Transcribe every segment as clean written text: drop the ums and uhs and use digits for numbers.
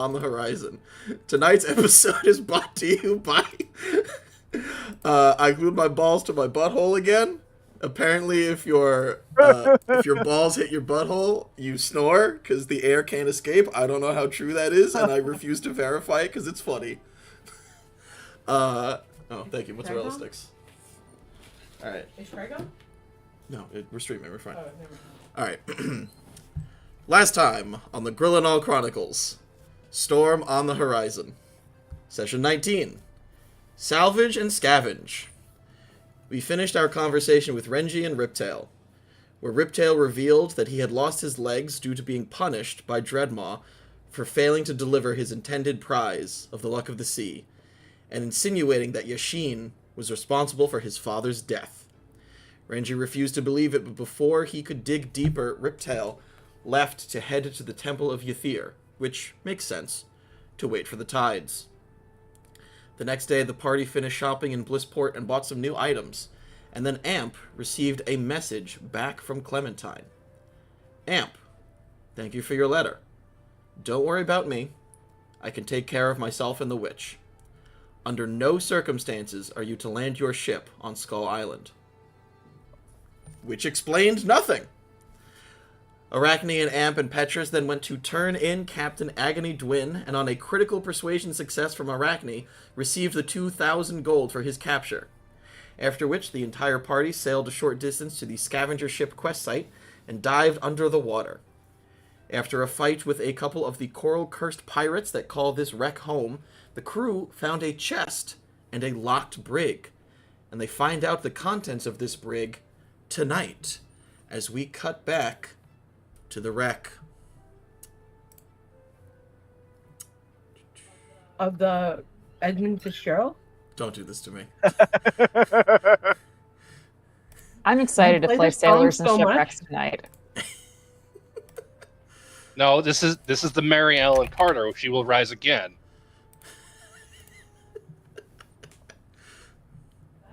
on the horizon. Tonight's episode is brought to you by... I glued my balls to my butthole again. Apparently, if your balls hit your butthole, you snore because the air can't escape. I don't know how true that is, and I refuse to verify it because it's funny. Oh, thank you. Mozzarella sticks. All right. Is Trego? No, we're streaming. We're fine. Oh, never mind. All right. Last time on the Grillonal Chronicles, Storm on the Horizon. Session 19. Salvage and Scavenge. We finished our conversation with Renji and Riptail, where Riptail revealed that he had lost his legs due to being punished by Dreadmaw for failing to deliver his intended prize of the Luck of the Sea, and insinuating that Yashin was responsible for his father's death. Renji refused to believe it, but before he could dig deeper, Riptail left to head to the Temple of Yethr, which makes sense, to wait for the tides. The next day, the party finished shopping in Blissport and bought some new items, and then Amp received a message back from Clementine. Amp, thank you for your letter. Don't worry about me. I can take care of myself and the witch. Under no circumstances are you to land your ship on Skull Island. Which explained nothing. Arachne and Amp and Petrus then went to turn in Captain Agony Dwin, and on a critical persuasion success from Arachne, received the 2,000 gold for his capture. After which, the entire party sailed a short distance to the scavenger ship quest site and dived under the water. After a fight with a couple of the coral-cursed pirates that call this wreck home, the crew found a chest and a locked brig, and they find out the contents of this brig tonight, as we cut back to the wreck. Of the Edmund Fitzgerald? Don't do this to me. I'm excited to play play this song Sailors and so Shipwrecks much? tonight. No, this is the Mary Ellen Carter. She will rise again.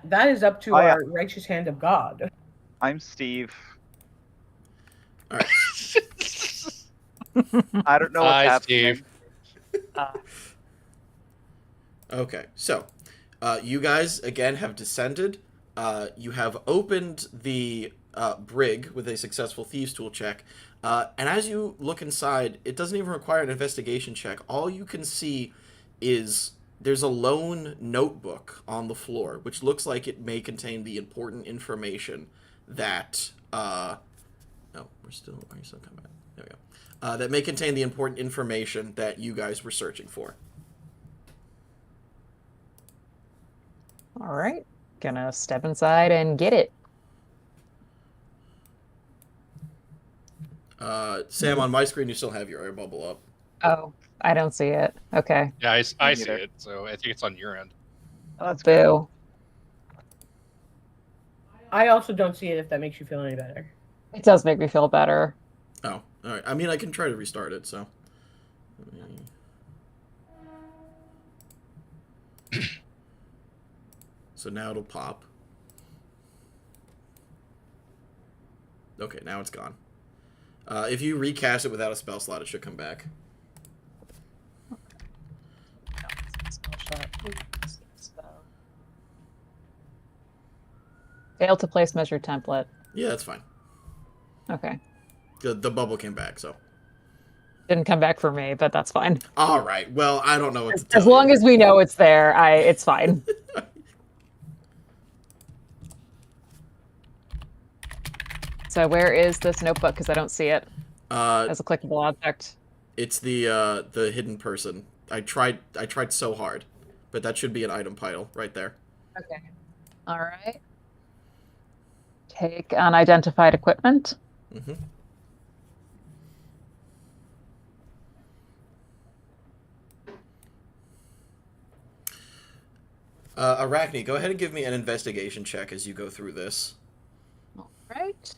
That is up to Oh, yeah. our righteous hand of God. I'm Steve. All right. I don't know what's Hi, happening. Steve. Okay, so you guys again have descended. You have opened the brig with a successful thieves tool check, and as you look inside, it doesn't even require an investigation check. All you can see is there's a lone notebook on the floor, which looks like it may contain the important information that. No, are you still coming back? There we go. That may contain the important information that you guys were searching for. All right. Gonna step inside and get it. Sam, on my screen, you still have your air bubble up. Oh, I don't see it. Okay. Yeah, I see neither. it. So I think it's on your end. Oh, that's good. Boo. I also don't see it if that makes you feel any better. It does make me feel better. Oh, all right. I mean, I can try to restart it, so. So now it'll pop. Okay, now it's gone. If you recast it without a spell slot, it should come back. Fail to place measure template. Yeah, that's fine. Okay. The bubble came back, so. Didn't come back for me, but that's fine. All right. Well, I don't know what to tell As long you. as we know it's there, it's fine. So where is this notebook? Because I don't see it as a clickable object. It's the hidden person. I tried so hard, but that should be an item pile right there. Okay. All right. Take unidentified equipment. Mm-hmm. Arachne, go ahead and give me an investigation check as you go through this. All right.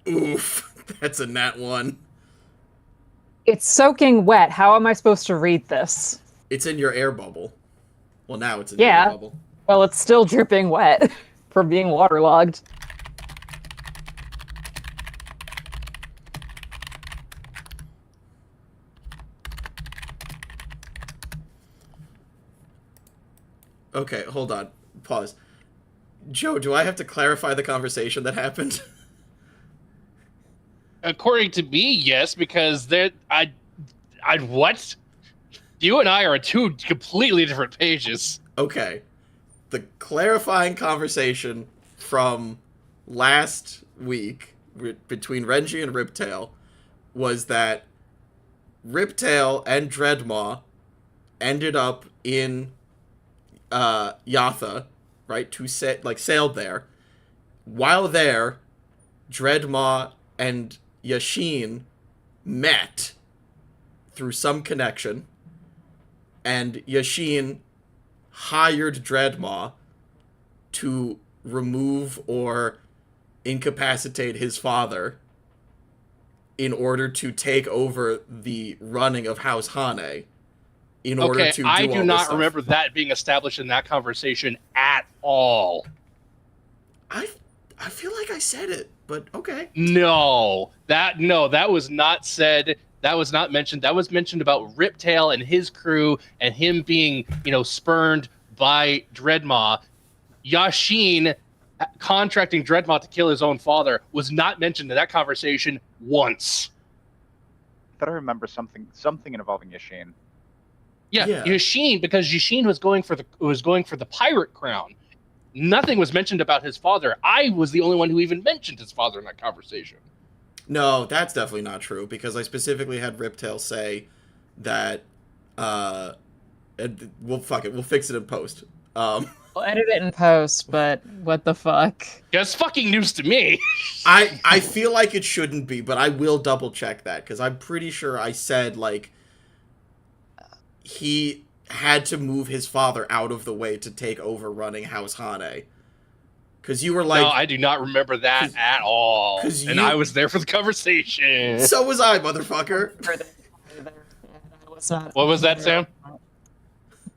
Oof, that's a nat 1. It's soaking wet. How am I supposed to read this? It's in your air bubble. Well, now it's in your Yeah. air bubble. Well, it's still dripping wet from being waterlogged. Okay, hold on. Pause. Joe, do I have to clarify the conversation that happened? According to me, yes, because I what? You and I are on two completely different pages. Okay. The clarifying conversation from last week between Renji and Riptail was that Riptail and Dreadmaw ended up in Yethr, right? Sailed there. While there, Dreadmaw and Yashin met through some connection, and Yashin hired Dreadmaw to remove or incapacitate his father in order to take over the running of House Hane. In order to do I all do this not stuff. remember that being established in that conversation at all. I feel like I said it, but okay. No, that was not said. That was not mentioned. That was mentioned about Riptail and his crew and him being, spurned by Dreadmaw. Yashin contracting Dreadmaw to kill his own father was not mentioned in that conversation once. I thought I remember something involving Yashin. Yeah, Yashin, because Yashin was going for the pirate crown. Nothing was mentioned about his father. I was the only one who even mentioned his father in that conversation. No, that's definitely not true, because I specifically had Riptail say that, and we'll fix it in post. We'll edit it in post, but what the fuck? That's fucking news to me. I feel like it shouldn't be, but I will double check that, because I'm pretty sure I said, he had to move his father out of the way to take over running House Hane. Because you were like... No, I do not remember that at all. And I was there for the conversation. So was I, motherfucker. What was that, Sam?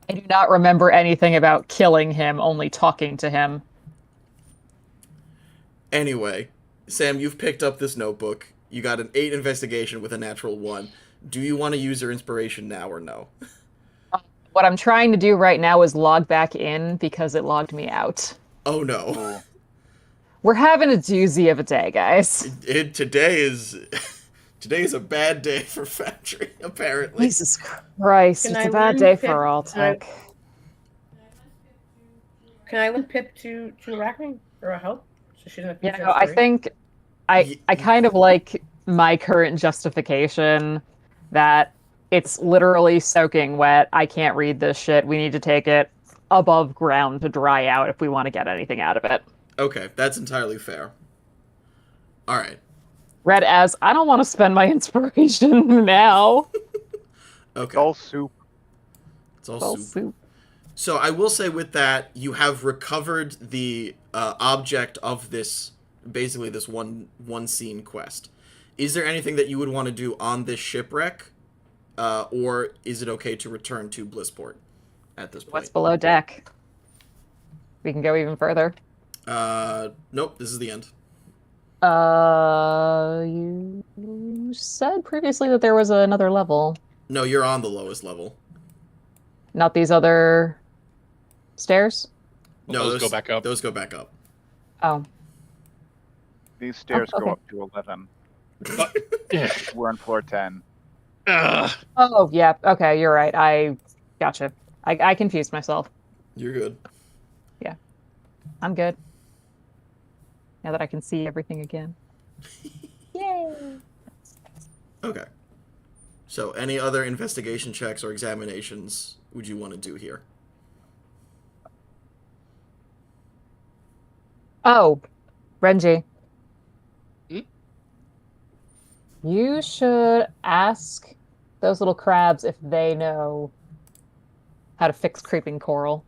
I do not remember anything about killing him, only talking to him. Anyway, Sam, you've picked up this notebook. You got an 8 investigation with a natural 1. Do you want to use your inspiration now or no? What I'm trying to do right now is log back in because it logged me out. Oh no. We're having a doozy of a day, guys. Today is a bad day for Foundry, apparently. Jesus Christ, it's a bad day for all tech. Can I link Pip to Racking for a help? So she doesn't have to I think I kind of like my current justification that it's literally soaking wet. I can't read this shit. We need to take it above ground to dry out if we want to get anything out of it. Okay, that's entirely fair. All right. Read as, I don't want to spend my inspiration now. Okay. It's all soup. It's all soup. So I will say with that, you have recovered the object of this, basically this one scene quest. Is there anything that you would want to do on this shipwreck? Or is it okay to return to Blissport at this point? What's below deck? We can go even further. Nope, this is the end. You said previously that there was another level. No, you're on the lowest level. Not these other stairs? No, those go back up. Those go back up. Oh. These stairs okay. go up to 11. Yeah. We're on floor 10. Oh, yeah. Okay, you're right. I gotcha. I confused myself. You're good. Yeah. I'm good. Now that I can see everything again. Yay! Okay. So, any other investigation checks or examinations would you want to do here? Oh, Renji. Hmm? You should ask those little crabs if they know how to fix creeping coral.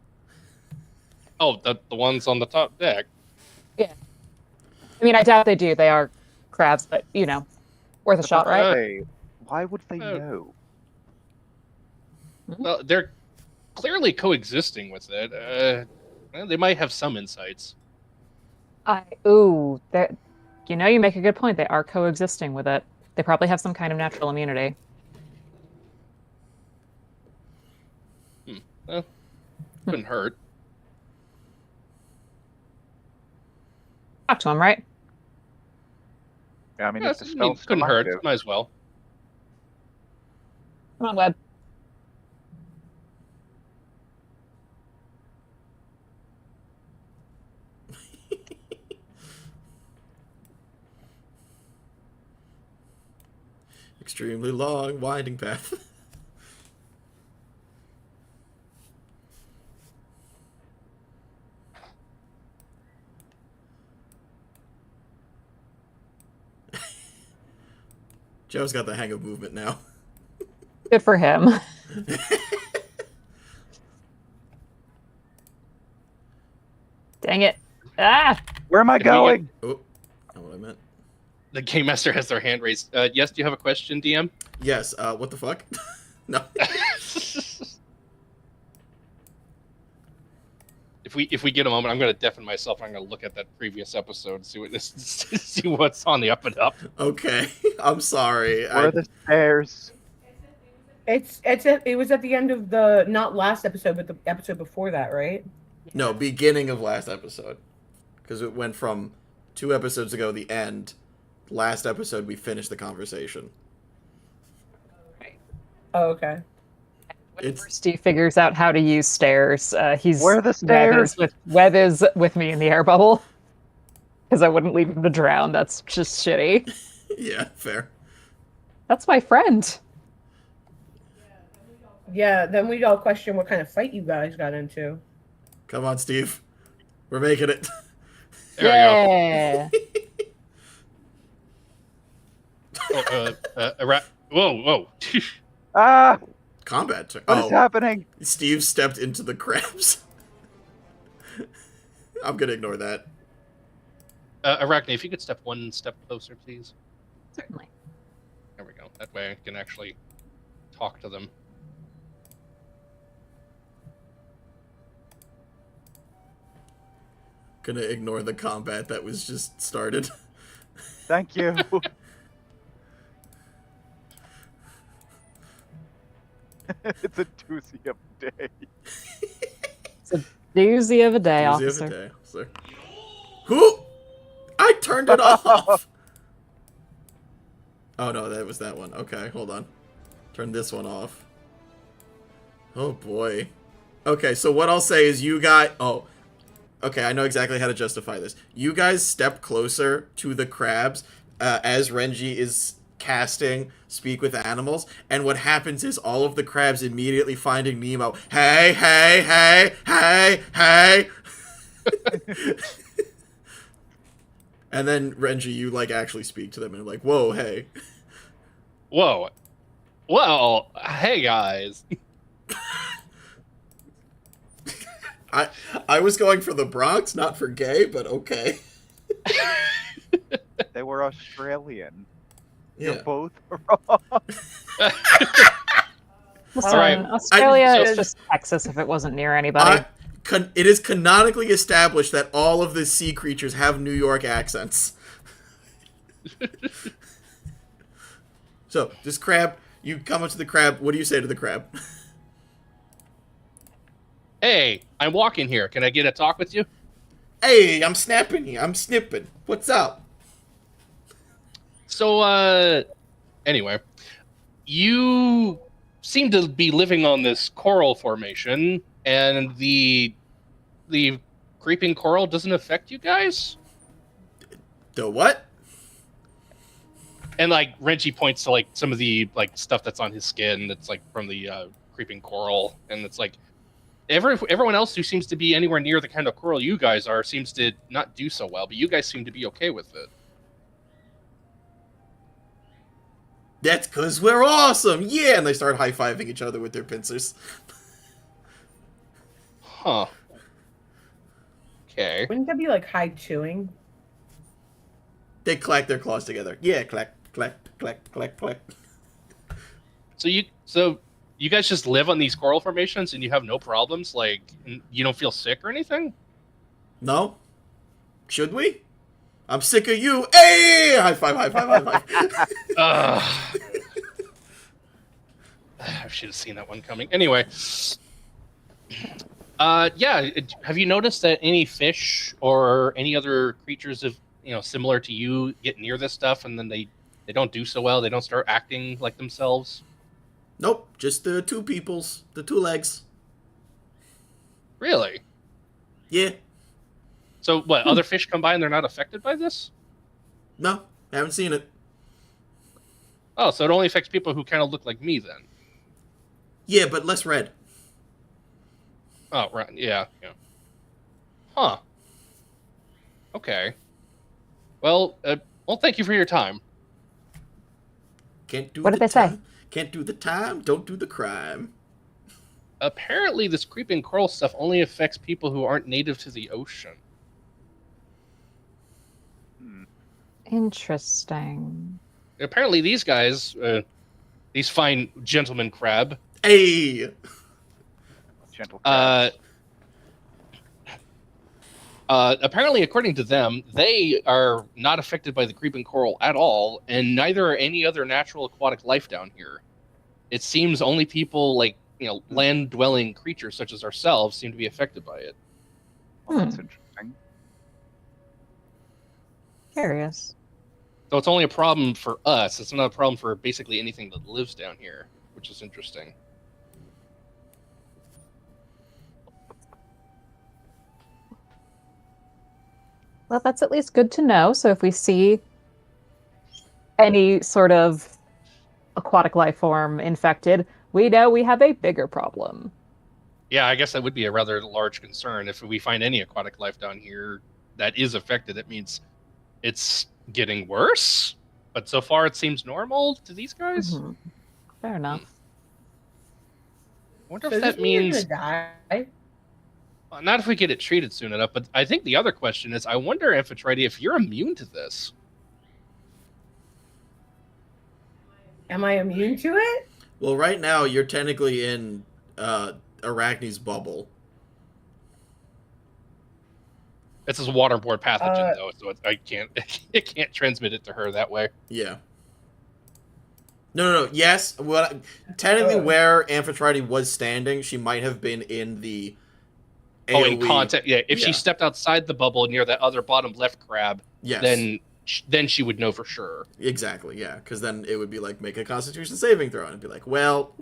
Oh, the ones on the top deck. Yeah. I mean, I doubt they do. They are crabs, but, worth a shot, right? Why would they know? Well, they're clearly coexisting with it. Well, they might have some insights. You make a good point. They are coexisting with it. They probably have some kind of natural immunity. Well, couldn't hurt. Talk to him, right? Yeah, I mean, Yeah, if the spell's couldn't hurt. selective- Might as well. Come on, Webb. Extremely long, winding path. Joe's got the hang of movement now. Good for him. Dang it. Ah! Where am I Did we get- going? Oh, not what I meant. The game master has their hand raised. Yes, do you have a question, DM? Yes, what the fuck? No. If we get a moment, I'm going to deafen myself. I'm going to look at that previous episode and see what this see what's on the up and up. Okay. I'm sorry. Where are the stairs? It was at the end of the not last episode, but the episode before that, right? No, beginning of last episode. Because it went from 2 episodes ago, the end. Last episode, we finished the conversation. Oh, okay. It's Steve figures out how to use stairs. He's Where are the stairs? Webb is with me in the air bubble. Because I wouldn't leave him to drown. That's just shitty. yeah, fair. That's my friend. Yeah, then we'd all question what kind of fight you guys got into. Come on, Steve. We're making it. There we go. Yeah. Whoa. Ah! Combat turn. What is happening? Steve stepped into the crabs. I'm gonna ignore that. Arachne, if you could step one step closer, please. Certainly. There we go. That way I can actually talk to them. Gonna ignore the combat that was just started. Thank you. It's a doozy of a day. Doozy of a day, Doozy of officer. a day, officer. Who? I turned it off! Oh no, that was that one. Okay, hold on. Turn this one off. Oh boy. Okay, so what I'll say is you got... Oh. Okay, I know exactly how to justify this. You guys step closer to the crabs as Renji is casting Speak with Animals, and what happens is all of the crabs immediately finding Nemo. Hey, hey, hey, hey, hey! And then, Renji, you, like, actually speak to them and like, whoa, hey. Whoa. Well, hey guys. I was going for the Bronx, not for gay, but okay. They were Australian. Yeah. You're both wrong. Listen, Alright. Australia So- is just Texas if it wasn't near anybody. It is canonically established that all of the sea creatures have New York accents. So, this crab, you come up to the crab, what do you say to the crab? Hey, I'm walking here. Can I get a talk with you? Hey, I'm snapping you, I'm snipping. What's up? So, anyway, you seem to be living on this coral formation, and the creeping coral doesn't affect you guys? The what? And, like, Renji points to, like, some of the, like, stuff that's on his skin that's, like, from the creeping coral, and it's like, everyone else who seems to be anywhere near the kind of coral you guys are seems to not do so well, but you guys seem to be okay with it. That's because we're awesome! Yeah! And they start high-fiving each other with their pincers. Huh. Okay. Wouldn't that be like high chewing? They clack their claws together. Yeah, clack, clack, clack, clack, clack. So you guys just live on these coral formations and you have no problems? Like, you don't feel sick or anything? No? Should we? I'm sick of you. Hey! High five, high five, high five. I should have seen that one coming. Anyway, Yeah. Have you noticed that any fish or any other creatures of similar to you get near this stuff and then they don't do so well? They don't start acting like themselves. Nope, just the two peoples, the two legs. Really? Yeah. So what? Other fish come by and they're not affected by this? No, haven't seen it. Oh, so it only affects people who kind of look like me then. Yeah, but less red. Oh, right. Yeah. Yeah. Huh. Okay. Well, thank you for your time. Can't do What the did they say? time. Can't do the time. Don't do the crime. Apparently, this creeping coral stuff only affects people who aren't native to the ocean. Interesting. Apparently, these guys, these fine gentlemen crab, Hey. Gentle crabs. apparently, according to them, they are not affected by the creeping coral at all, and neither are any other natural aquatic life down here. It seems only people like land-dwelling creatures such as ourselves seem to be affected by it. Well, that's interesting. Curious. So it's only a problem for us. It's not a problem for basically anything that lives down here, which is interesting. Well, that's at least good to know. So if we see any sort of aquatic life form infected, we know we have a bigger problem. Yeah, I guess that would be a rather large concern. If we find any aquatic life down here that is affected, it means it's getting worse. But so far, it seems normal to these guys. Mhm. Fair enough. I wonder So if does that this mean you're means gonna die? not if we get it treated soon enough. But I think the other question is, I wonder, Amphitrite, if you're immune to this. Am I immune to it? Well, right now you're technically in Arachne's bubble. It's a waterborne pathogen, though, so I can't. It can't transmit it to her that way. Yeah. No. Yes, technically, where Amphitrite was standing, she might have been in the AoE. Oh, in contact. Yeah, if Yeah. she stepped outside the bubble near that other bottom left crab, Yes. then she would know for sure. Exactly. Yeah, because then it would be like make a Constitution saving throw, and it'd be like, well.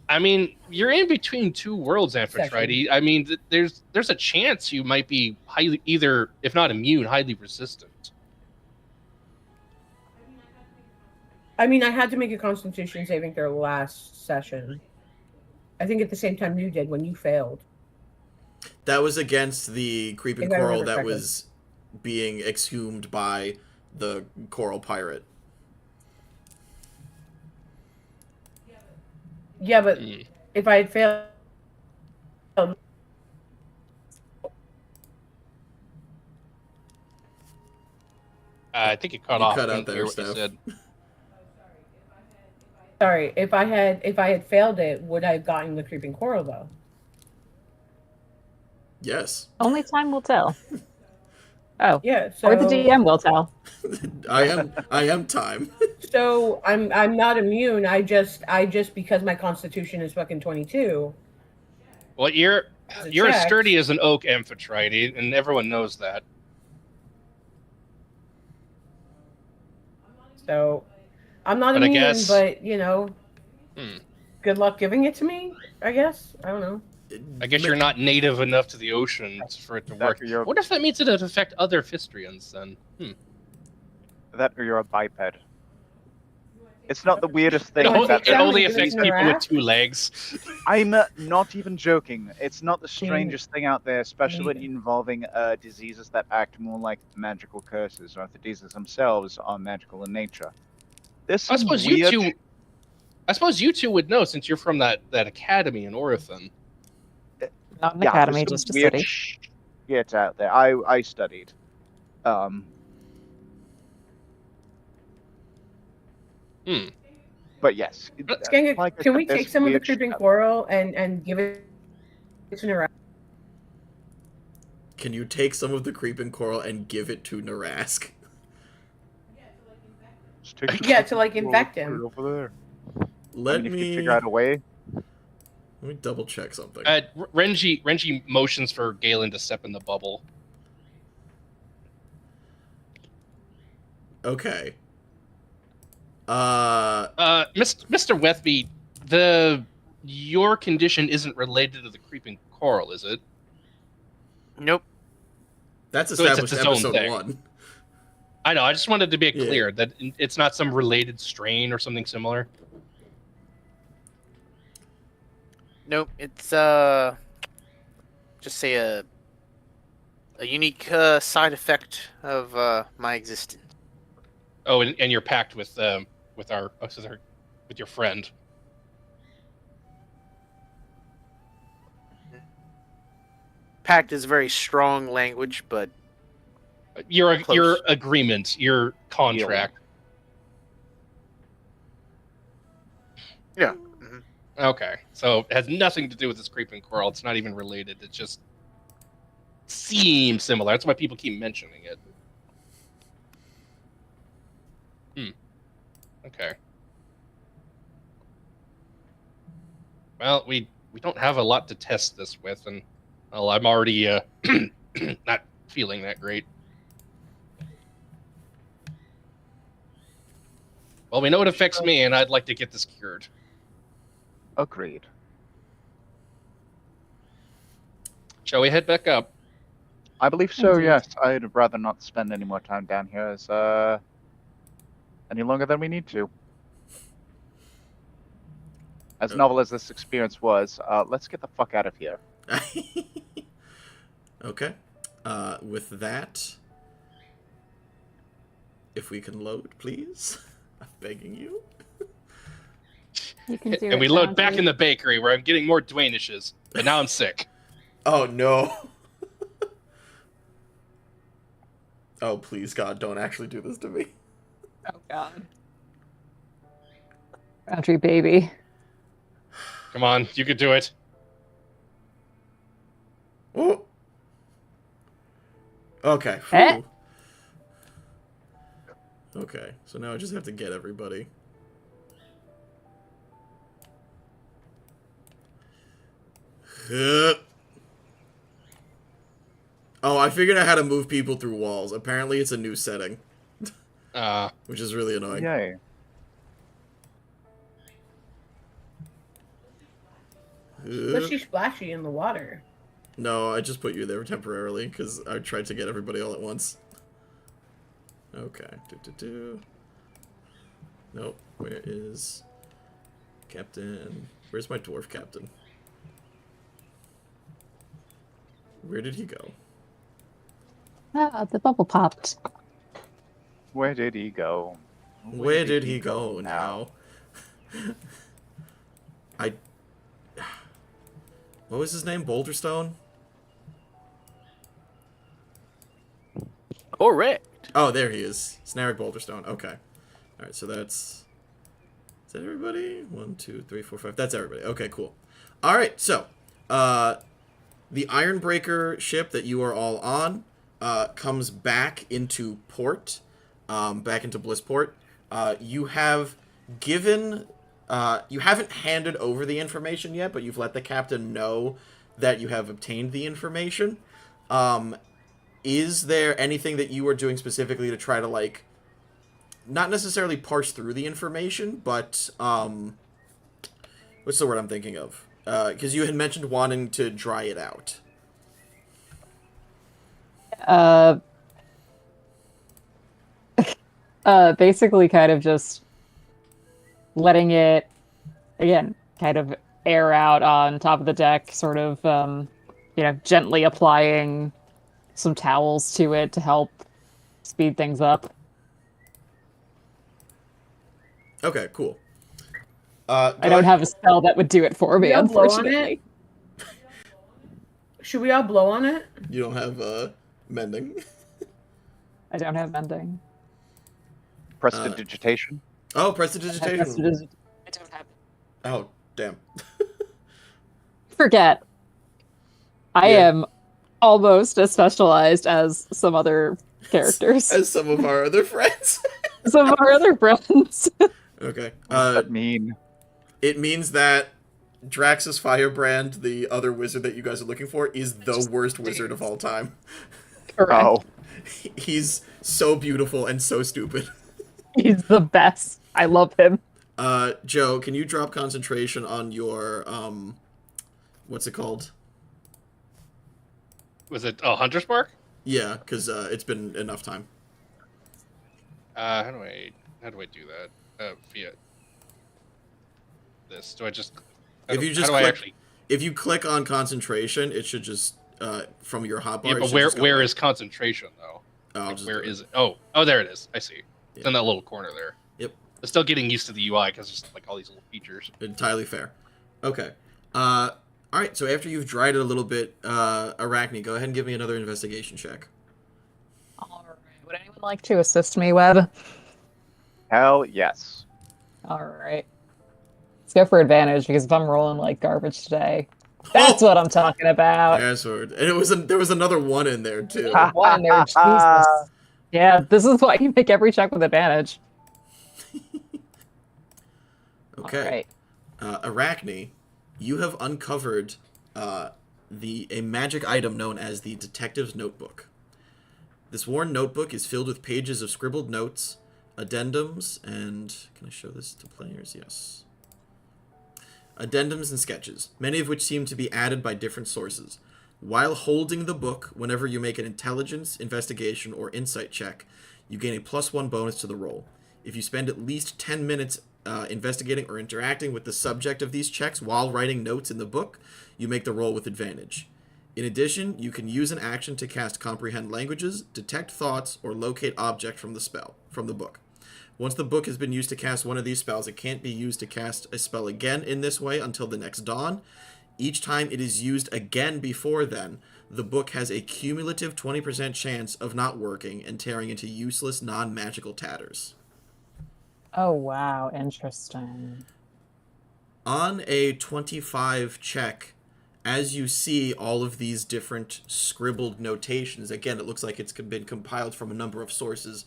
I mean, you're in between two worlds, Amphitrite. I mean, there's a chance you might be highly, either if not immune, highly resistant. I mean, I had to make a Constitution saving throw last session. I think at the same time you did when you failed. That was against the creeping If I coral remember that correctly. was being exhumed by the coral pirate. Yeah, but Mm. if I had failed, I think it cut You off. cut I out couldn't there, hear what you Steph. said. sorry, if I had failed it, would I have gotten the creeping coral though? Yes. Only time will tell. Oh, Yeah, so or the DM will tell. I am time. So I'm not immune. I just because my Constitution is fucking 22. Well, you're As as checked. sturdy as an oak, Amphitrite, and everyone knows that. So I'm not But I immune, guess- but Hmm. good luck giving it to me. I guess I don't know. I guess you're not native enough to the ocean for it to work. You're- What if that means it would affect other Fistrians then? That or you're a biped. It's not the weirdest thing. It that- only Sounds affects good. people with Raft? 2 legs. I'm not even joking. It's not the strangest thing out there, especially when involving diseases that act more like magical curses, or if the diseases themselves are magical in nature. There's I some suppose weird... you two would know since you're from that academy in Orethan. Not an Yeah, academy, there's just a some weird city. shit out there. I studied. But yes. Skanga, like I can said, we there's take some of the weird shit creeping out coral and give it to Narask? Can you take some of the creeping coral and give it to Narask? Just take Yeah, to like infect him. Over there. Let I mean, if you me. figure out a way. Let me double check something. Renji motions for Galen to step in the bubble. Okay. Mr. Wethby, your condition isn't related to the creeping coral, is it? Nope. That's So it's established its own episode thing. 1. I know. I just wanted to be Yeah. clear that it's not some related strain or something similar. Nope. It's just say a unique side effect of my existence. Oh, and you're packed with with your friend. Pact is very strong language, but Your Close. agreement, your contract. yeah. Okay, so it has nothing to do with this creeping coral. It's not even related. It just seems similar. That's why people keep mentioning it. Okay. Well, we don't have a lot to test this with, and well, I'm already not feeling that great. Well, we know it affects me, and I'd like to get this cured. Agreed. Shall we head back up? I believe so, Indeed. yes. I'd rather not spend any more time down here as any longer than we need to. As novel as this experience was, let's get the fuck out of here. Okay. With that, if we can load, please. I'm begging you. You can do And we load back in the bakery where I'm getting more Dwaynishes, but now I'm sick. Oh, no. Oh, please, God, don't actually do this to me. Oh God. Roundtree baby. Come on, you could do it. Oh. Okay. Eh? Phew. Okay, so now I just have to get everybody. Oh, I figured out how to move people through walls. Apparently it's a new setting, which is really annoying. Yay. Slishy splashy in the water. No, I just put you there temporarily because I tried to get everybody all at once. Okay. Nope. Where is Captain? Where's my dwarf captain? Where did he go? Ah, the bubble popped. Where did he go? Where did he go now? What was his name? Boulderstone? Correct. Oh, there he is. Snarrick Boulderstone. Okay. Alright, so that's... Is that everybody? 1, 2, 3, 4, 5. That's everybody. Okay, cool. Alright, so... the Ironbreaker ship that you are all on comes back into port. Back into Blissport. You have given... you haven't handed over the information yet, but you've let the captain know that you have obtained the information. Is there anything that you are doing specifically to try to, like, not necessarily parse through the information, but, what's the word I'm thinking of? Because you had mentioned wanting to dry it out. Basically kind of just letting it, again, kind of air out on top of the deck, sort of, gently applying some towels to it to help speed things up. Okay, cool. I don't have a spell that would do it for me, We all blow on unfortunately. it? Should we all blow on it? You don't have, mending? I don't have mending. Prestidigitation? Oh, prestidigitation. I don't have. Oh, damn. Forget. I Yeah. am almost as specialized as some other characters. As some of our other friends. Some of our other friends. Okay. What does that mean? It means that Drax's Firebrand, the other wizard that you guys are looking for, is the worst wizard of all time. Correct. Oh, He's so beautiful and so stupid. He's the best. I love him. Joe, can you drop concentration on your, what's it called? Was it Hunter's Mark? Yeah, because it's been enough time. How do I do that? Via this. Do I just? If you just how do I click, actually? if you click on concentration, it should just from your hotbar. Yeah, but where is concentration though? Like, where is it? Oh, there it is. I see. It's in that little corner there. Yep. I'm still getting used to the UI because there's like all these little features. Entirely fair. Okay. All right. So after you've dried it a little bit, Arachne, go ahead and give me another investigation check. All right. Would anyone like to assist me, Webb? hell yes. All right. Let's go for advantage because if I'm rolling like garbage today, that's what I'm talking about. Password. And there was another one in there too. One there, Jesus. Yeah, this is why you make every check with advantage. Okay. All right. Arachne, you have uncovered a magic item known as the Detective's Notebook. This worn notebook is filled with pages of scribbled notes, addendums, and can I show this to players? Yes. Addendums and sketches, many of which seem to be added by different sources. While holding the book, whenever you make an intelligence, investigation, or insight check, you gain a +1 bonus to the roll. If you spend at least 10 minutes investigating or interacting with the subject of these checks while writing notes in the book, you make the roll with advantage. In addition, you can use an action to cast Comprehend Languages, Detect Thoughts, or Locate Object from the book. Once the book has been used to cast one of these spells, it can't be used to cast a spell again in this way until the next dawn. Each time it is used again before then, the book has a cumulative 20% chance of not working and tearing into useless, non-magical tatters. Oh, wow. Interesting. On a 25 check, as you see all of these different scribbled notations, again, it looks like it's been compiled from a number of sources,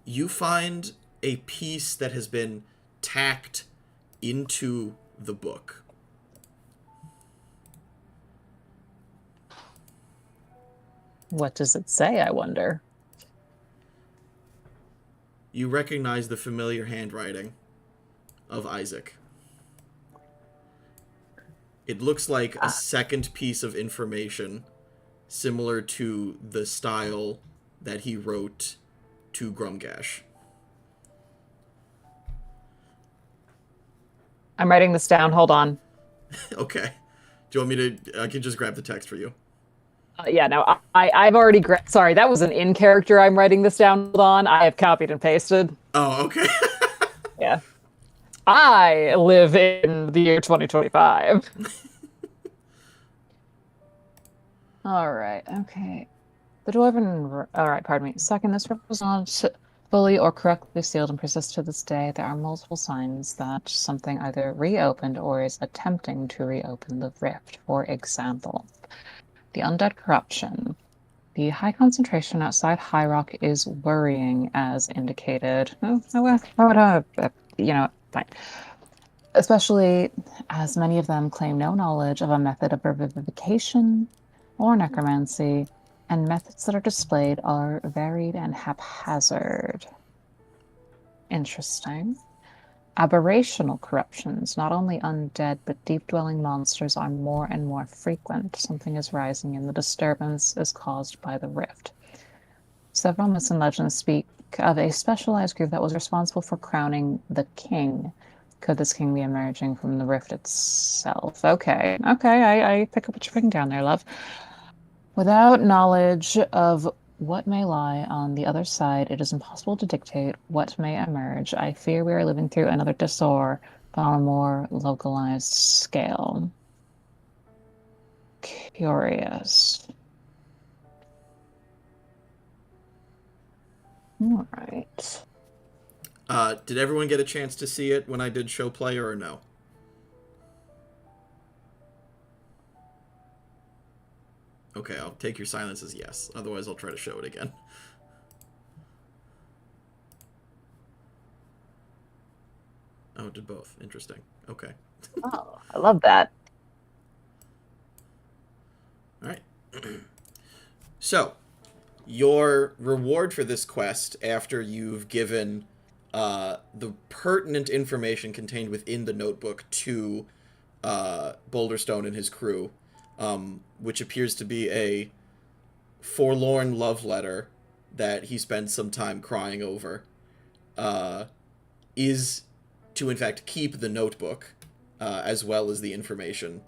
you find a piece that has been tacked into the book. What does it say, I wonder? You recognize the familiar handwriting of Isek. It looks like a second piece of information similar to the style that he wrote to Grumgash. I'm writing this down. Hold on. Okay. Do you want me to... I can just grab the text for you. Yeah, no, I've already... Sorry, that was an in-character I'm writing this down. Hold on. I have copied and pasted. Oh, okay. Yeah. I live in the year 2025. All right, okay. The Dwarven... All right, pardon me. Second, this represents fully or correctly sealed and persists to this day. There are multiple signs that something either reopened or is attempting to reopen the rift. For example, the undead corruption. The high concentration outside High Rock is worrying, as indicated. Fine. Especially as many of them claim no knowledge of a method of revivification or necromancy, and methods that are displayed are varied and haphazard. Interesting. Aberrational corruptions, not only undead but deep-dwelling monsters, are more and more frequent. Something is rising, and the disturbance is caused by the rift. Several myths and legends speak of a specialized group that was responsible for crowning the king. Could this king be emerging from the rift itself? Okay, I pick up what you're putting down there, love. Without knowledge of what may lie on the other side, it is impossible to dictate what may emerge. I fear we are living through another disorder, but on a more localized scale. Curious. All right. Did everyone get a chance to see it when I did show play or no? Okay, I'll take your silence as yes. Otherwise, I'll try to show it again. Oh, it did both. Interesting. Okay. Oh, I love that. All right. So, your reward for this quest, after you've given the pertinent information contained within the notebook to Boulderstone and his crew, which appears to be a forlorn love letter that he spends some time crying over, is to in fact keep the notebook, as well as the information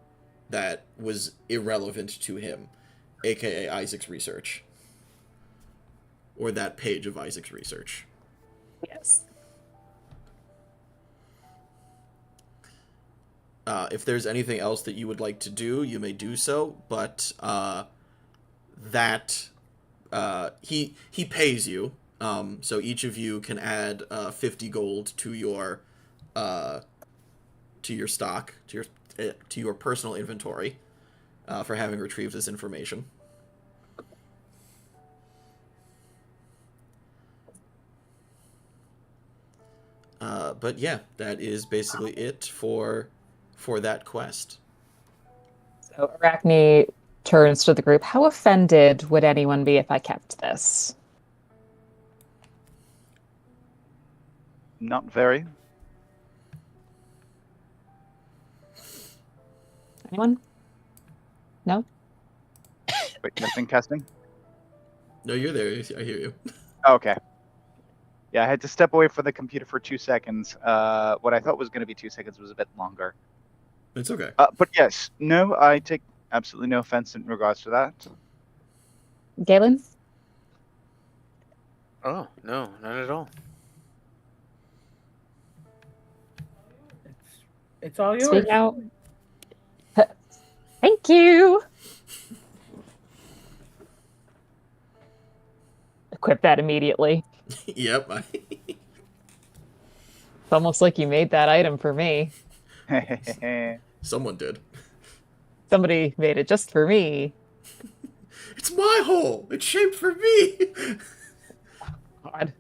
that was irrelevant to him, aka Isek's research. Or that page of Isek's research. Yes. If there's anything else that you would like to do, you may do so, but he pays you, so each of you can add 50 gold to your stock, to your personal inventory, for having retrieved this information. But yeah, that is basically it for that quest. So Arachne turns to the group. How offended would anyone be if I kept this? Not very. Anyone? No? Wait, nothing casting? No, you're there. I hear you. Okay. Yeah, I had to step away from the computer for 2 seconds. What I thought was going to be 2 seconds was a bit longer. It's okay. But yes, no, I take absolutely no offense in regards to that. Galen? Oh, no, not at all. It's all yours. Speak out. Thank you. Equip that immediately. Yep. It's almost like you made that item for me. Someone did. Somebody made it just for me. It's my hole. It's shaped for me. God.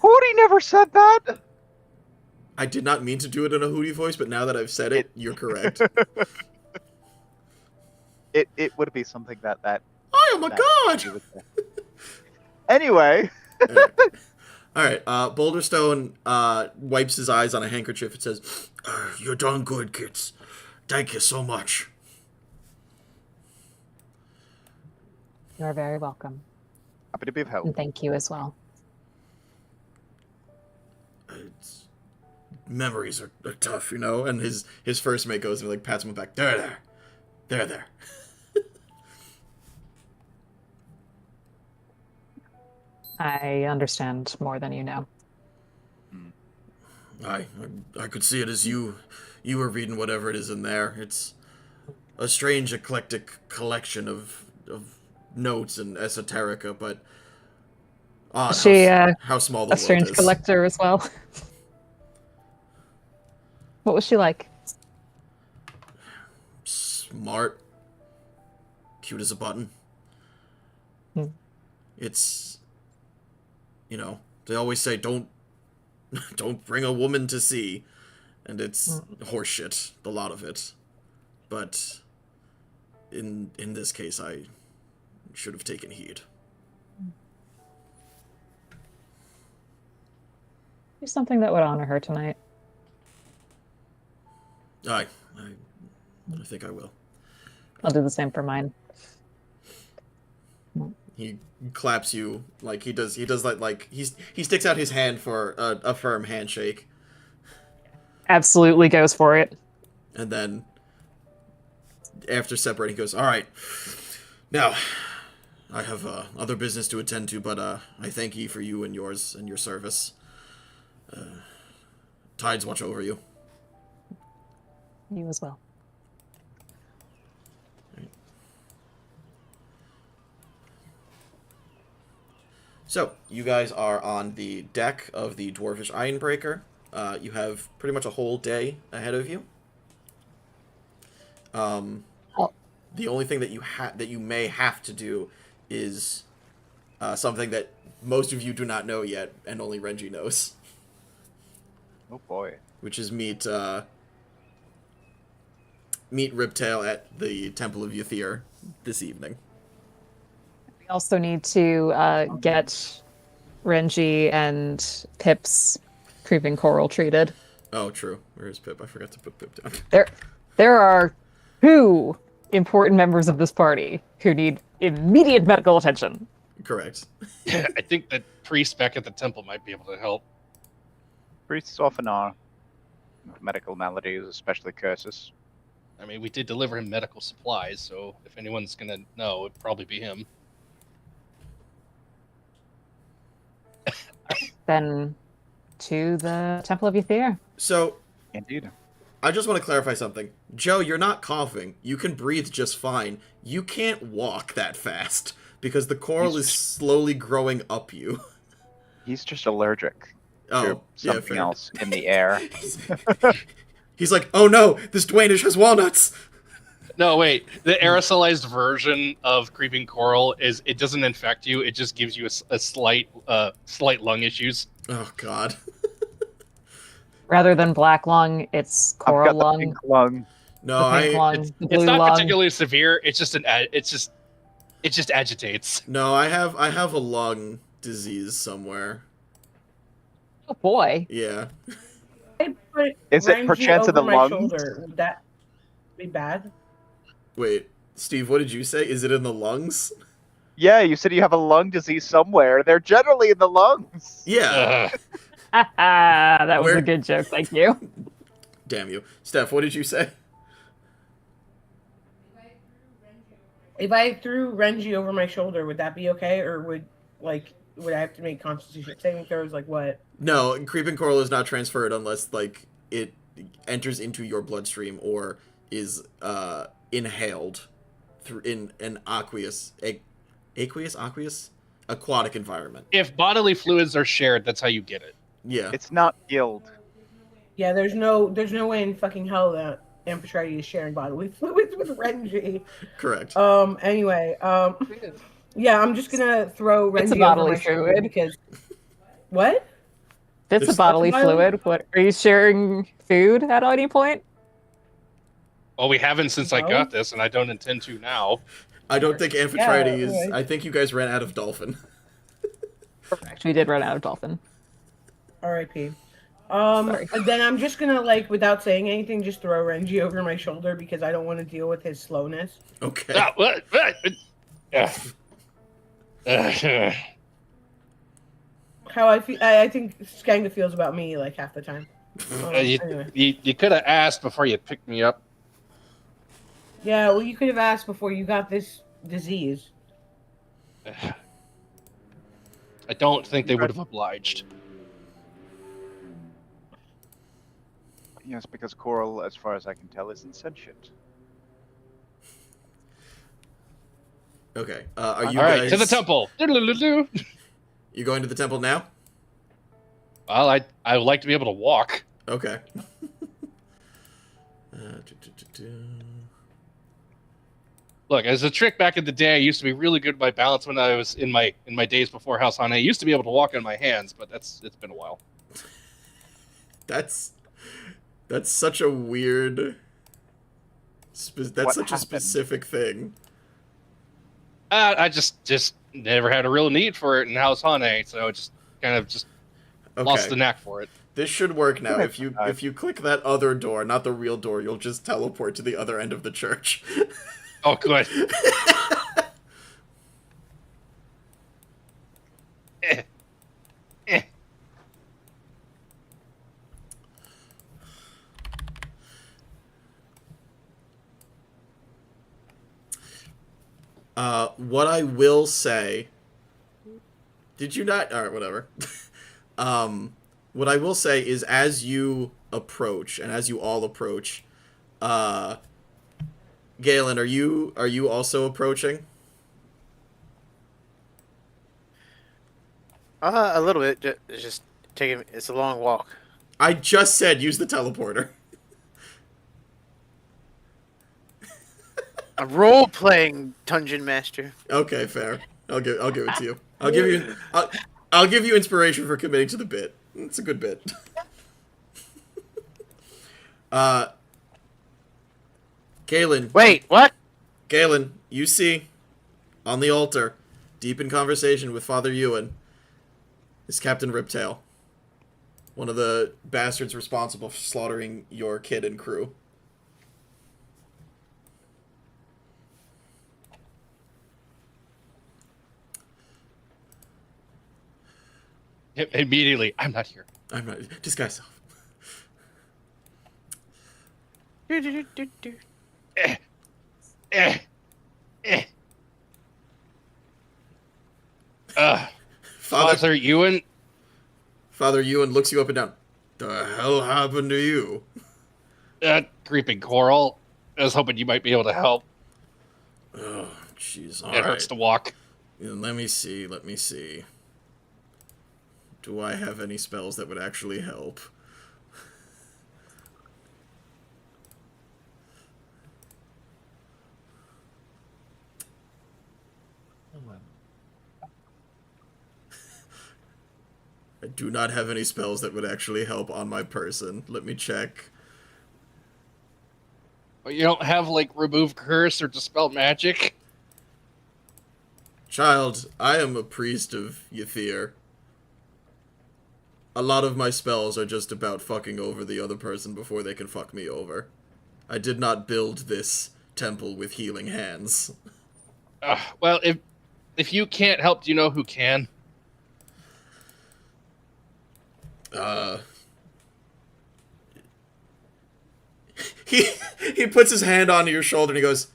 Hootie never said that! I did not mean to do it in a Hootie voice, but now that I've said it, you're correct. It would be something that I am a god! Anyway. All right. Boulderstone wipes his eyes on a handkerchief and says, "You're done good, kids. Thank you so much." You're very welcome. Happy to be of help. And thank you as well. Memories are tough, you know? And his first mate goes and like pats him on the back. There. I understand more than you know. I could see it as you were reading whatever it is in there. It's a strange eclectic collection of notes and esoterica, but odd how small the a strange world is. collector as well. What was she like? Smart, cute as a button. It's, you know, they always say don't bring a woman to sea, and it's horseshit, a lot of it. But in this case, I should have taken heed. Do something that would honor her tonight. I think I will. I'll do the same for mine. He claps you like he does like he sticks out his hand for a firm handshake. Absolutely goes for it. And then after separating, he goes, "All right, now I have other business to attend to, but I thank ye for you and yours and your service. Tides watch over you." You as well. So, you guys are on the deck of the Dwarfish Ironbreaker. You have pretty much a whole day ahead of you. The only thing that you may have to do is something that most of you do not know yet, and only Renji knows. Oh boy. which is meet Riptail at the Temple of Yethr this evening. We also need to get Renji and Pip's creeping coral treated. Oh, true. Where is Pip? I forgot to put Pip down. There are 2 important members of this party who need immediate medical attention. Correct. I think that priest back at the temple might be able to help. Priests often are. With medical maladies, especially curses. I mean, we did deliver him medical supplies, so if anyone's gonna know, it'd probably be him. Then to the Temple of Yethr. So, Indeed. I just want to clarify something. Joe, you're not coughing. You can breathe just fine. You can't walk that fast because the coral is slowly growing up you. He's just allergic Oh, to yeah, something fair. else in the air. He's like, oh no, this Dwaynish has walnuts. No, wait. The aerosolized version of creeping coral is it doesn't infect you. It just gives you a slight lung issues. Oh god. Rather than black lung, it's I've coral got the lung. pink lung. No, The pink lung, It's, the it's blue not lung. particularly severe. It's just it just agitates. No, I have a lung disease somewhere. Oh boy. Yeah. I put Is it Renji perchance in over the my lungs? shoulder. Would that be bad? Wait, Steve, what did you say? Is it in the lungs? Yeah, you said you have a lung disease somewhere. They're generally in the lungs. Yeah. That was Where- a good joke, thank you. Damn you. Steph, what did you say? If I threw Renji over my shoulder, would that be okay, or would I have to make Constitution saving throws? Like what? No, creeping coral is not transferred unless it enters into your bloodstream or is inhaled through in an aqueous aquatic environment. If bodily fluids are shared, that's how you get it. Yeah. It's not guild. Yeah, there's no way in fucking hell that Amphitrite is sharing bodily fluids with Renji. Correct. Anyway, yeah, I'm just gonna throw Renji It's a over bodily my shoulder fluid. because what? It's a There's- bodily What's a bodily- fluid. What are you sharing food at any point? Well, we haven't since I No. got this, and I don't intend to now. I don't think Amphitrite is. anyway. I think you guys ran out of dolphin. Correct. We did run out of dolphin. R.I.P. Sorry. Then I'm just gonna without saying anything, just throw Renji over my shoulder because I don't want to deal with his slowness. Okay. Ah, what? How I feel, I think Skanga feels about me half the time. Anyway. You could have asked before you picked me up. Yeah, well, you could have asked before you got this disease. I don't think they would have obliged. Yes, because coral, as far as I can tell, isn't sentient. Okay. Are you All guys right, to the temple. Doodle-doo-doo. You going to the temple now? Well, I would like to be able to walk. Okay. Look, as a trick back in the day, I used to be really good with my balance when I was in my days before House Hane. I used to be able to walk on my hands, but it's been a while. That's such a weird. That's What such a happened? specific thing. I just never had a real need for it in House Hane, so I just kind of lost Okay. the knack for it. This should work now. Okay. If you click that other door, not the real door, you'll just teleport to the other end of the church. Oh, good. Eh. Eh. What I will say. Did you not? All right, whatever. What I will say is, as you approach, and as you all approach, Galen, are you also approaching? A little bit. It's just taking. It's a long walk. I just said use the teleporter. I'm role playing Dungeon Master. Okay, fair. I'll give it to you. I'll give you inspiration for committing to the bit. It's a good bit. Galen. Wait, what? Galen, you see, on the altar, deep in conversation with Father Uwin, is Captain Riptail. One of the bastards responsible for slaughtering your kid and crew. Immediately, I'm not here. I'm not. Disguise yourself. Eh, eh, eh. Father Ewan? Father Uwin looks you up and down. The hell happened to you? Creeping coral. I was hoping you might be able to help. Oh, jeez. It hurts to walk. Let me see. Do I have any spells that would actually help? I do not have any spells that would actually help on my person. Let me check. But you don't have, like, remove curse or dispel magic? Child, I am a priest of Yethr. A lot of my spells are just about fucking over the other person before they can fuck me over. I did not build this temple with healing hands. Well, if you can't help, do you know who can? He puts his hand onto your shoulder and he goes,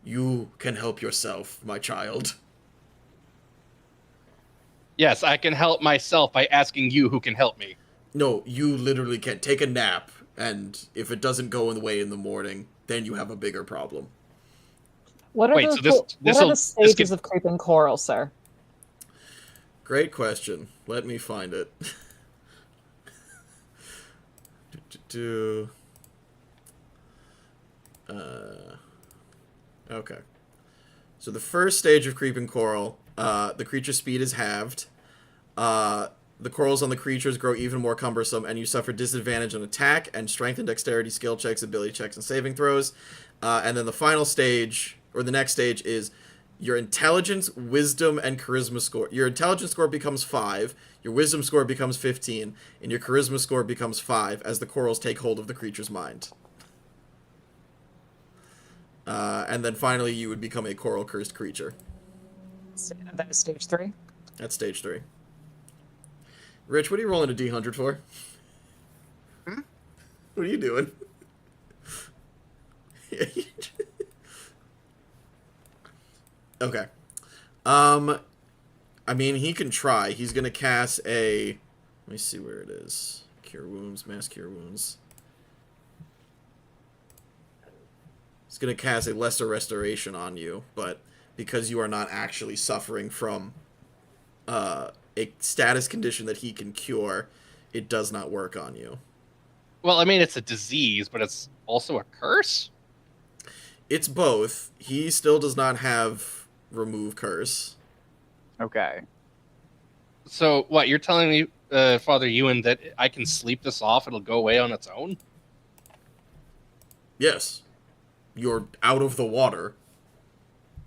"You can help yourself, my child." Yes, I can help myself by asking you who can help me. No, you literally can't. Take a nap, and if it doesn't go away in the morning, then you have a bigger problem. What are Wait, the, so this- what are the this stages gets- of creeping coral, sir? Great question. Let me find it. Okay. So the first stage of creeping coral, the creature's speed is halved. The corals on the creatures grow even more cumbersome, and you suffer disadvantage on attack and strength and dexterity skill checks, ability checks, and saving throws. And then the final stage, or the next stage, is your intelligence, wisdom, and charisma score. Your intelligence score becomes 5, your wisdom score becomes 15, and your charisma score becomes 5 as the corals take hold of the creature's mind. And then finally, you would become a coral-cursed creature. That is stage 3. That's stage 3. Rich, what are you rolling a D100 for? Hmm? What are you doing? Okay. I mean, he can try. He's gonna cast a... Let me see where it is. Cure wounds, mass cure wounds. He's gonna cast a lesser restoration on you, but because you are not actually suffering from a status condition that he can cure, it does not work on you. Well, I mean, it's a disease, but it's also a curse? It's both. He still does not have remove curse. Okay. So, what, you're telling me, Father Ewan, that I can sleep this off, it'll go away on its own? Yes. You're out of the water.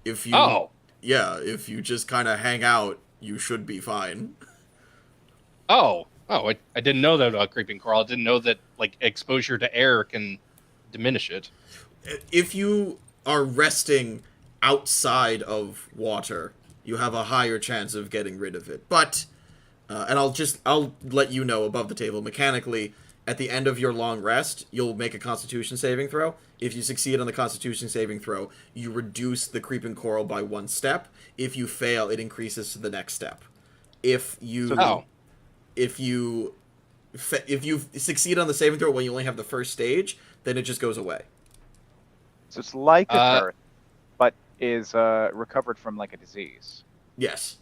If you... Oh! Yeah, if you just kind of hang out, you should be fine. Oh, I didn't know that about creeping coral. I didn't know that, like, exposure to air can diminish it. If you are resting outside of water, you have a higher chance of getting rid of it. But, and I'll let you know above the table, mechanically, at the end of your long rest, you'll make a Constitution saving throw. If you succeed on the Constitution saving throw, you reduce the creeping coral by 1 step. If you fail, it increases to the next step. If you succeed on the saving throw when you only have the first stage, then it just goes away. So it's like a birth, but is recovered from like a disease. Yes.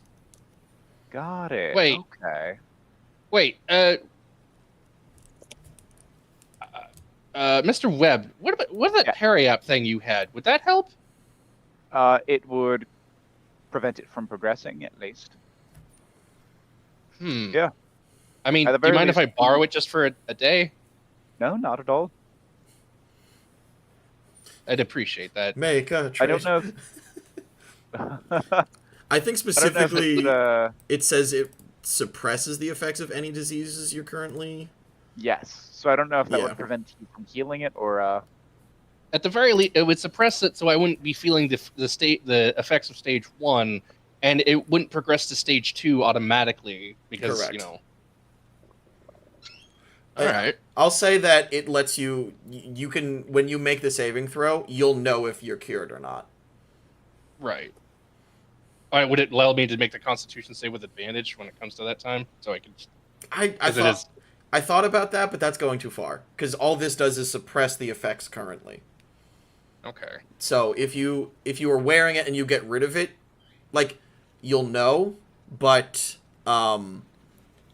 Got it. Wait. Okay. Wait, Mr. Webb, what about that Periap thing you had? Would that help? It would prevent it from progressing, at least. Hmm. Yeah. I mean, At the do you very mind if I least- borrow it just for a day? No, not at all. I'd appreciate that. Make a I don't trade. know. I think I don't know if specifically it's, it says it suppresses the effects of any diseases you're currently. yes. So I don't know if that Yeah. would prevent you from healing it or. At the very least, it would suppress it, so I wouldn't be feeling the effects of stage 1, and it wouldn't progress to stage 2 automatically because Correct. you know. Uh, All right. I'll say that it lets you can when you make the saving throw, you'll know if you're cured or not. Right. All right. Would it allow me to make the Constitution save with advantage when it comes to that time, so I could? I thought about that, but that's going too far because all this does is suppress the effects currently. Okay. So if you are wearing it and you get rid of it, like you'll know, but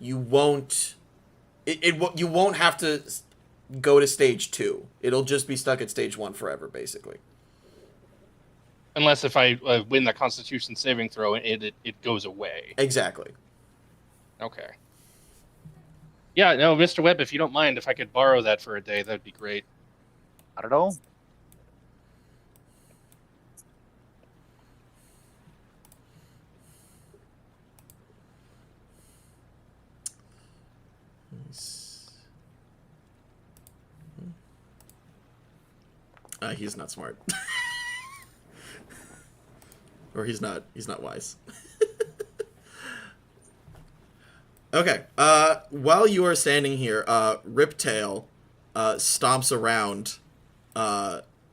you won't. You won't have to go to stage 2. It'll just be stuck at stage 1 forever, basically. Unless if I win the Constitution saving throw, it goes away. Exactly. Okay. Yeah, no, Mr. Webb, if you don't mind, if I could borrow that for a day, that'd be great. I don't know. He's not smart. Or he's not wise. Okay. While you are standing here, Riptail stomps around,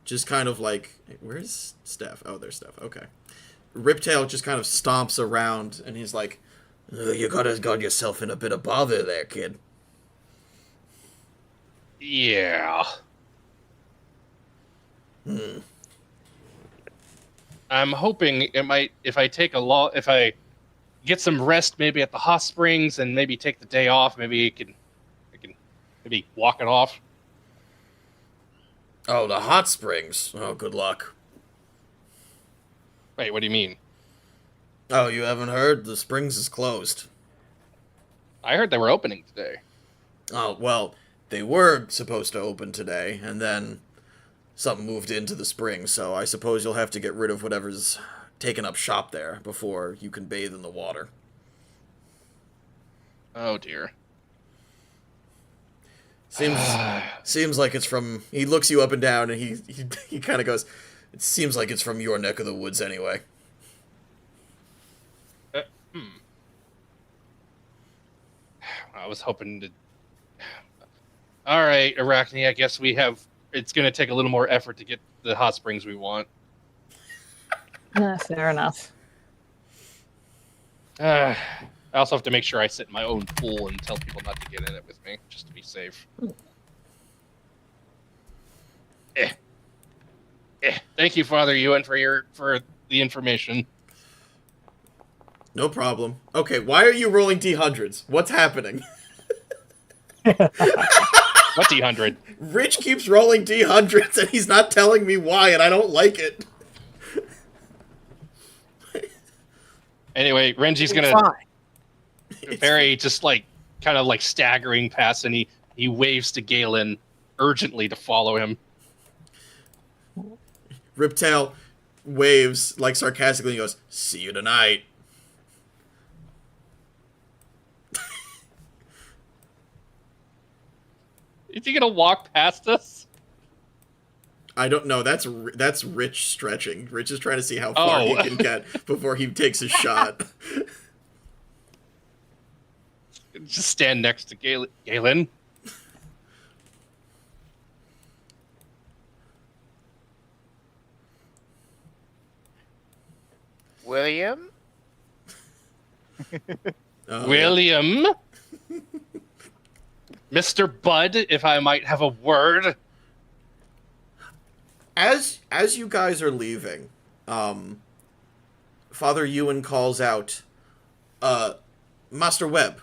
just kind of like, where's Steph? Oh, there's Steph. Okay. Riptail just kind of stomps around, and he's like, "You got yourself in a bit of bother there, kid." Yeah. I'm hoping it might, if I get some rest, maybe at the hot springs, and maybe take the day off, maybe I can maybe walk it off. Oh, the hot springs. Oh, good luck. Wait, what do you mean? Oh, you haven't heard? The springs is closed. I heard they were opening today. Oh, well, they were supposed to open today, and then something moved into the spring, so I suppose you'll have to get rid of whatever's taken up shop there before you can bathe in the water. Oh dear. Seems like it's from... He looks you up and down, and he kind of goes, "It seems like it's from your neck of the woods anyway." I was hoping to... All right, Arachne, I guess it's going to take a little more effort to get the hot springs we want. Fair enough. I also have to make sure I sit in my own pool and tell people not to get in it with me, just to be safe. Thank you, Father Uwin, for the information. No problem. Okay, why are you rolling D100s? What's happening? What D100? Rich keeps rolling D100s, and he's not telling me why, and I don't like it. Anyway, Renji's gonna very just like kind of like staggering past, and he waves to Galen urgently to follow him. Riptail waves like sarcastically and goes, "See you tonight." Is he gonna walk past us? I don't know. That's Rich stretching. Rich is trying to see how far he can get before he takes his shot. Just stand next to Galen. William? William? Mr. Bud, if I might have a word. As you guys are leaving, Father Uwin calls out, "Master Webb,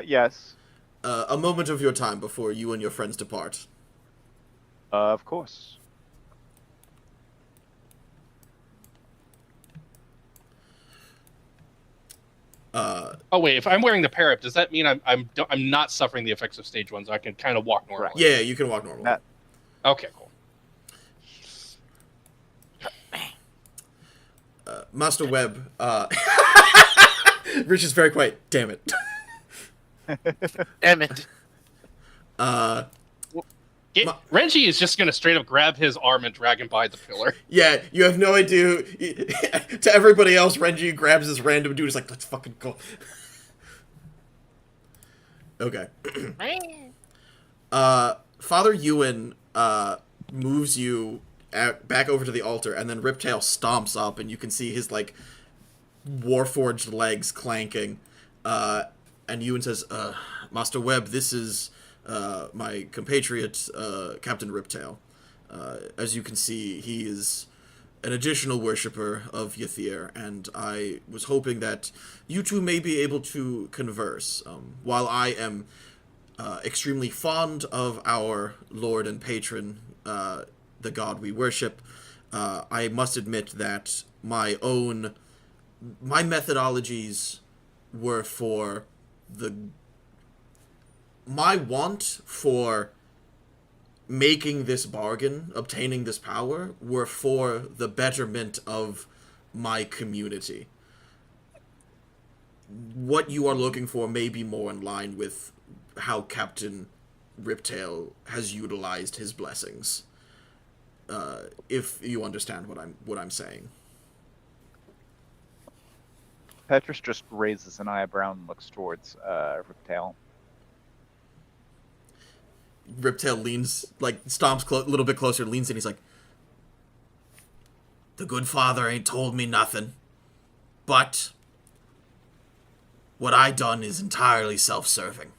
Yes. A moment of your time before you and your friends depart." Of course. Oh wait, if I'm wearing the parrot, does that mean I'm not suffering the effects of stage 1, so I can kind of walk normally? Yeah, you can walk normally. That- Okay, cool. Master Webb, Rich is very quiet. Damn it. Damn it. Renji is just gonna straight up grab his arm and drag him by the pillar. Yeah, you have no idea. To everybody else, Renji grabs this random dude. He's like, let's fucking go. Okay. Father Uwin moves you back over to the altar, and then Riptail stomps up, and you can see his, like, warforged legs clanking. And Uwin says, Master Webb, this is my compatriot, Captain Riptail. As you can see, he is an additional worshipper of Yethr, and I was hoping that you two may be able to converse. While I am extremely fond of our Lord and Patron, the God we worship, I must admit that my methodologies were for my want for making this bargain, obtaining this power, were for the betterment of my community. What you are looking for may be more in line with how Captain Riptail has utilized his blessings. If you understand what I'm saying. Petrus just raises an eyebrow and looks towards Riptail. Riptail leans, like, stomps a little bit closer, leans in, he's like, the good father ain't told me nothing, but what I done is entirely self-serving.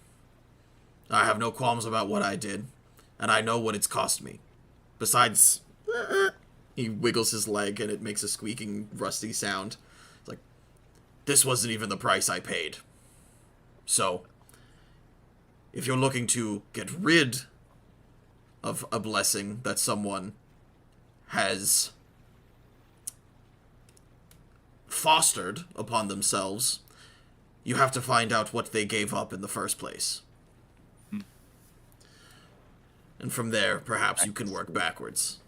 I have no qualms about what I did, and I know what it's cost me. Besides, he wiggles his leg and it makes a squeaking, rusty sound. It's like, this wasn't even the price I paid. So, if you're looking to get rid of a blessing that someone has fostered upon themselves, you have to find out what they gave up in the first place. And from there, perhaps you can work backwards.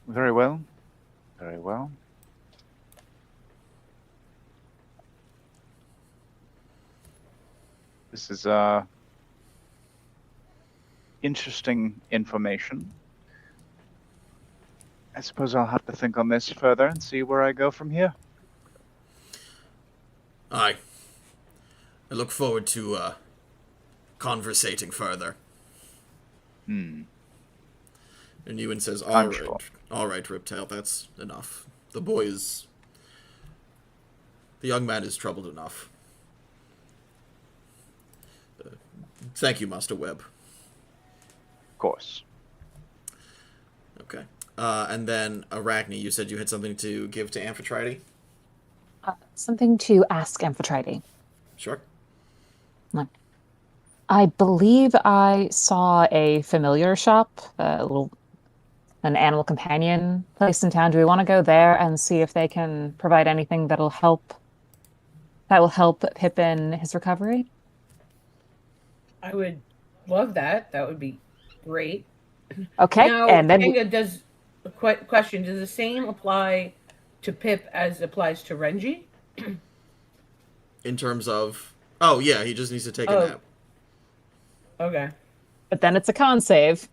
Very well. Very well. This is interesting information. I suppose I'll have to think on this further and see where I go from here. Aye. I look forward to conversating further. And Uwin says, all right, Riptail, that's enough. The young man is troubled enough. Thank you, Master Webb. Of course. Okay. And then, Arachne, you said you had something to give to Amphitrite? Something to ask Amphitrite. Sure. I believe I saw a familiar shop, an animal companion place in town. Do we want to go there and see if they can provide anything that will help Pip in his recovery? I would love that. That would be great. Okay, Now, and then question: does the same apply to Pip as applies to Renji? In terms of... Oh, yeah, he just needs to take a nap. Okay. but then it's a con save.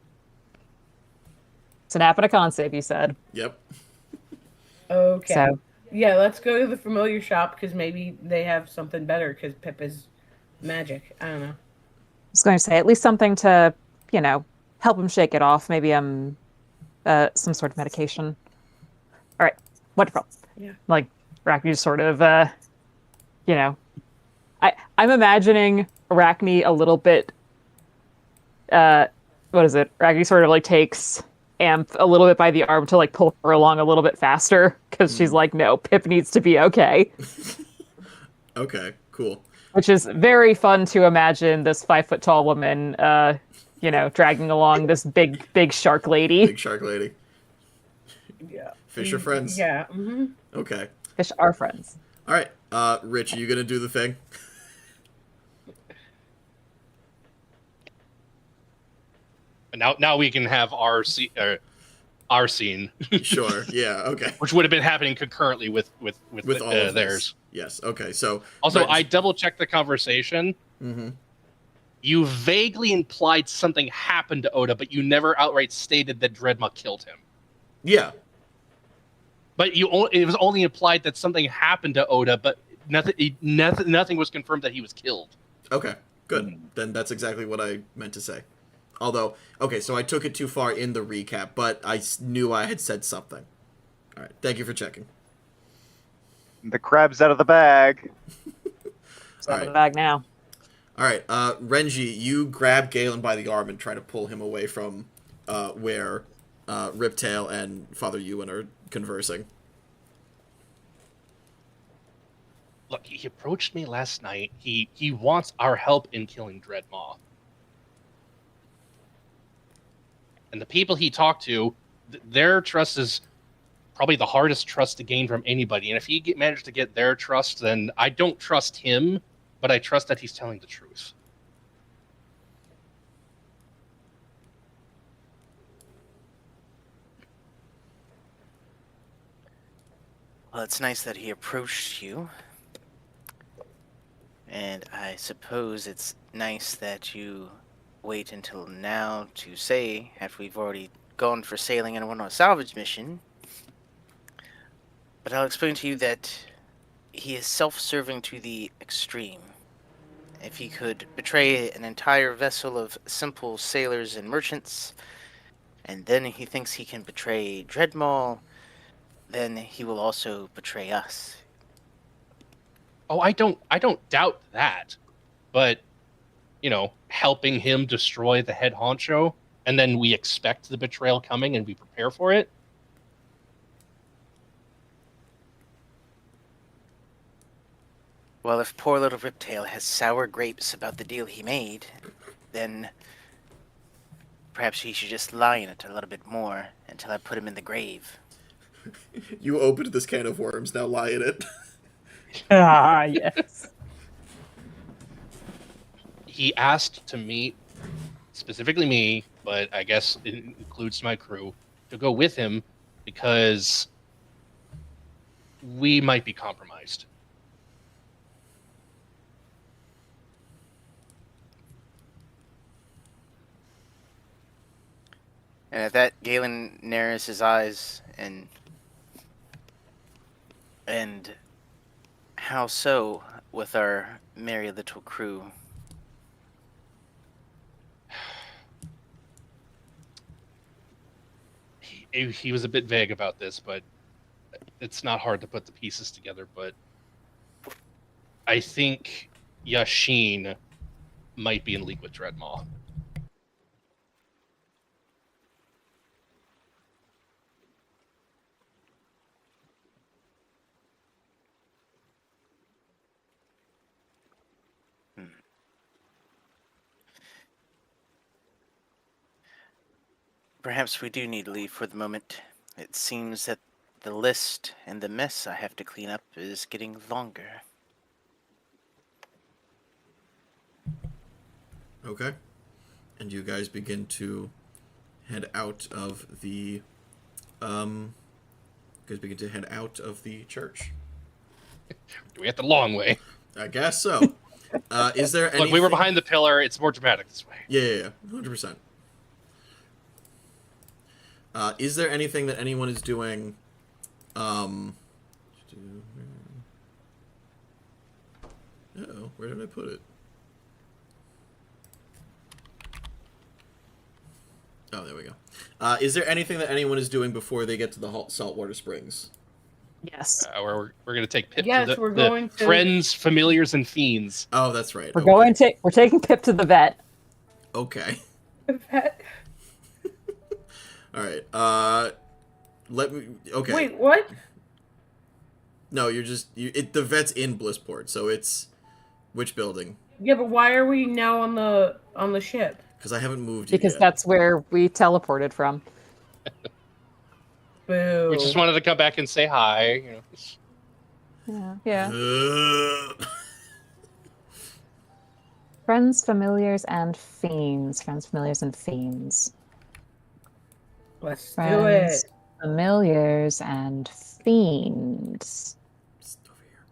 It's an app and a con save, you said. Yep. Okay. So yeah, let's go to the familiar shop because maybe they have something better because Pip is magic. I don't know. I was going to say at least something to, help him shake it off. Maybe some sort of medication. All right, wonderful. Yeah. Like Arachne just sort of, I'm imagining Arachne a little bit. What is it? Arachne sort of like takes Amp a little bit by the arm to like pull her along a little bit faster because she's like, no, Pip needs to be okay. Okay, cool. Which is very fun to imagine this 5-foot-tall woman, dragging along this big shark lady. Big shark lady. Yeah. Fish are friends? Yeah. Mm-hmm. Okay. Fish are friends. All right. Rich, are you going to do the thing? Now we can have our our scene, Sure. Yeah. Okay. which would have been happening concurrently with With all of theirs. this. Yes. Okay. So Also, but- I double checked the conversation. Mhm. You vaguely implied something happened to Oda, but you never outright stated that Dreadma killed him. Yeah. But it was only implied that something happened to Oda, but nothing was confirmed that he was killed. Okay. Good. Then that's exactly what I meant to say. Although, okay, so I took it too far in the recap, but I knew I had said something. All right. Thank you for checking. The crab's out of the bag. It's out of the bag now. All right, Renji, you grab Galen by the arm and try to pull him away from where Riptail and Father Uwin are conversing. Look, he approached me last night. He wants our help in killing Dreadmaw. And the people he talked to, their trust is probably the hardest trust to gain from anybody. And if he managed to get their trust, then I don't trust him, but I trust that he's telling the truth. Well, it's nice that he approached you. And I suppose it's nice that you wait until now to say, after we've already gone for sailing and went on a salvage mission. But I'll explain to you that he is self-serving to the extreme. If he could betray an entire vessel of simple sailors and merchants, and then he thinks he can betray Dreadmaw, then he will also betray us. Oh, I don't doubt that. But, helping him destroy the head honcho, and then we expect the betrayal coming and we prepare for it. Well, if poor little Riptail has sour grapes about the deal he made, then perhaps he should just lie in it a little bit more until I put him in the grave. You opened this can of worms, now lie in it. Ah, yes. He asked to meet, specifically me, but I guess it includes my crew, to go with him because we might be compromised. And at that, Galen narrows his eyes and how so with our merry little crew? He was a bit vague about this, but it's not hard to put the pieces together. But I think Yashin might be in league with Dreadmaw. Perhaps we do need leave for the moment. It seems that the list and the mess I have to clean up is getting longer. Okay. And you guys begin to head out of the church. We have the long way. I guess so. Is there anything... Look, we were behind the pillar. It's more dramatic this way. Yeah, 100%. Is there anything that anyone is doing? Uh-oh, where did I put it? Oh, there we go. Is there anything that anyone is doing before they get to the saltwater springs? Yes. We're going to take Pip Yes, to we're going to... friends, familiars, and fiends. Oh, that's right. We're taking Pip to the vet. Okay. Vet? All right. Let me. Okay. Wait, what? No, you're just the vet's in Blissport, so it's which building? Yeah, but why are we now on the ship? Because I haven't moved you Because yet. that's where we teleported from. Boo. We just wanted to come back and say hi. Yeah. Friends, familiars, and fiends. Friends, familiars, and fiends. Let's do it. Friends, familiars, and fiends. Just over here.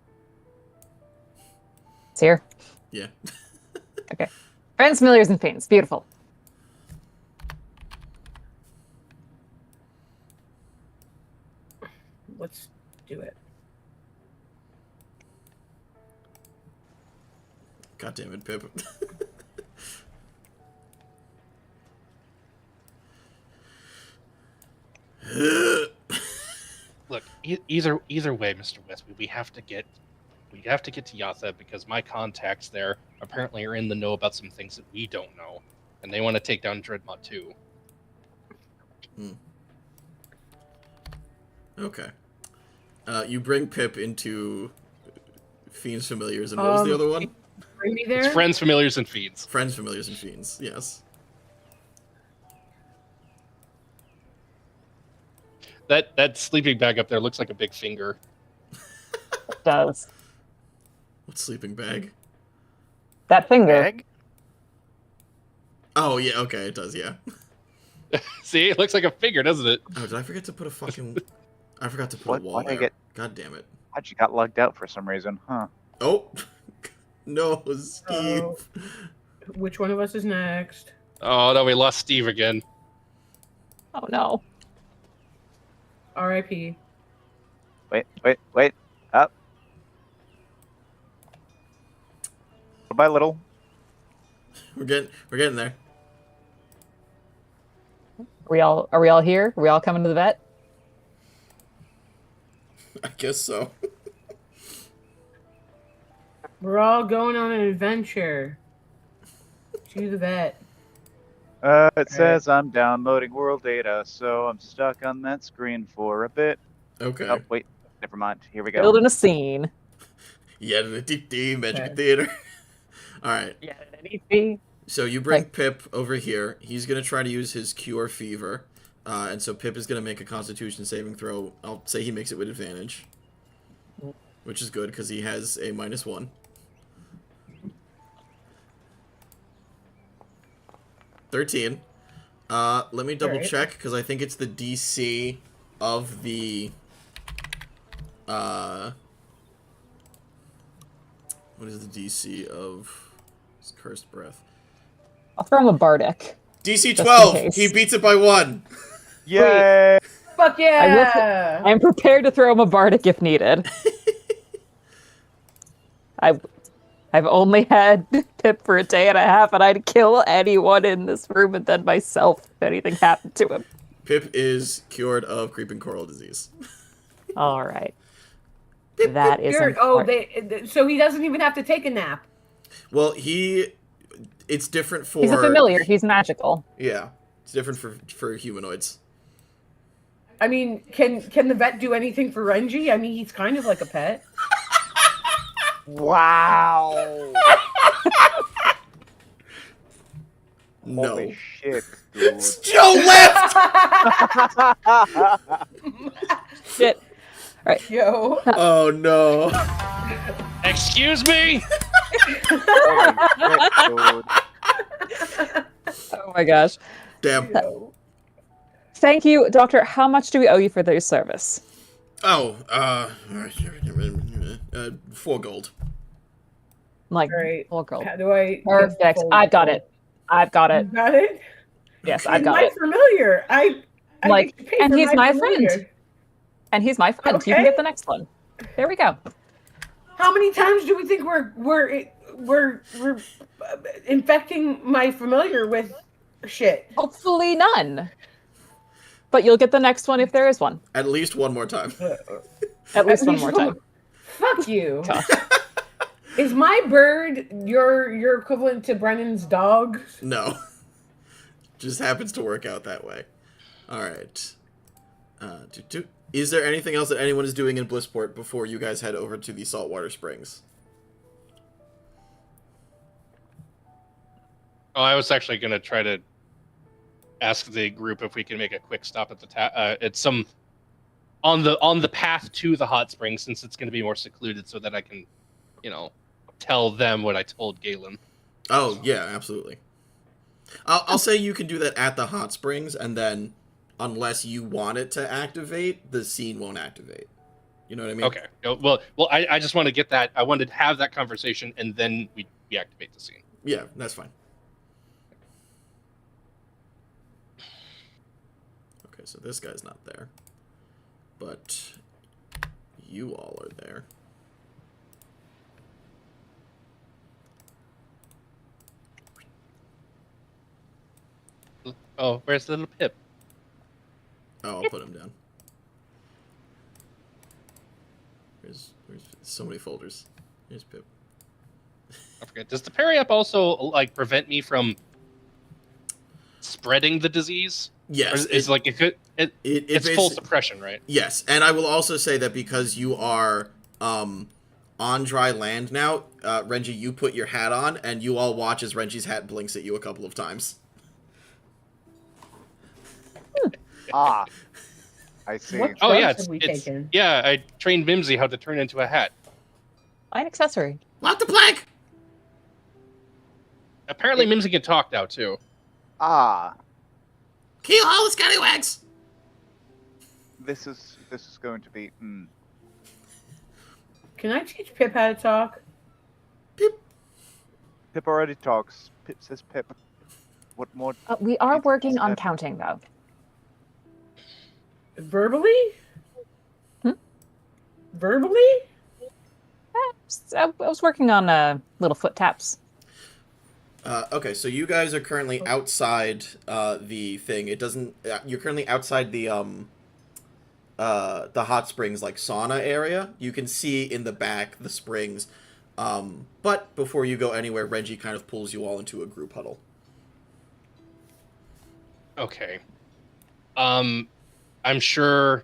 It's here. Yeah. Okay. Friends, familiars, and fiends. Beautiful. Let's do it. God damn it, Pip. Look, either way, Mr. West, we have to get to Yethr because my contacts there apparently are in the know about some things that we don't know, and they want to take down Dreadmont too. Okay. You bring Pip into Fiends, Familiars, and what was the other one? Bring me there. It's Friends, Familiars, and Fiends. Friends, Familiars, and Fiends, yes. That sleeping bag up there looks like a big finger. It does. What sleeping bag? That finger. Egg? Oh, yeah, okay, it does, yeah. See, it looks like a finger, doesn't it? Oh, did I forget to put a fucking... I forgot to put What- a wall why'd I there. get- God damn it. I just got lugged out for some reason, huh? Oh! No, Steve. Oh. Which one of us is next? Oh no, we lost Steve again. Oh no. R.I.P. Wait. Up. Bye, little. We're getting there. Are we all here? Are we all coming to the vet? I guess so. We're all going on an adventure. To the vet. It says I'm downloading world data, so I'm stuck on that screen for a bit. Okay. Oh, wait. Never mind. Here we go. Building a scene. Yeah, the Magic Okay. Theater. Alright. Yeah, anything. So you bring Pip over here. He's going to try to use his Cure Fever. And so Pip is going to make a Constitution saving throw. I'll say he makes it with advantage. Which is good, because he has a -1. 13. Let me double check, because I think it's the DC of the... what is the DC of his Cursed Breath? I'll throw him a bardic. DC Just in 12! case. He beats it by 1! Yay! Fuck yeah! I'm prepared to throw him a bardic if needed. I've only had Pip for a day and a half, and I'd kill anyone in this room and then myself if anything happened to him. Pip is cured of creeping coral disease. All right. That is You're- oh, important. so he doesn't even have to take a nap. Well, it's different for... He's a familiar. He's magical. Yeah. It's different for humanoids. I mean, can the vet do anything for Renji? I mean, he's kind of like a pet. Wow! No. Holy shit, dude. Joe left! Shit. Yo. Oh, no. Excuse me? Holy shit, dude. Oh my gosh. Damn. Thank you, Doctor. How much do we owe you for this service? Oh, 4 gold. Like, Right. full gold. How do I? Perfect. I've got it. I've got You it. got it? Yes, He's I've got my it. familiar. I Like, get paid and for he's my familiar. friend. And he's my friend. You can Okay. get the next one. There we go. How many times do we think we're infecting my familiar with shit? Hopefully none. But you'll get the next one if there is one. At least one more time. At least one more time. Fuck you. Gosh. Is my bird your equivalent to Brennan's dog? No. Just happens to work out that way. Alright. Is there anything else that anyone is doing in Blissport before you guys head over to the saltwater springs? Oh, I was actually going to try to ask the group if we can make a quick stop at the it's some on the path to the hot springs, since it's going to be more secluded, so that I can, tell them what I told Galen. Oh, yeah, absolutely. I'll say you can do that at the hot springs, and then unless you want it to activate, the scene won't activate. You know what I mean? Okay. Well, I just want to get that. I wanted to have that conversation, and then we activate the scene. Yeah, that's fine. Okay, so this guy's not there. But you all are there. Oh, where's the little Pip? Oh, I'll put him down. There's so many folders. Here's Pip. I forget. Does the parry up also like prevent me from spreading the disease? Yes. It's like it's full suppression, right? Yes, and I will also say that because you are on dry land now, Renji, you put your hat on, and you all watch as Renji's hat blinks at you a couple of times. Ah, I see. What Oh yeah, drugs have we taken? yeah. I trained Mimsy how to turn into a hat. Fine accessory. Lock the plank! Apparently, Mimsy can talk now too. Ah, Keel all the scallywags! this is going to be. Can I teach Pip how to talk? Pip. Pip already talks. Pip says Pip. What more? We are It's working on Pip. counting, though. Verbally? Hmm? Verbally? I was working on little foot taps. Okay, so you guys are currently outside the thing. It doesn't. You're currently outside the hot springs, like sauna area. You can see in the back the springs. But before you go anywhere, Renji kind of pulls you all into a group huddle. Okay. I'm sure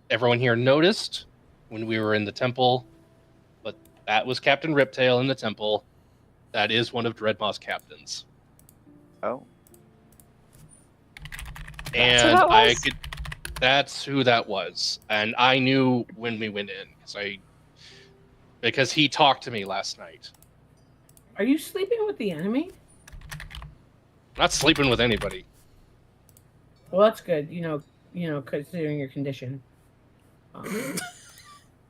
everyone here noticed when we were in the temple, but that was Captain Riptail in the temple. That is one of Dreadmaw's captains. Oh, And that I was? could. That's who that was, and I knew when we went in because he talked to me last night. Are you sleeping with the enemy? I'm not sleeping with anybody. Well, that's good. Considering your condition.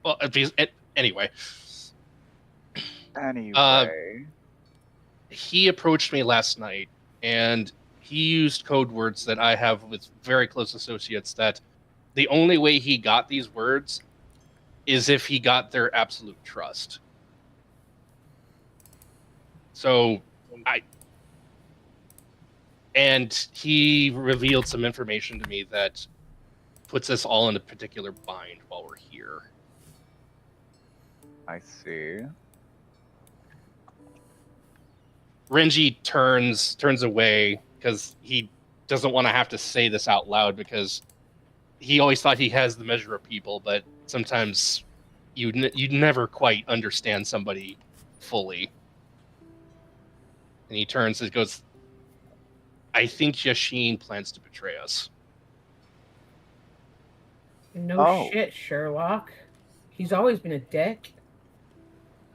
Well, anyway, anyway. he approached me last night, and he used code words that I have with very close associates. That the only way he got these words is if he got their absolute trust. So and he revealed some information to me that puts us all in a particular bind while we're here. I see. Renji turns away because he doesn't want to have to say this out loud, because he always thought he has the measure of people, but sometimes you never quite understand somebody fully. And he turns and goes, I think Yashin plans to betray us. No shit, Sherlock. He's always been a dick.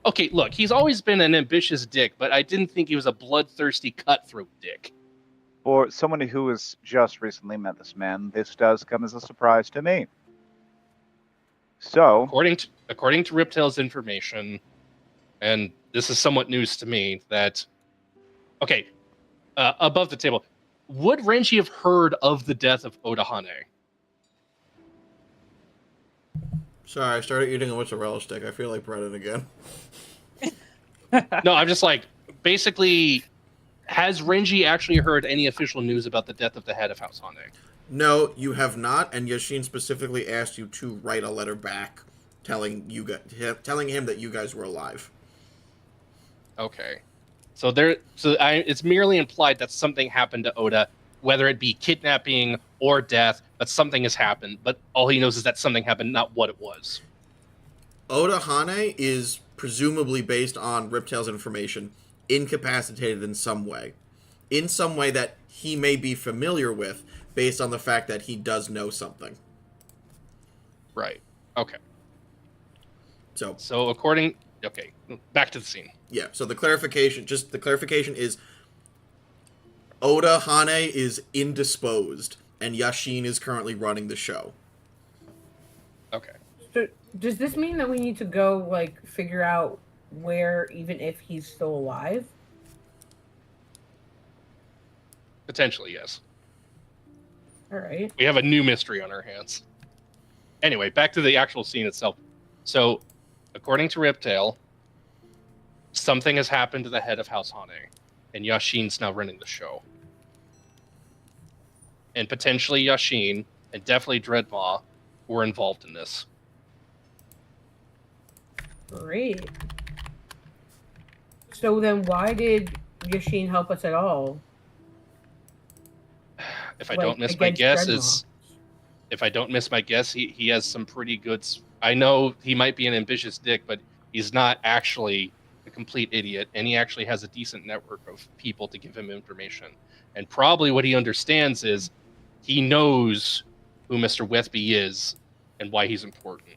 Okay, look, he's always been an ambitious dick, but I didn't think he was a bloodthirsty cutthroat dick. For someone who has just recently met this man, this does come as a surprise to me. So, According to Riptail's information, and this is somewhat news to me, that above the table, would Renji have heard of the death of Odahane? Sorry, I started eating a mozzarella stick. I feel like breading again. No, I'm just like, basically, has Renji actually heard any official news about the death of the head of House Hane? No, you have not, and Yashin specifically asked you to write a letter back telling him that you guys were alive. Okay. It's merely implied that something happened to Oda, whether it be kidnapping or death, but something has happened. But all he knows is that something happened, not what it was. Odahane is presumably, based on Riptail's information, incapacitated in some way. In some way that he may be familiar with, based on the fact that he does know something. Right. Okay. So okay, back to the scene. Yeah, so the clarification is Odahane is indisposed and Yashin is currently running the show. Okay. So does this mean that we need to go like figure out where, even if he's still alive? Potentially, yes. All right. We have a new mystery on our hands. Anyway, back to the actual scene itself. So, according to Riptail, something has happened to the head of House Hane, and Yashin's now running the show. And potentially Yashin, and definitely Dreadmaw, were involved in this. Great. So then why did Yashin help us at all? If I Like, don't miss my against guess, Dreadmaw? he has some pretty good. I know he might be an ambitious dick, but he's not actually a complete idiot, and he actually has a decent network of people to give him information. And probably what he understands is he knows who Mr. Wethby is and why he's important.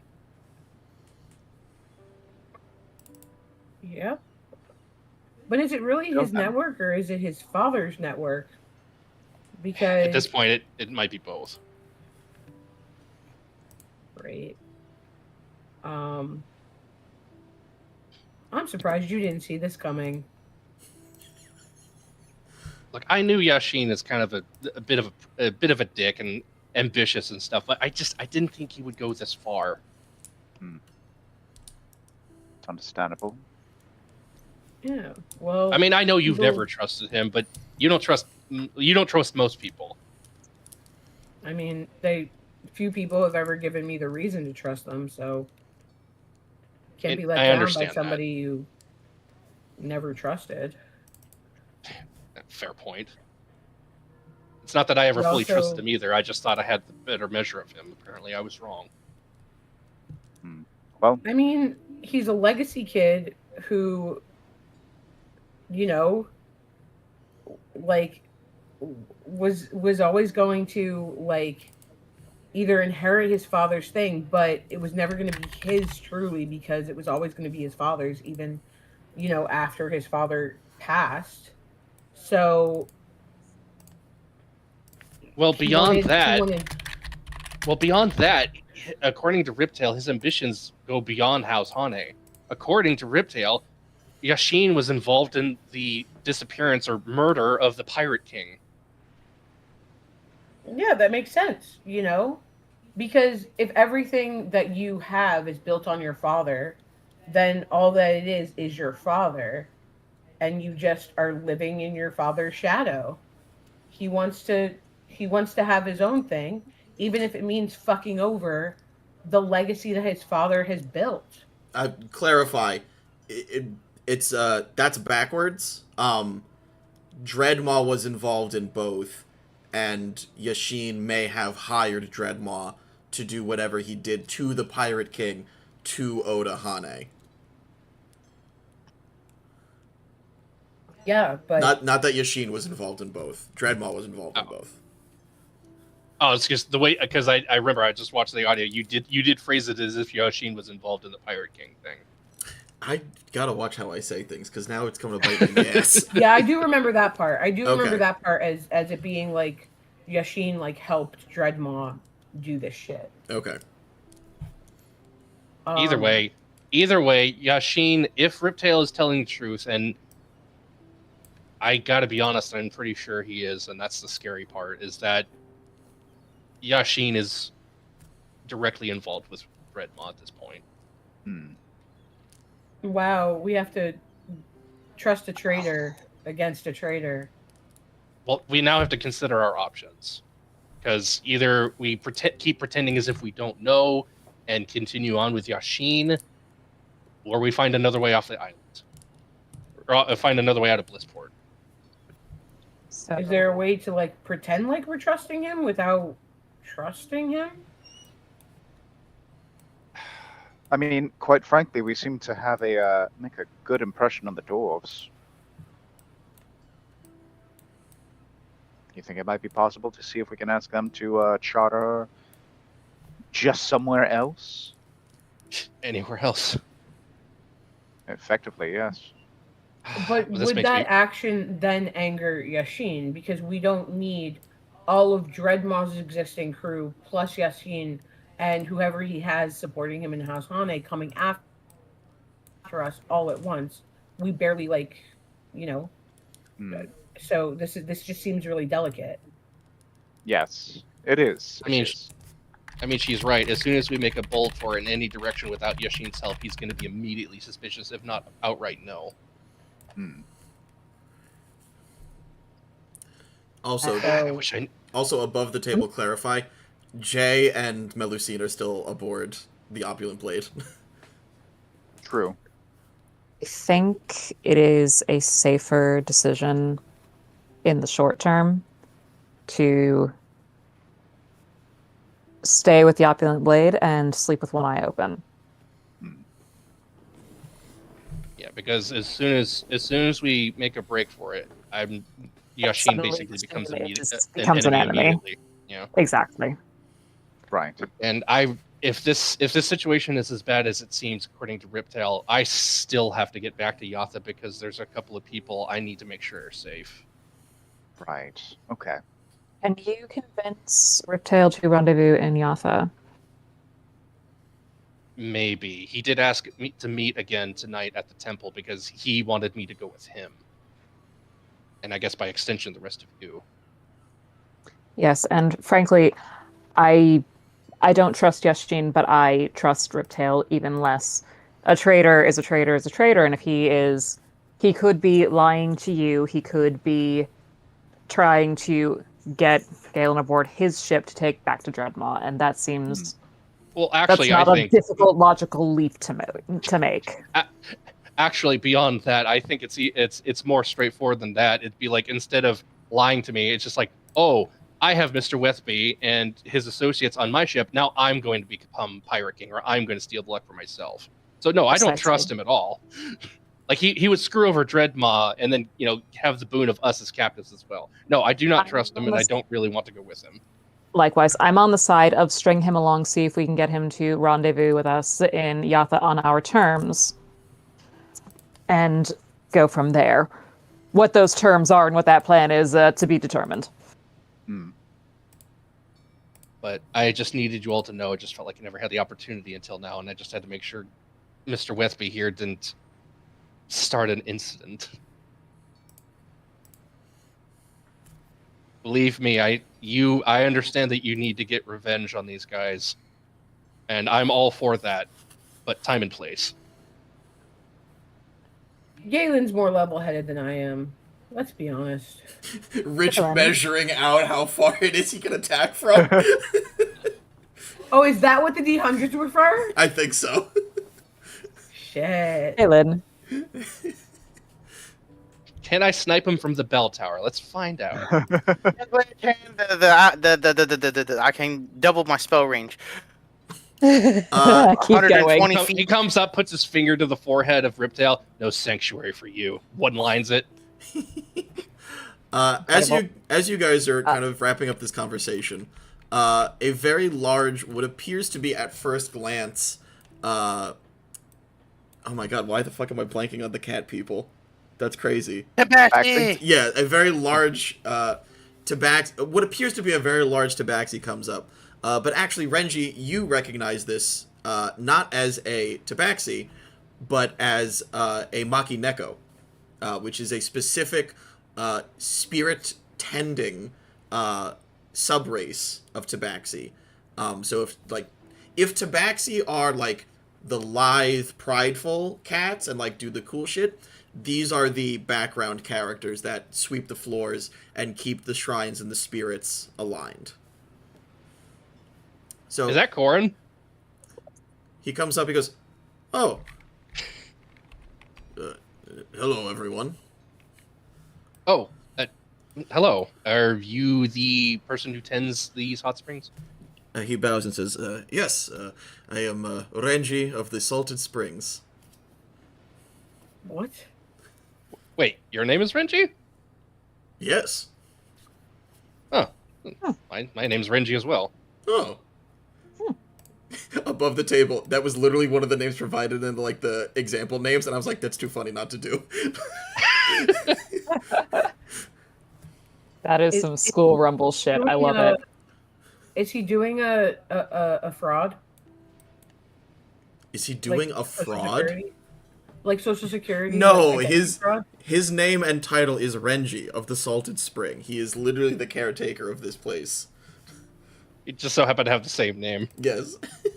Yeah. But is it really his Okay. network or is it his father's network? Because At this point, it might be both. great. I'm surprised you didn't see this coming. Look, I knew Yashin is kind of a bit of a dick and ambitious and stuff, but I didn't think he would go this far. It's understandable. Yeah. Well, I mean, I know you've people- never trusted him, but you don't trust most people. I mean, few people have ever given me the reason to trust them, so can't be let I down by understand that. somebody you never trusted. Fair point. It's not that I ever You fully also- trusted him either. I just thought I had the better measure of him. Apparently, I was wrong. Well, I mean, he's a legacy kid who, you know, like was always going to like either inherit his father's thing, but it was never going to be his truly because it was always going to be his father's, even, you know, after his father passed. So Well, he beyond wanted- that, according to Riptail, his ambitions go beyond House Hane. According to Riptail, Yashin was involved in the disappearance or murder of the Pirate King. Yeah, that makes sense, you know? Because if everything that you have is built on your father, then all that it is your father, and you just are living in your father's shadow. He wants to have his own thing, even if it means fucking over the legacy that his father has built. Clarify, it's that's backwards. Dreadmaw was involved in both, and Yashin may have hired Dreadmaw to do whatever he did to the Pirate King to Oda Hane. Yeah, but Not that Yashin was involved in both. Dreadmaw was involved in both. Oh, it's just the way, because I remember I just watched the audio. You did phrase it as if Yashin was involved in the Pirate King thing. I gotta watch how I say things because now it's coming to bite me in the ass. yeah, I do remember that part. I do Okay. remember that part as it being like Yashin like helped Dreadmaw do this shit. Okay. Either way, Yashin, if Riptail is telling the truth, and I gotta be honest, I'm pretty sure he is, and that's the scary part, is that Yashin is directly involved with Dreadmaw at this point. Wow, we have to trust a traitor against a traitor. Well, we now have to consider our options, because either we keep pretending as if we don't know and continue on with Yashin, or we find another way off the island, or find another way out of Blissport. So, Is there a way to like pretend like we're trusting him without trusting him? I mean, quite frankly, we seem to have make a good impression on the dwarves. You think it might be possible to see if we can ask them to charter just somewhere else? Anywhere else? Effectively, yes. But Well, this would makes that me- action then anger Yashin? Because we don't need all of Dreadmaw's existing crew plus Yashin and whoever he has supporting him in House Hane coming after us all at once. We barely you know. Hmm. So this just seems really delicate. Yes, it is. I mean, It is. I mean, she's right. As soon as we make a bolt for it in any direction without Yashin's help, he's going to be immediately suspicious, if not outright no. Hmm. Also, I wish I. also above the table, clarify, Jay and Melusine are still aboard the Opulent Blade. True. I think it is a safer decision in the short term to stay with the Opulent Blade and sleep with one eye open. Yeah, because as soon as we make a break for it, Yashin Suddenly basically this becomes enemy an becomes an enemy enemy. immediately. Yeah, Exactly. Right. and if this situation is as bad as it seems according to Riptail, I still have to get back to Yethr because there's a couple of people I need to make sure are safe. Right. Okay. Can you convince Riptail to rendezvous in Yethr? Maybe he did ask me to meet again tonight at the temple because he wanted me to go with him, and I guess by extension the rest of you. Yes, and frankly, I don't trust Yashin, but I trust Riptail even less. A traitor is a traitor is a traitor, and if he could be lying to you, he could be trying to get Galen aboard his ship to take back to Dreadmaw, and that seems Well, actually, that's not I a think difficult logical leap to make. actually beyond that, I think it's more straightforward than that. It'd be like instead of lying to me, it's just like, oh, I have Mr. Westby and his associates on my ship. Now I'm going to become Pirate King, or I'm going to steal the luck for myself. So no, I don't Precisely. trust him at all. Like he would screw over Dreadmaw and then have the boon of us as captives as well. No, I do not trust him, and I don't really want to go with him. Likewise, I'm on the side of string him along, see if we can get him to rendezvous with us in Yethr on our terms, and go from there. What those terms are and what that plan is to be determined. But I just needed you all to know. It just felt like I never had the opportunity until now, and I just had to make sure Mr. Westby here didn't start an incident. Believe me, I understand that you need to get revenge on these guys, and I'm all for that, but time and place. Galen's more level-headed than I am. Let's be honest. Rich measuring out how far it is he can attack from. Oh, is that what the D100s were for? I think so. Shit. Galen. Can I snipe him from the bell tower? Let's find out. I can double my spell range. Keep going. 120 feet. He comes up, puts his finger to the forehead of Riptail. No sanctuary for you. One lines it. As you guys are kind of wrapping up this conversation, a very large, what appears to be at first glance, oh my god, why the fuck am I blanking on the cat people? That's crazy. Tabaxi! Yeah, a very large tabaxi, what appears to be a very large tabaxi comes up. But actually, Renji, you recognize this not as a tabaxi, but as a Maki Neko, which is a specific spirit-tending subrace of tabaxi. So if tabaxi are like the lithe, prideful cats and like do the cool shit, these are the background characters that sweep the floors and keep the shrines and the spirits aligned. So Is that Corin? he comes up, he goes, oh, hello everyone. Oh, hello. Are you the person who tends these hot springs? He bows and says, yes, I am Renji of the Salted Springs. What? Wait, your name is Renji? Yes. Oh, my name's Renji as well. Oh. Above the table, that was literally one of the names provided in like the example names, and I was like, that's too funny not to do. That is some school rumble shit. I love it. Is he doing a fraud? Is he doing a fraud? Like Social Security? No, like his name and title is Renji of the Salted Spring. He is literally the caretaker of this place. It just so happened to have the same name. Yes.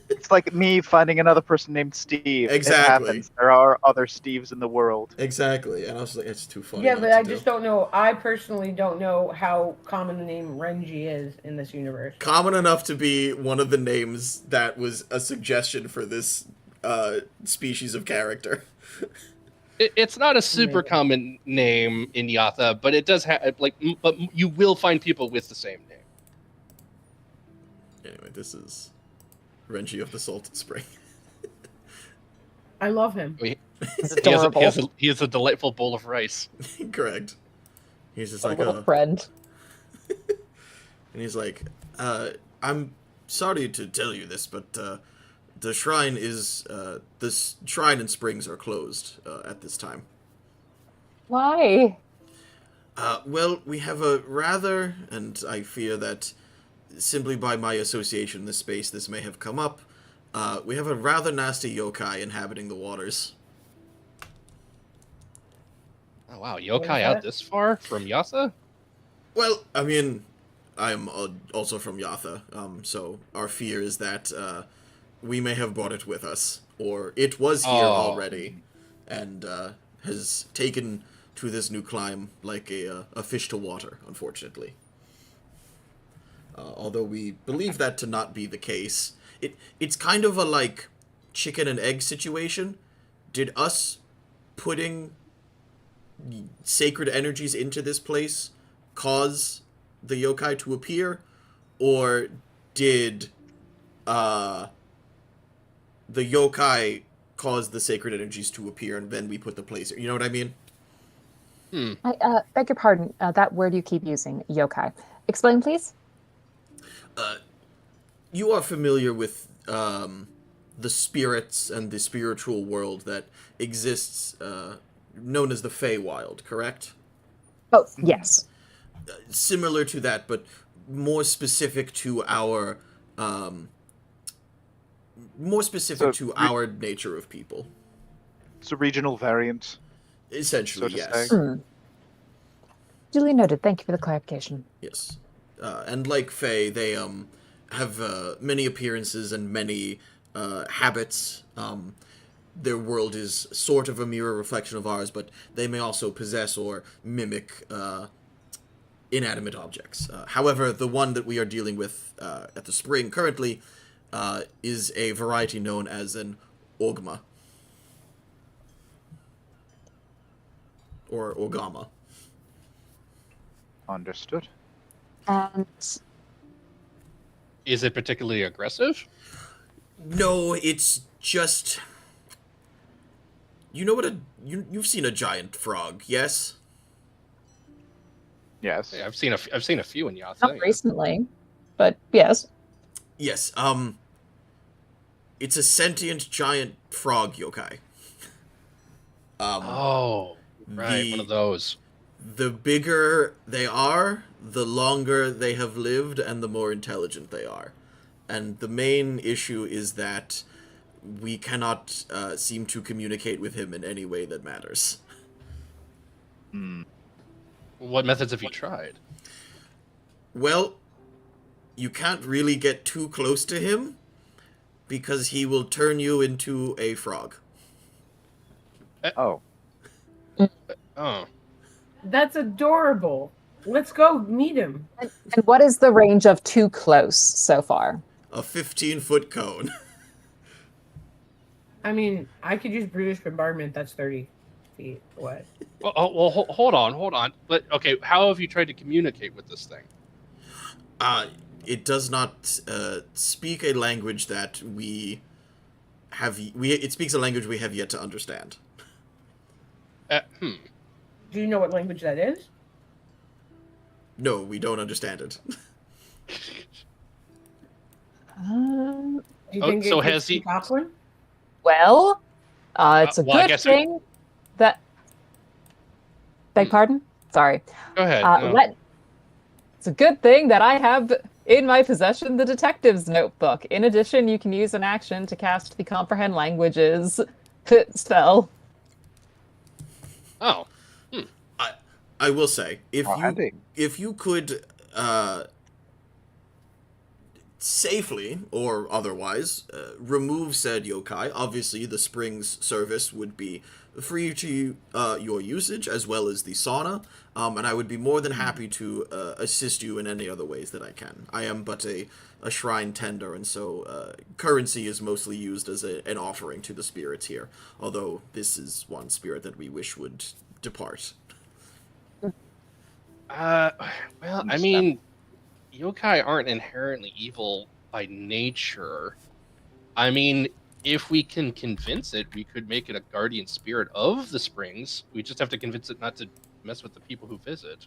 It's like me finding another person named Steve. Exactly. It happens. There are other Steves in the world. Exactly. And I was like, it's too funny. Yeah, but I just don't know. I personally don't know how common the name Renji is in this universe. Common enough to be one of the names that was a suggestion for this species of character. It's not a super common name in Yethr, but it does have but you will find people with the same name. Anyway, this is Renji of the Salted Spring. I love him. He's adorable. He has a delightful bowl of rice. Correct. He's just a like little friend. And he's like, I'm sorry to tell you this, but the shrine is the shrine and springs are closed at this time. Why? Well, we have a rather, and I fear that simply by my association in this space, this may have come up. We have a rather nasty yokai inhabiting the waters. Oh wow, yokai out this far from Yethr? Well, I mean, I'm also from Yethr, so our fear is that we may have brought it with us, or it was here already, and has taken to this new climb like a fish to water, unfortunately. Although we believe that to not be the case. It's kind of a, like, chicken and egg situation. Did us putting sacred energies into this place cause the yokai to appear? Or did the yokai cause the sacred energies to appear and then we put the place here? You know what I mean? I beg your pardon. That word you keep using, yokai. Explain, please. You are familiar with the spirits and the spiritual world that exists, known as the Feywild, correct? Oh, yes. Similar to that, but more specific to our our nature of people. It's a regional variant. Essentially, so to yes. say. Duly noted. Thank you for the clarification. Yes. And like Fey, they have many appearances and many habits. Their world is sort of a mirror reflection of ours, but they may also possess or mimic inanimate objects. However, the one that we are dealing with at the spring currently is a variety known as an ogma. Or ogama. Understood. And is it particularly aggressive? No, it's just... You know what you've seen a giant frog, yes? Yes. Yeah, I've seen a few in Yethr. Not recently, but yes. Yes, it's a sentient giant frog yokai. Right, one of those. The bigger they are, the longer they have lived, and the more intelligent they are. And the main issue is that we cannot seem to communicate with him in any way that matters. What methods have you tried? Well, you can't really get too close to him, because he will turn you into a frog. Oh. Oh. That's adorable. Let's go meet him. And what is the range of too close so far? A 15-foot cone. I mean, I could use Brutish bombardment. That's 30 feet away. Well, hold on. But okay, how have you tried to communicate with this thing? It does not speak a language that we have. It speaks a language we have yet to understand. Do you know what language that is? No, we don't understand it. Do you think so it has he? Copland? Well, it's a I good guess thing that... Beg pardon? Sorry. Go ahead. No. It's a good thing that I have in my possession the detective's notebook. In addition, you can use an action to cast the comprehend languages spell. Oh, I will say, handy. if you could safely or otherwise remove said yokai, obviously the springs service would be free to your usage as well as the sauna, and I would be more than happy to assist you in any other ways that I can. I am but a shrine tender, and so currency is mostly used as an offering to the spirits here, although this is one spirit that we wish would depart. well, I mean, yokai aren't inherently evil by nature. I mean, if we can convince it, we could make it a guardian spirit of the springs. We just have to convince it not to mess with the people who visit.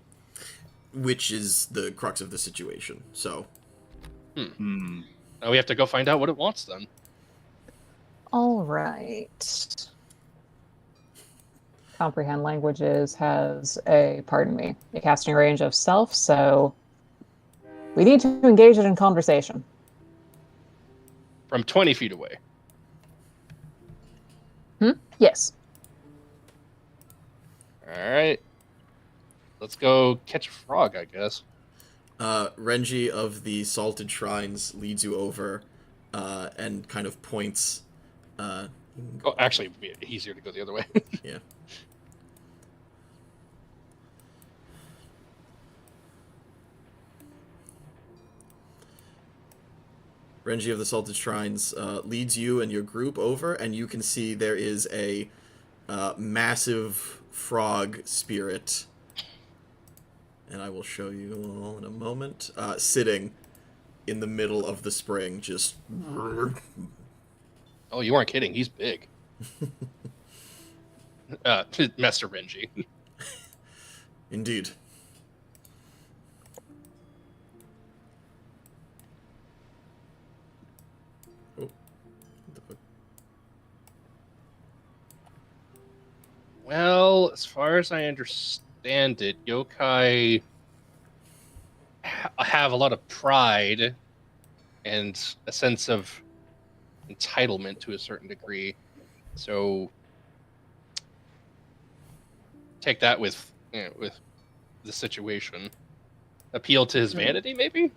Which is the crux of the situation, so... Now we have to go find out what it wants, then. All right. Comprehend languages has a casting range of self, so we need to engage it in conversation. From 20 feet away. Yes. Alright. Let's go catch a frog, I guess. Renji of the Salted Shrines leads you over and kind of points. Oh, actually, it'd be easier to go the other way. Yeah. Renji of the Salted Shrines leads you and your group over, and you can see there is a massive frog spirit, and I will show you all in a moment, sitting in the middle of the spring, just... Oh, you weren't kidding. He's big. Master Renji. Indeed. Oh. What the fuck? Well, as far as I understand it, yokai have a lot of pride and a sense of entitlement to a certain degree. So take that with the situation. Appeal to his vanity, maybe?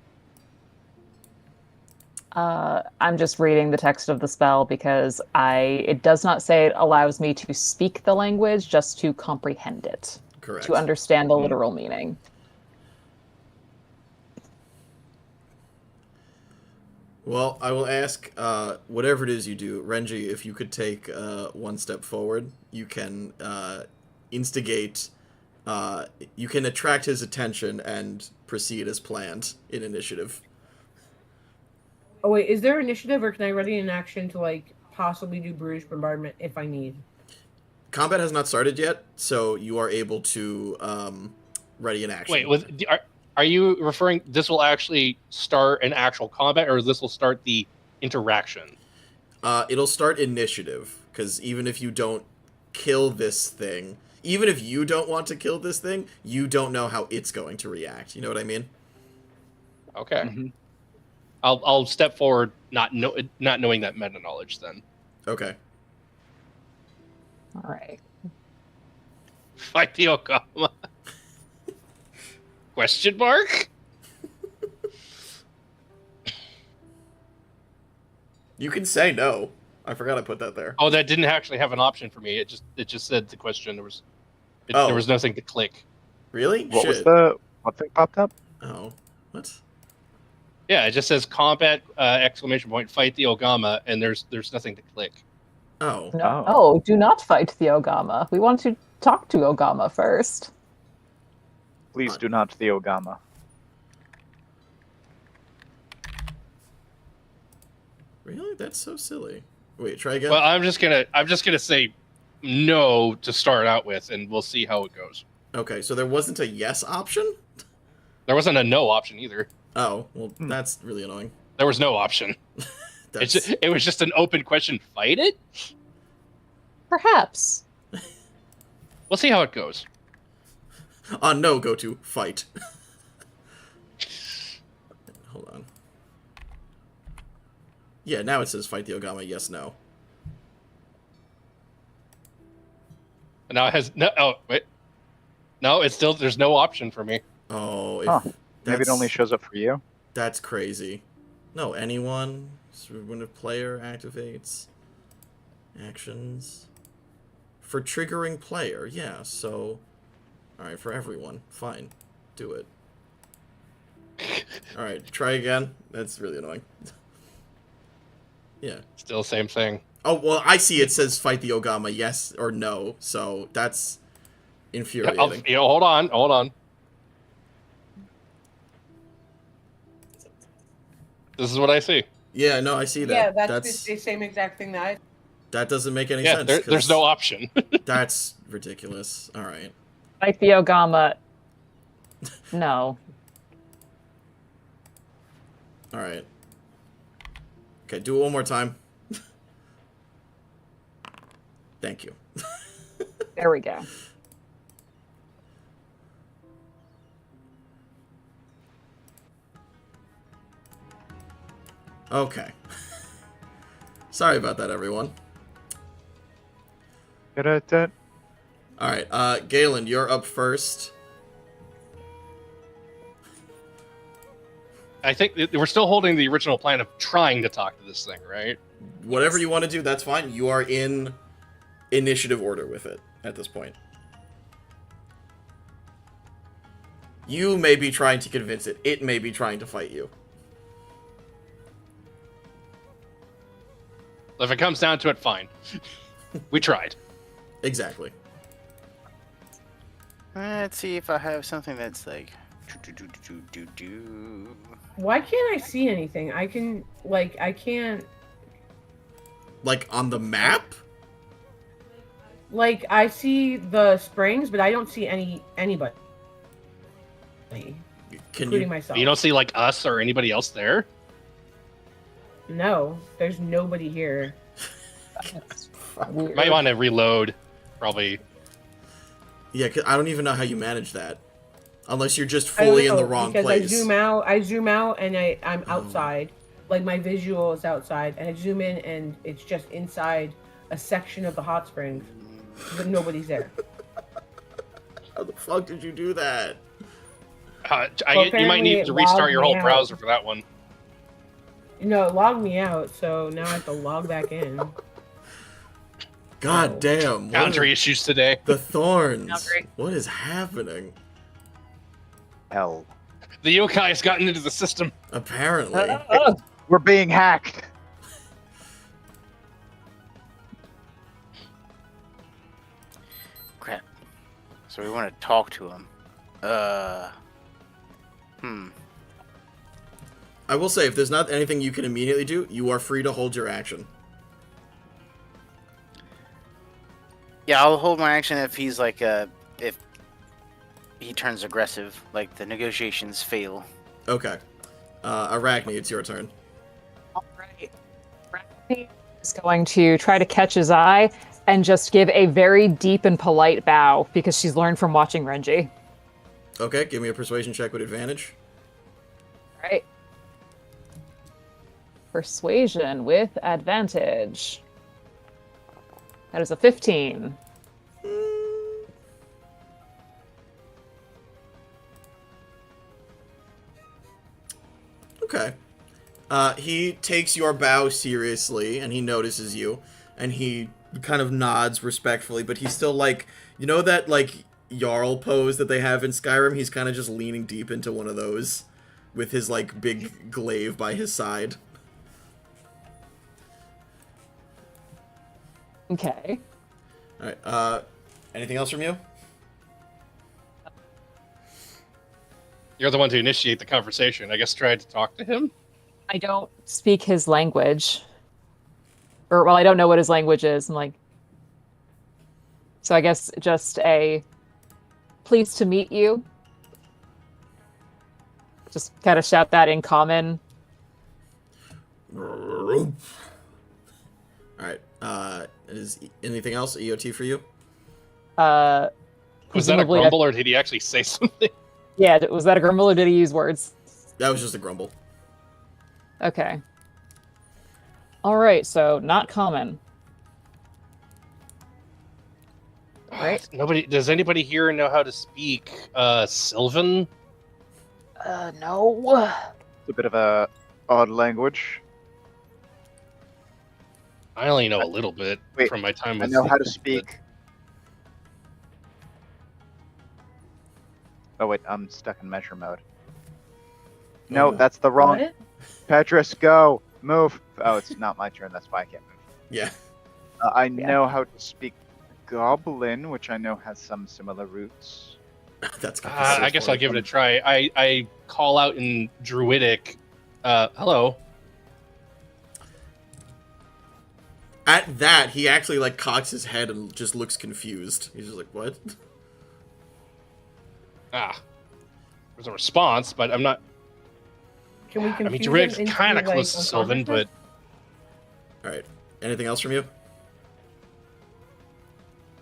I'm just reading the text of the spell because it does not say it allows me to speak the language, just to comprehend it. Correct. To understand the literal meaning. Well, I will ask, whatever it is you do, Renji, if you could take one step forward, you can instigate, you can attract his attention and proceed as planned in initiative. Oh wait, is there initiative, or can I ready an action to like possibly do Bruges bombardment if I need? Combat has not started yet, so you are able to ready an action. Wait, are you referring this will actually start an actual combat, or this will start the interaction? It'll start initiative, because even if you don't kill this thing, even if you don't want to kill this thing, you don't know how it's going to react. You know what I mean? Okay. Mm-hmm. I'll step forward, not knowing that meta knowledge. Then. Okay. All right. Fight the Okama. Question mark? You can say no. I forgot I put that there. Oh, that didn't actually have an option for me. It just said the question. There was nothing to click. Really? What Shit. was what thing popped up? Oh. What? Yeah, it just says combat ! Fight the Ogama, and there's nothing to click. Oh. No, Oh. do not fight the Ogama. We want to talk to Ogama first. Please do not the Ogama. Really? That's so silly. Wait, try again? Well, I'm just gonna say no to start out with, and we'll see how it goes. Okay, so there wasn't a yes option? There wasn't a no option either. Oh, well, that's really annoying. There was no option. It was just an open question. Fight it? Perhaps. We'll see how it goes. No, go to fight. Yeah, now it says fight the Ogama, yes, no. Now it has no. Oh wait, no, it's still there's no option for me. Oh, if Huh. Maybe it only that's- shows up for you. That's crazy. No, anyone. So when a player activates actions for triggering player, yeah. So, all right, for everyone, fine, do it. All right, try again. That's really annoying. Yeah. Still same thing. Oh well, I see. It says fight the Ogama, yes or no. So that's infuriating. Hold on. This is what I see. Yeah, no, I see that. Yeah, that's the same exact thing that I. That doesn't make any Yeah, sense. there's no option. That's ridiculous. All right. Like the Ogama. No. All right. Okay, do it one more time. Thank you. There we go. Okay. Sorry about that, everyone. Da-da-da. All right, Galen, you're up first. I think we're still holding the original plan of trying to talk to this thing, right? Whatever you want to do, that's fine. You are in initiative order with it at this point. You may be trying to convince it. It may be trying to fight you. If it comes down to it, fine. We tried. Exactly. Let's see if I have something that's like. Why can't I see anything? I can I can't. Like on the map? Like I see the springs, but I don't see anybody. Can Including you? myself. You don't see like us or anybody else there? No, there's nobody here. You might want to reload, probably. Yeah, 'cause I don't even know how you manage that, unless you're just I don't fully in the know, wrong because place. I zoom out, and I'm Oh. outside. Like my visual is outside, and I zoom in, and it's just inside a section of the hot springs, but nobody's there. How the fuck did you do that? Well, You might apparently need it to restart logged your me whole out. browser for that one. No, it logged me out, so now I have to log back in. God Oh. damn! What Boundary are issues today. the thorns? Boundary. What is happening? Hell. The yokai has gotten into the system. Apparently. We're being hacked. Crap. So we want to talk to him. I will say, if there's not anything you can immediately do, you are free to hold your action. Yeah, I'll hold my action if he's like if he turns aggressive, like the negotiations fail. Okay. Arachne, it's your turn. All right. Arachne is going to try to catch his eye and just give a very deep and polite bow because she's learned from watching Renji. Okay, give me a persuasion check with advantage. All right. Persuasion with advantage. That is a 15. Okay. He takes your bow seriously, and he notices you, and he kind of nods respectfully, but he's still like, you know that, like, Jarl pose that they have in Skyrim? He's kind of just leaning deep into one of those with his, like, big glaive by his side. Okay. Alright, anything else from you? You're the one to initiate the conversation. I guess try to talk to him. I don't speak his language. Or, well, I don't know what his language is. I'm like... So I guess just a... Pleased to meet you. Just kind of shout that in common. Alright, is anything else EOT for you? Was that a Presumably grumble, or did he actually say something? Yeah, was that a grumble or did he use words? That was just a grumble. Okay. All right, so not common. Right. Does anybody here know how to speak Sylvan? No. It's a bit of a odd language. I only know a little bit Wait, from my time I with know how to but- speak. Oh wait, I'm stuck in measure mode. No, no. that's the wrong. What? Petrus, go! Move! Oh, it's not my turn, that's why I can't move. Yeah. I know how to speak Goblin, which I know has some similar roots. That's gonna be so I guess I'll funny. give it a try. I call out in Druidic. Hello. At that, he actually like cocks his head and just looks confused. He's just like, "What?" There's a response, but I'm not. Can we I confuse mean, him Druidic's into, kind of like, close to Sylvan, but unconsciousness? All right. Anything else from you?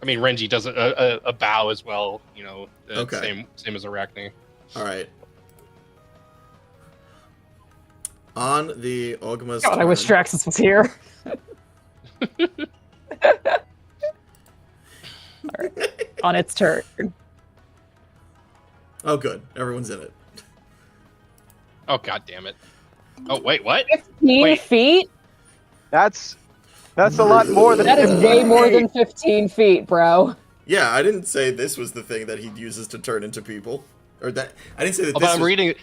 I mean, Renji does a bow as well. You know, Okay. same as Arachne. All right. On the Ogma's God, I turn, wish Draxus was here. On its turn. Oh, good. Everyone's in it. Oh god damn it! Oh wait, what? 15 Wait. feet? That's a lot more than That is 15 way more feet. than 15 feet, bro. Yeah, I didn't say this was the thing that he uses to turn into people, or that I didn't say that Oh, this but I'm was. reading it.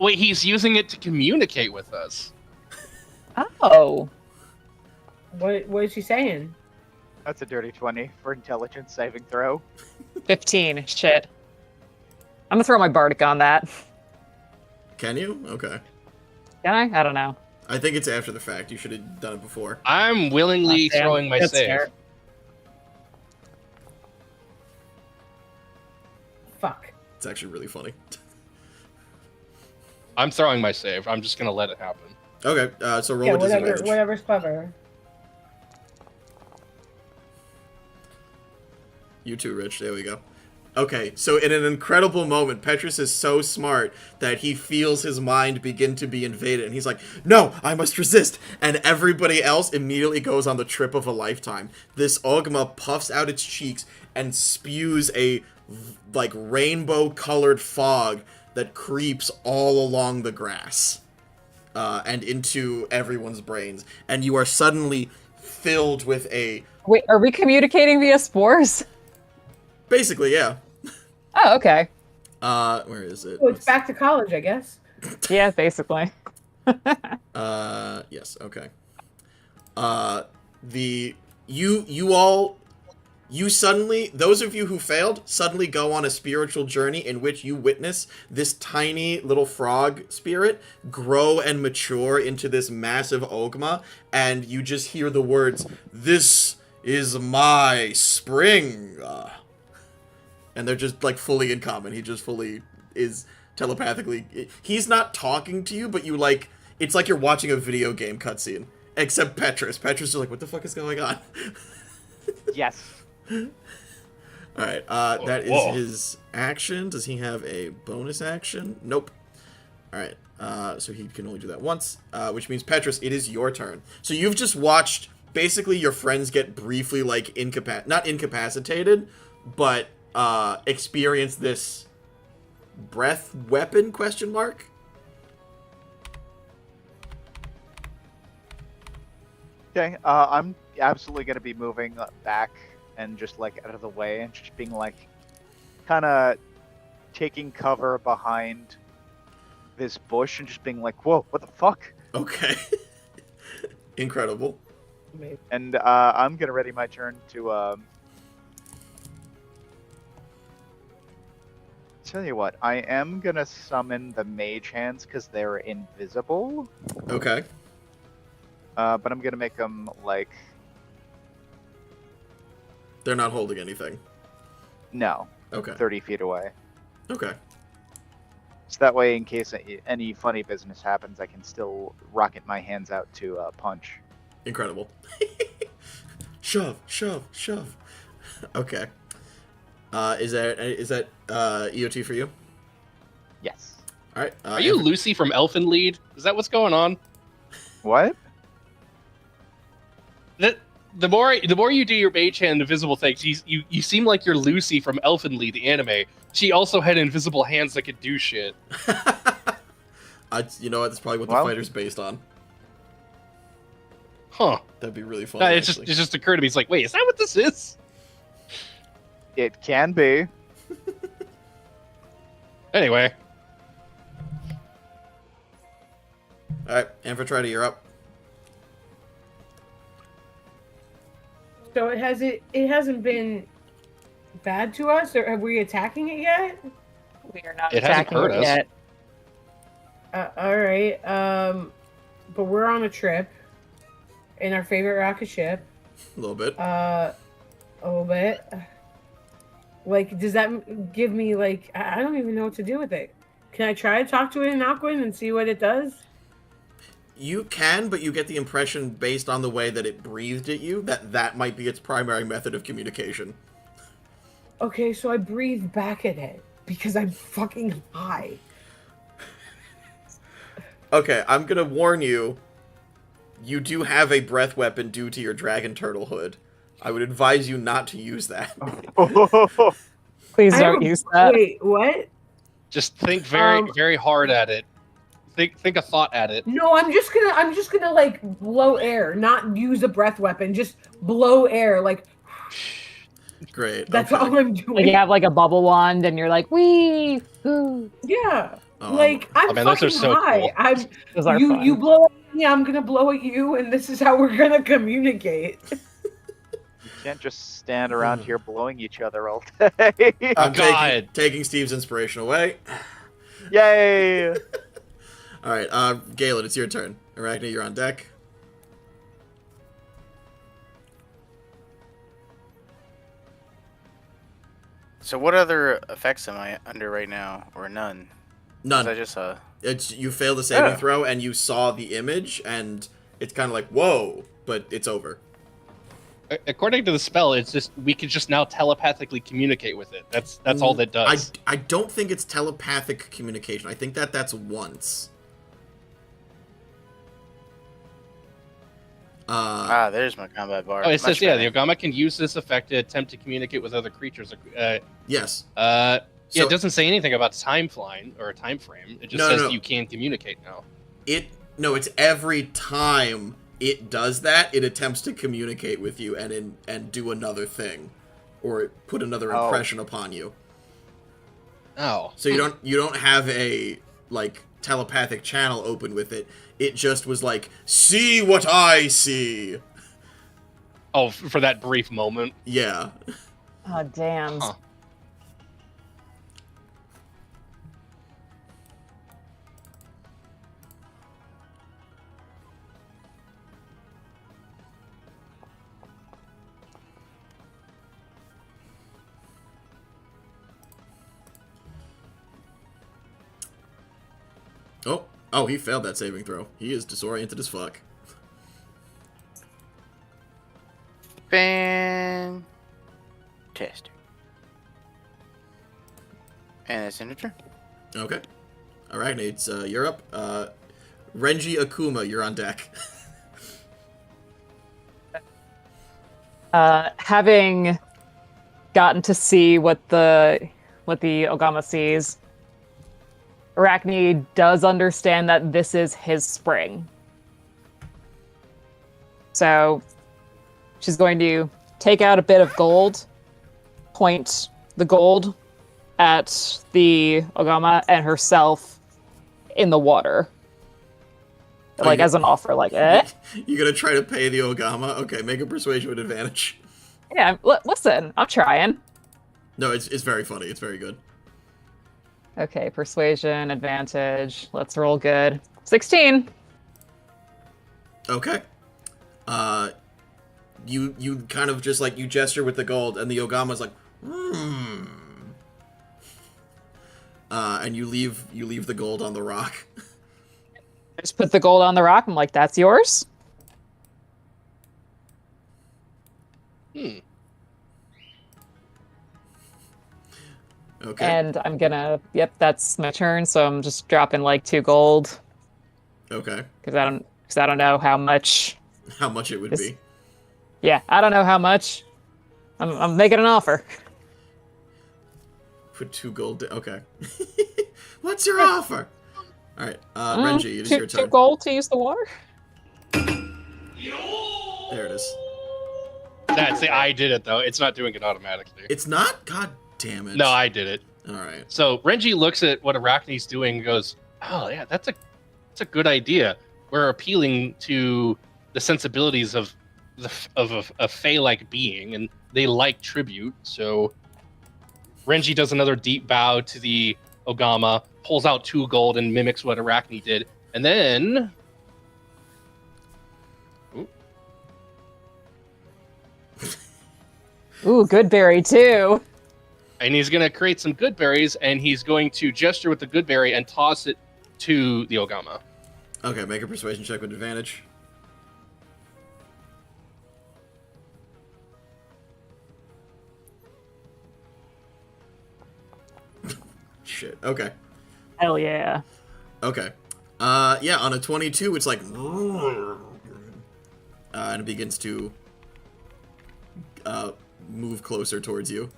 Wait, he's using it to communicate with us. Oh. What is she saying? That's a dirty 20 for intelligence saving throw. 15. Shit. I'm gonna throw my Bardic on that. Can you? Okay. Can I? I don't know. I think it's after the fact. You should have done it before. I'm willingly Oh, damn. throwing my That's save. fair. Fuck. It's actually really funny. I'm throwing my save. I'm just gonna let it happen. Okay, so roll Yeah, with disadvantage. whatever's clever. You too, Rich. There we go. Okay, so in an incredible moment, Petrus is so smart that he feels his mind begin to be invaded, and he's like, "No, I must resist!" And everybody else immediately goes on the trip of a lifetime. This Ogma puffs out its cheeks and spews a, like, rainbow-colored fog that creeps all along the grass and into everyone's brains. And you are suddenly filled with a... Wait, are we communicating via spores? Basically, yeah. Oh, okay. Where is it? Well, it's back to college, I guess. Yeah, basically. Yes, okay. You suddenly, those of you who failed, suddenly go on a spiritual journey in which you witness this tiny little frog spirit grow and mature into this massive Ogma, and you just hear the words, "This is my spring." And they're just, like, fully in common. He just fully is telepathically... He's not talking to you, but you, like... It's like you're watching a video game cutscene. Except Petrus. Petrus is like, what the fuck is going on? Yes. Alright, that is Whoa. his action. Does he have a bonus action? Nope. Alright, so he can only do that once. Which means, Petrus, it is your turn. So you've just watched, basically, your friends get briefly, like, not incapacitated, but... experience this breath weapon, question mark? Okay, I'm absolutely going to be moving back and just, like, out of the way and just being, like, kind of taking cover behind this bush and just being like, whoa, what the fuck? Okay. Incredible. And I'm going to ready my turn to... Tell you what, I am going to summon the mage hands because they're invisible. Okay. But I'm going to make them, like... They're not holding anything. No. Okay. 30 feet away. Okay. So that way, in case any funny business happens, I can still rocket my hands out to punch. Incredible. Shove, shove, shove. Okay. Is that EOT for you? Yes. All right. Are you Lucy from Elfin Lead? Is that what's going on? What? The more you do your mage hand invisible things, you seem like you're Lucy from Elfenlied, the anime. She also had invisible hands that could do shit. You know what? That's probably what the Well- fighter's based on. Huh. That'd be really funny. No, it actually. just occurred to me. It's like, wait, is that what this is? It can be. Anyway. All right, Amphitrite, you're up. So it hasn't been bad to us, or are we attacking it yet? We are not It hasn't attacking hurt it us. yet. All right. But we're on a trip in our favorite rocket ship. A little bit. A little bit. Like, does that give me like I don't even know what to do with it? Can I try to talk to it in Aquan and see what it does? You can, but you get the impression, based on the way that it breathed at you, that might be its primary method of communication. Okay, so I breathe back at it because I'm fucking high. Okay, I'm gonna warn you. You do have a breath weapon due to your dragon turtle hood. I would advise you not to use that. Please I don't have- use that. Wait, what? Just think very hard at it. Think a thought at it. No, I'm just gonna like blow air, not use a breath weapon. Just blow air, like Great. that's okay. all I'm Like doing. you have like a bubble wand and you're like, wee, ooh. Yeah, Oh, like I'm man, those are fucking so high. cool. I'm Those are you. fun. You blow at me, I'm gonna blow at you, and this is how we're gonna communicate. You can't just stand around here blowing each other all day. I'm God. taking Steve's inspiration away. Yay! All right, Galen, it's your turn. Arachne, you're on deck. So what other effects am I under right now, or none? 'Cause None. I just You failed the saving Oh. throw, and you saw the image, and it's kind of like, whoa, but it's over. According to the spell, it's just we can just now telepathically communicate with it. That's all that does. I don't think it's telepathic communication. I think that's once. there's my combat bar. Oh, it says Much yeah, better. the Ogama can use this effect to attempt to communicate with other creatures. Yes. Yeah, So- it doesn't say anything about time flying or a time frame. It just No, says no. you can communicate now. It's every time it does that, it attempts to communicate with you and do another thing, or put another Oh. impression upon you. Oh, So you don't have a like telepathic channel open with it. It just was like, see what I see. oh, for that brief moment. Yeah. Oh damn. Huh. Oh, he failed that saving throw. He is disoriented as fuck. Fantastic. And a signature. Okay. Alright, it's you're up. Renji Akuma, you're on deck. Having gotten to see what the Ogama sees, Arachne does understand that this is his spring. So she's going to take out a bit of gold, point the gold at the Ogama and herself in the water. Like you- as an offer, like, eh? You gonna try to pay the Ogama? Okay, make a persuasion with advantage. Yeah, listen, I'm trying. No, it's very funny. It's very good. Okay, persuasion, advantage. Let's roll good. 16. Okay. You kind of just like you gesture with the gold, and the Ogama's like, and you leave the gold on the rock. I just put the gold on the rock. I'm like, that's yours? Okay. And I'm gonna, yep, that's my turn. So I'm just dropping like 2 gold Okay. because I don't know how much. How much it would This- be? Yeah, I don't know how much. I'm making an offer. Put 2 gold. Okay. What's your offer? All right, Renji, it is your turn. 2 gold to use the water? There it is. That's the I did it though. It's not doing it automatically. It's not? God damn it. No, I did it. All right. So Renji looks at what Arachne's doing and goes, "Oh yeah, that's a good idea. We're appealing to the sensibilities of a Fey-like being, and they like tribute." So Renji does another deep bow to the Ogama, pulls out 2 gold, and mimics what Arachne did, and then. Ooh, good berry too. And he's going to create some good berries, and he's going to gesture with the good berry and toss it to the Ogama. Okay, make a persuasion check with advantage. Shit. Okay. Hell yeah. Okay. Yeah, on a 22, it's like... and it begins to move closer towards you.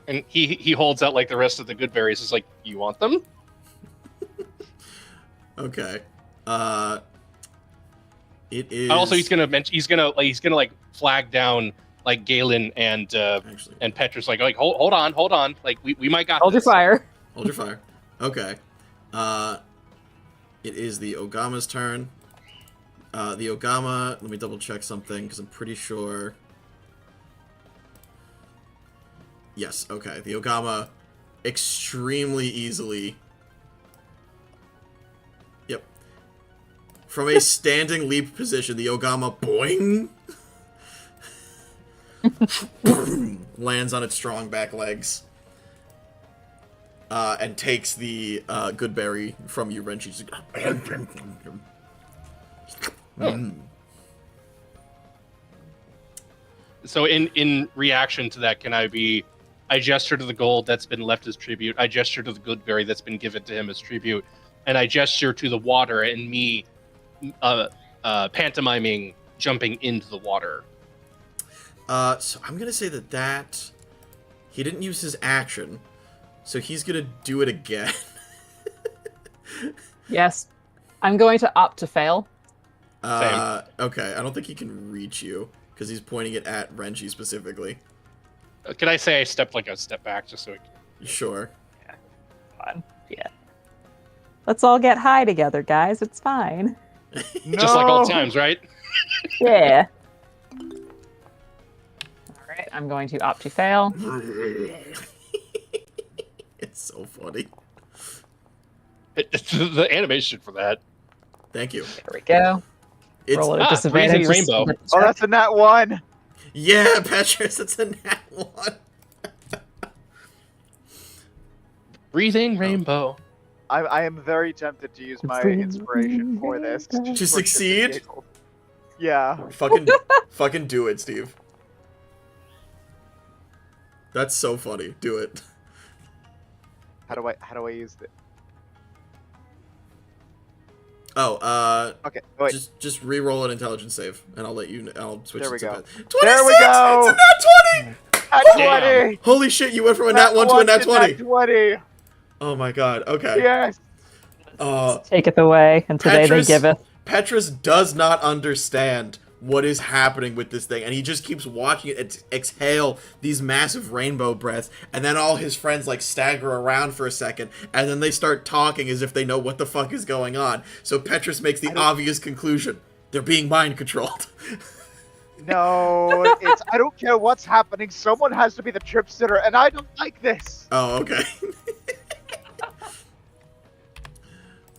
And he holds out like the rest of the good berries. Is like, you want them? Okay. It is... Also, he's gonna like flag down like Galen and Actually, and Petrus. Like hold on. Like we might got Hold your this. fire. hold your fire. Okay. It is the Ogama's turn. The Ogama... Let me double check something, because I'm pretty sure... Yes, okay. The Ogama extremely easily... Yep. From a standing leap position, the Ogama boing lands on its strong back legs. And takes the good berry from you, Renji. So in reaction to that, I gesture to the gold that's been left as tribute. I gesture to the good berry that's been given to him as tribute, and I gesture to the water and me pantomiming jumping into the water. So I'm gonna say that he didn't use his action, so he's gonna do it again. Yes. I'm going to opt to fail. Okay, I don't think he can reach you because he's pointing it at Renji specifically. Can I say I stepped like a step back just so it can... Sure. Fine. Yeah. Let's all get high together, guys. It's fine. No! Just like old times, right? Yeah. Alright, I'm going to opt to fail. It's so funny. The animation for that. Thank you. There we go. It's Roll it at disadvantage. Breathing Rainbow. Oh, that's a nat 1! yeah, Petrus. It's a nat 1. Breathing Rainbow. I am very tempted to use my inspiration for this. To For succeed? just a giggle. Yeah. Fucking do it, Steve. That's so funny. Do it. How do I use it? Oh, Okay. Wait. just re-roll an intelligence save, and I'll let you. I'll switch. There we it to go. that. 26! There we go! It's a nat 20! Nat Damn. 20! Holy shit! You went from a nat 1 to a nat 20. Nat 20! Oh my god. Okay. Yes! Taketh away, and today Petrus- they giveth. Petrus does not understand what is happening with this thing, and he just keeps watching it exhale these massive rainbow breaths, and then all his friends like stagger around for a second, and then they start talking as if they know what the fuck is going on. So Petrus makes the obvious conclusion: they're being mind controlled. No, it's I don't care what's happening. Someone has to be the trip sitter, and I don't like this. Oh, okay.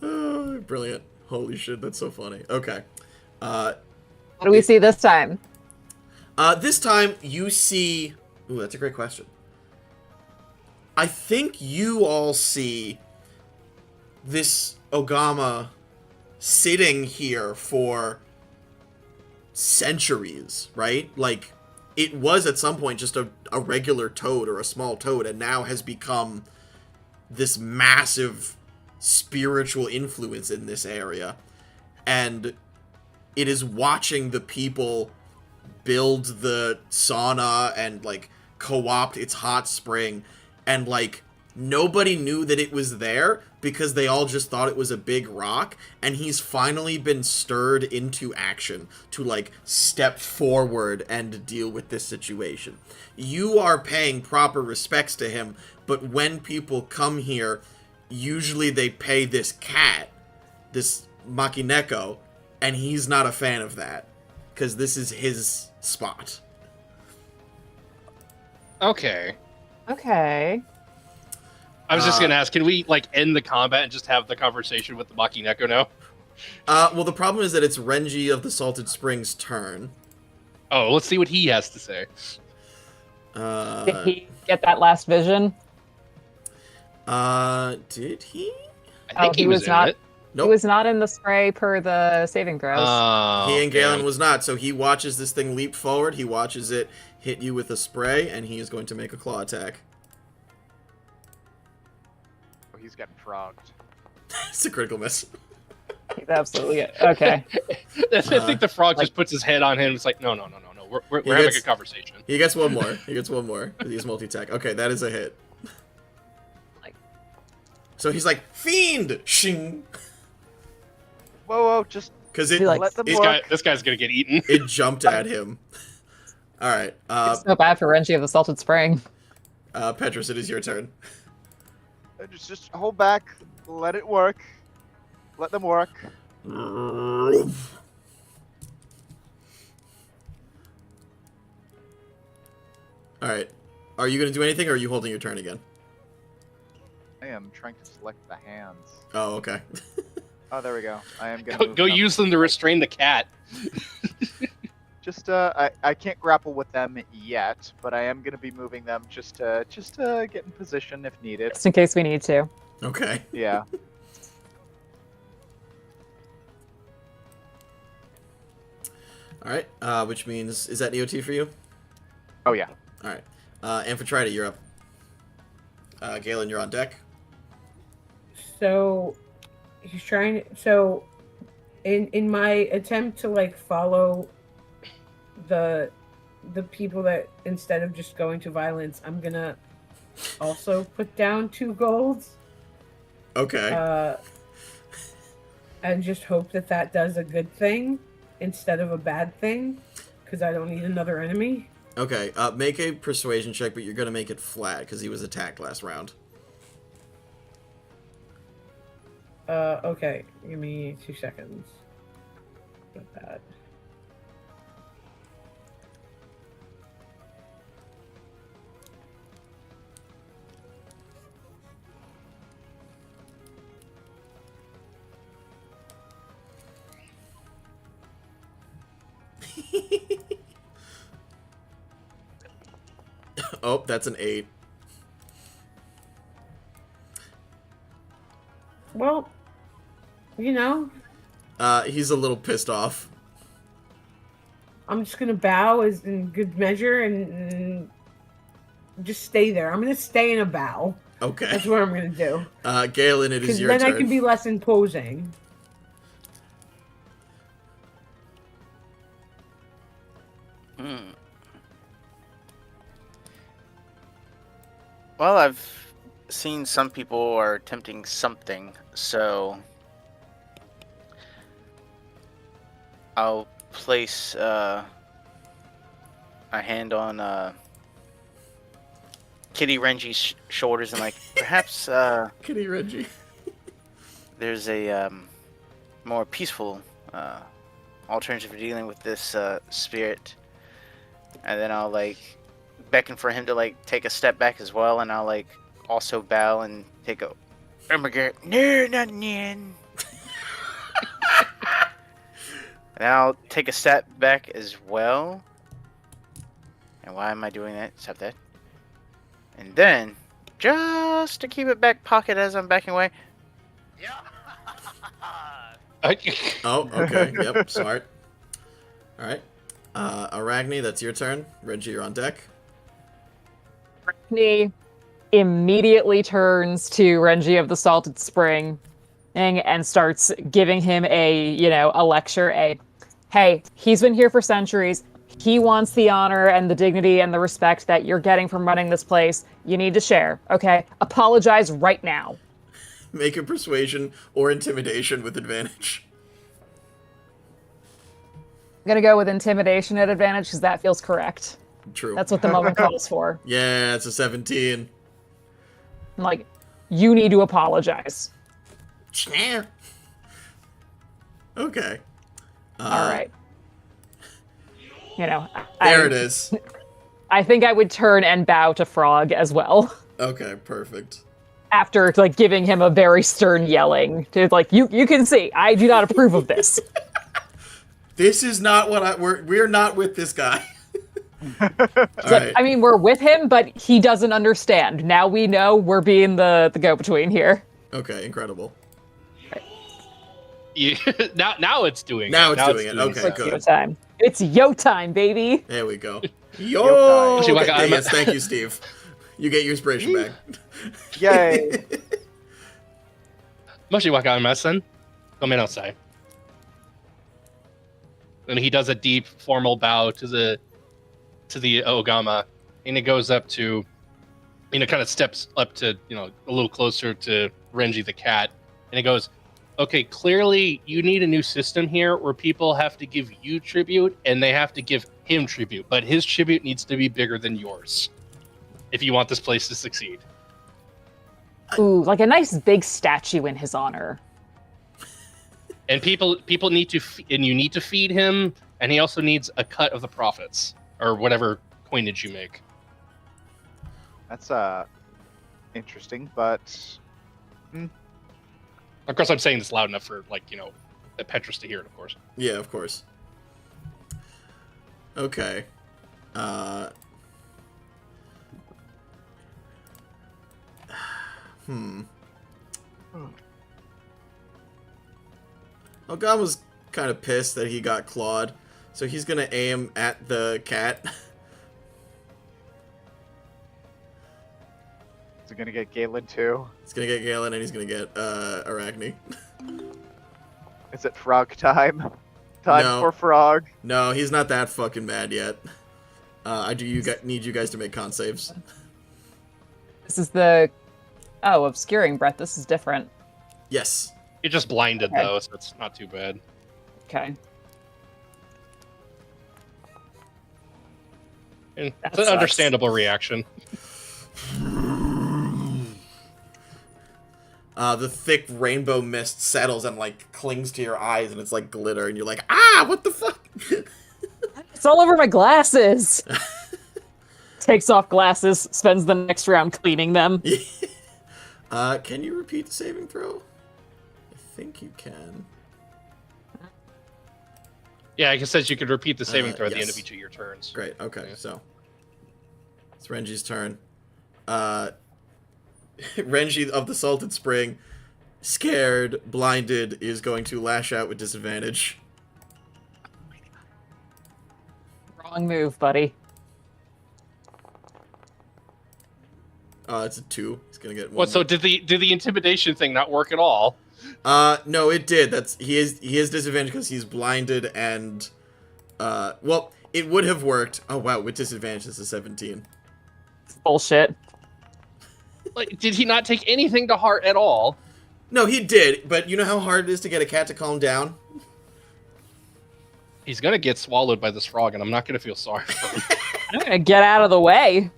Oh, brilliant. Holy shit, that's so funny. Okay. What do we see this time? This time you see... Ooh, that's a great question. I think you all see this Ogama sitting here for centuries, right? Like, it was at some point just a regular toad or a small toad, and now has become this massive spiritual influence in this area. And it is watching the people build the sauna and, like, co-opt its hot spring, and, like, nobody knew that it was there because they all just thought it was a big rock, and he's finally been stirred into action to, like, step forward and deal with this situation. You are paying proper respects to him, but when people come here, usually they pay this cat, this Makineko, and he's not a fan of that, because this is his spot. Okay. Okay. I was just gonna ask, can we like end the combat and just have the conversation with the Makineko now? Well, the problem is that it's Renji of the Salted Springs' turn. Oh, let's see what he has to say. Did he get that last vision? Did he? I think he was in not. it. Nope. He was not in the spray per the saving throws. He and Galen damn. was not, so he watches this thing leap forward, he watches it hit you with a spray, and he is going to make a claw attack. Oh, he's getting frogged. It's a critical miss. He's absolutely it. Okay. I think the frog just puts his head on him. It's like, no. We're having a conversation. He gets one more. He gets one more. He's multi-attack. Okay, that is a hit. So he's like, Fiend! Shing! Whoa, just Because it, Like, let them This work. guy's gonna get eaten. it jumped at him. Alright, It's so bad for Renji of the Salted Spring. Petrus, it is your turn. Just hold back. Let it work. Let them work. Alright. Are you going to do anything, or are you holding your turn again? I am trying to select the hands. Oh, okay. Oh, there we go. I am gonna Go use them to restrain the cat. Just I can't grapple with them yet, but I am gonna be moving them just to get in position if needed. Just in case we need to. Okay. Yeah. Alright, which means, is that EOT for you? Oh yeah. Alright. Amphitrite, you're up. Galen, you're on deck. So he's trying. So in my attempt to like follow the people that instead of just going to violence, I'm gonna also put down 2 golds. Okay. And just hope that does a good thing instead of a bad thing, because I don't need another enemy. Okay, make a persuasion check, but you're going to make it flat, because he was attacked last round. Okay, give me 2 seconds. Not bad. Oh, that's an 8. Well, you know, He's a little pissed off. I'm just gonna bow as in good measure and just stay there. I'm gonna stay in a bow. Okay. That's what I'm gonna do. Galen, it is Because your then turn. I can be less imposing. Well, I've seen some people are attempting something, so I'll place a hand on Kitty Renji's shoulders and like, perhaps Kitty Renji. there's a more peaceful alternative for dealing with this spirit. And then I'll like beckon for him to like take a step back as well, and I'll like also bow and take a no, not in. And I'll take a step back as well. And why am I doing that? Stop that. And then, just to keep it back pocket as I'm backing away. Oh, okay. Yep, smart. Alright. Arachne, that's your turn. Renji, you're on deck. Arachne immediately turns to Renji of the Salted Spring and starts giving him a lecture, Hey, he's been here for centuries. He wants the honor and the dignity and the respect that you're getting from running this place. You need to share, okay? Apologize right now. Make a persuasion or intimidation with advantage. I'm gonna go with intimidation at advantage because that feels correct. True. That's what the moment calls for. Yeah, it's a 17. I'm like, you need to apologize. Okay. All right. There it is. I think I would turn and bow to Frog as well. Okay, perfect. After giving him a very stern yelling to you can see I do not approve of this. This is not what we're not with this guy. All right. I mean, we're with him, but he doesn't understand. Now we know we're being the go-between here. Okay, incredible. Yeah, now it's doing Now it. it's doing it. Okay, It's yo good. time. It's yo time, baby. There we go. Yo! Yo-kai. Okay, yes, thank you, Steve. You get your inspiration back. Yay! Moshi wakaimasen. Gomenasai. And he does a deep, formal bow to the Ogama, and it goes up to, kind of steps up to, a little closer to Renji the cat, and it goes, okay, clearly you need a new system here where people have to give you tribute and they have to give him tribute, but his tribute needs to be bigger than yours if you want this place to succeed. Ooh, like a nice big statue in his honor. And people need to, and you need to feed him, and he also needs a cut of the profits or whatever coinage you make. That's interesting, but Of course, I'm saying this loud enough for Petrus to hear it. Of course. Yeah, of course. Okay. Ogama's kind of pissed that he got clawed, so he's gonna aim at the cat. is it gonna get Galen too? He's gonna get Galen and he's gonna get Arachne. Is it frog time? Time No. for frog. No, he's not that fucking mad yet. I need you guys to make con saves. This is the obscuring breath. This is different. Yes. You're just blinded Okay. though, so it's not too bad. Okay. And That it's an sucks. understandable reaction. The thick rainbow mist settles and clings to your eyes, and it's like glitter, and you're like, ah, what the fuck? It's all over my glasses. Takes off glasses, spends the next round cleaning them. Can you repeat the saving throw? I think you can. Yeah, like I said, you could repeat the saving throw at the end yes. of each of your turns. Great. Okay, Yeah. so it's Renji's turn. Renji of the Salted Spring, scared, blinded, is going to lash out with disadvantage. Wrong move, buddy. It's a 2. He's gonna get 1. What? So did the intimidation thing not work at all? No, it did. He is disadvantaged because he's blinded and well, it would have worked. Oh wow, with disadvantage it's a 17. Bullshit. Like, did he not take anything to heart at all? No, he did, but you know how hard it is to get a cat to calm down? He's gonna get swallowed by this frog, and I'm not gonna feel sorry for him. I'm gonna get out of the way.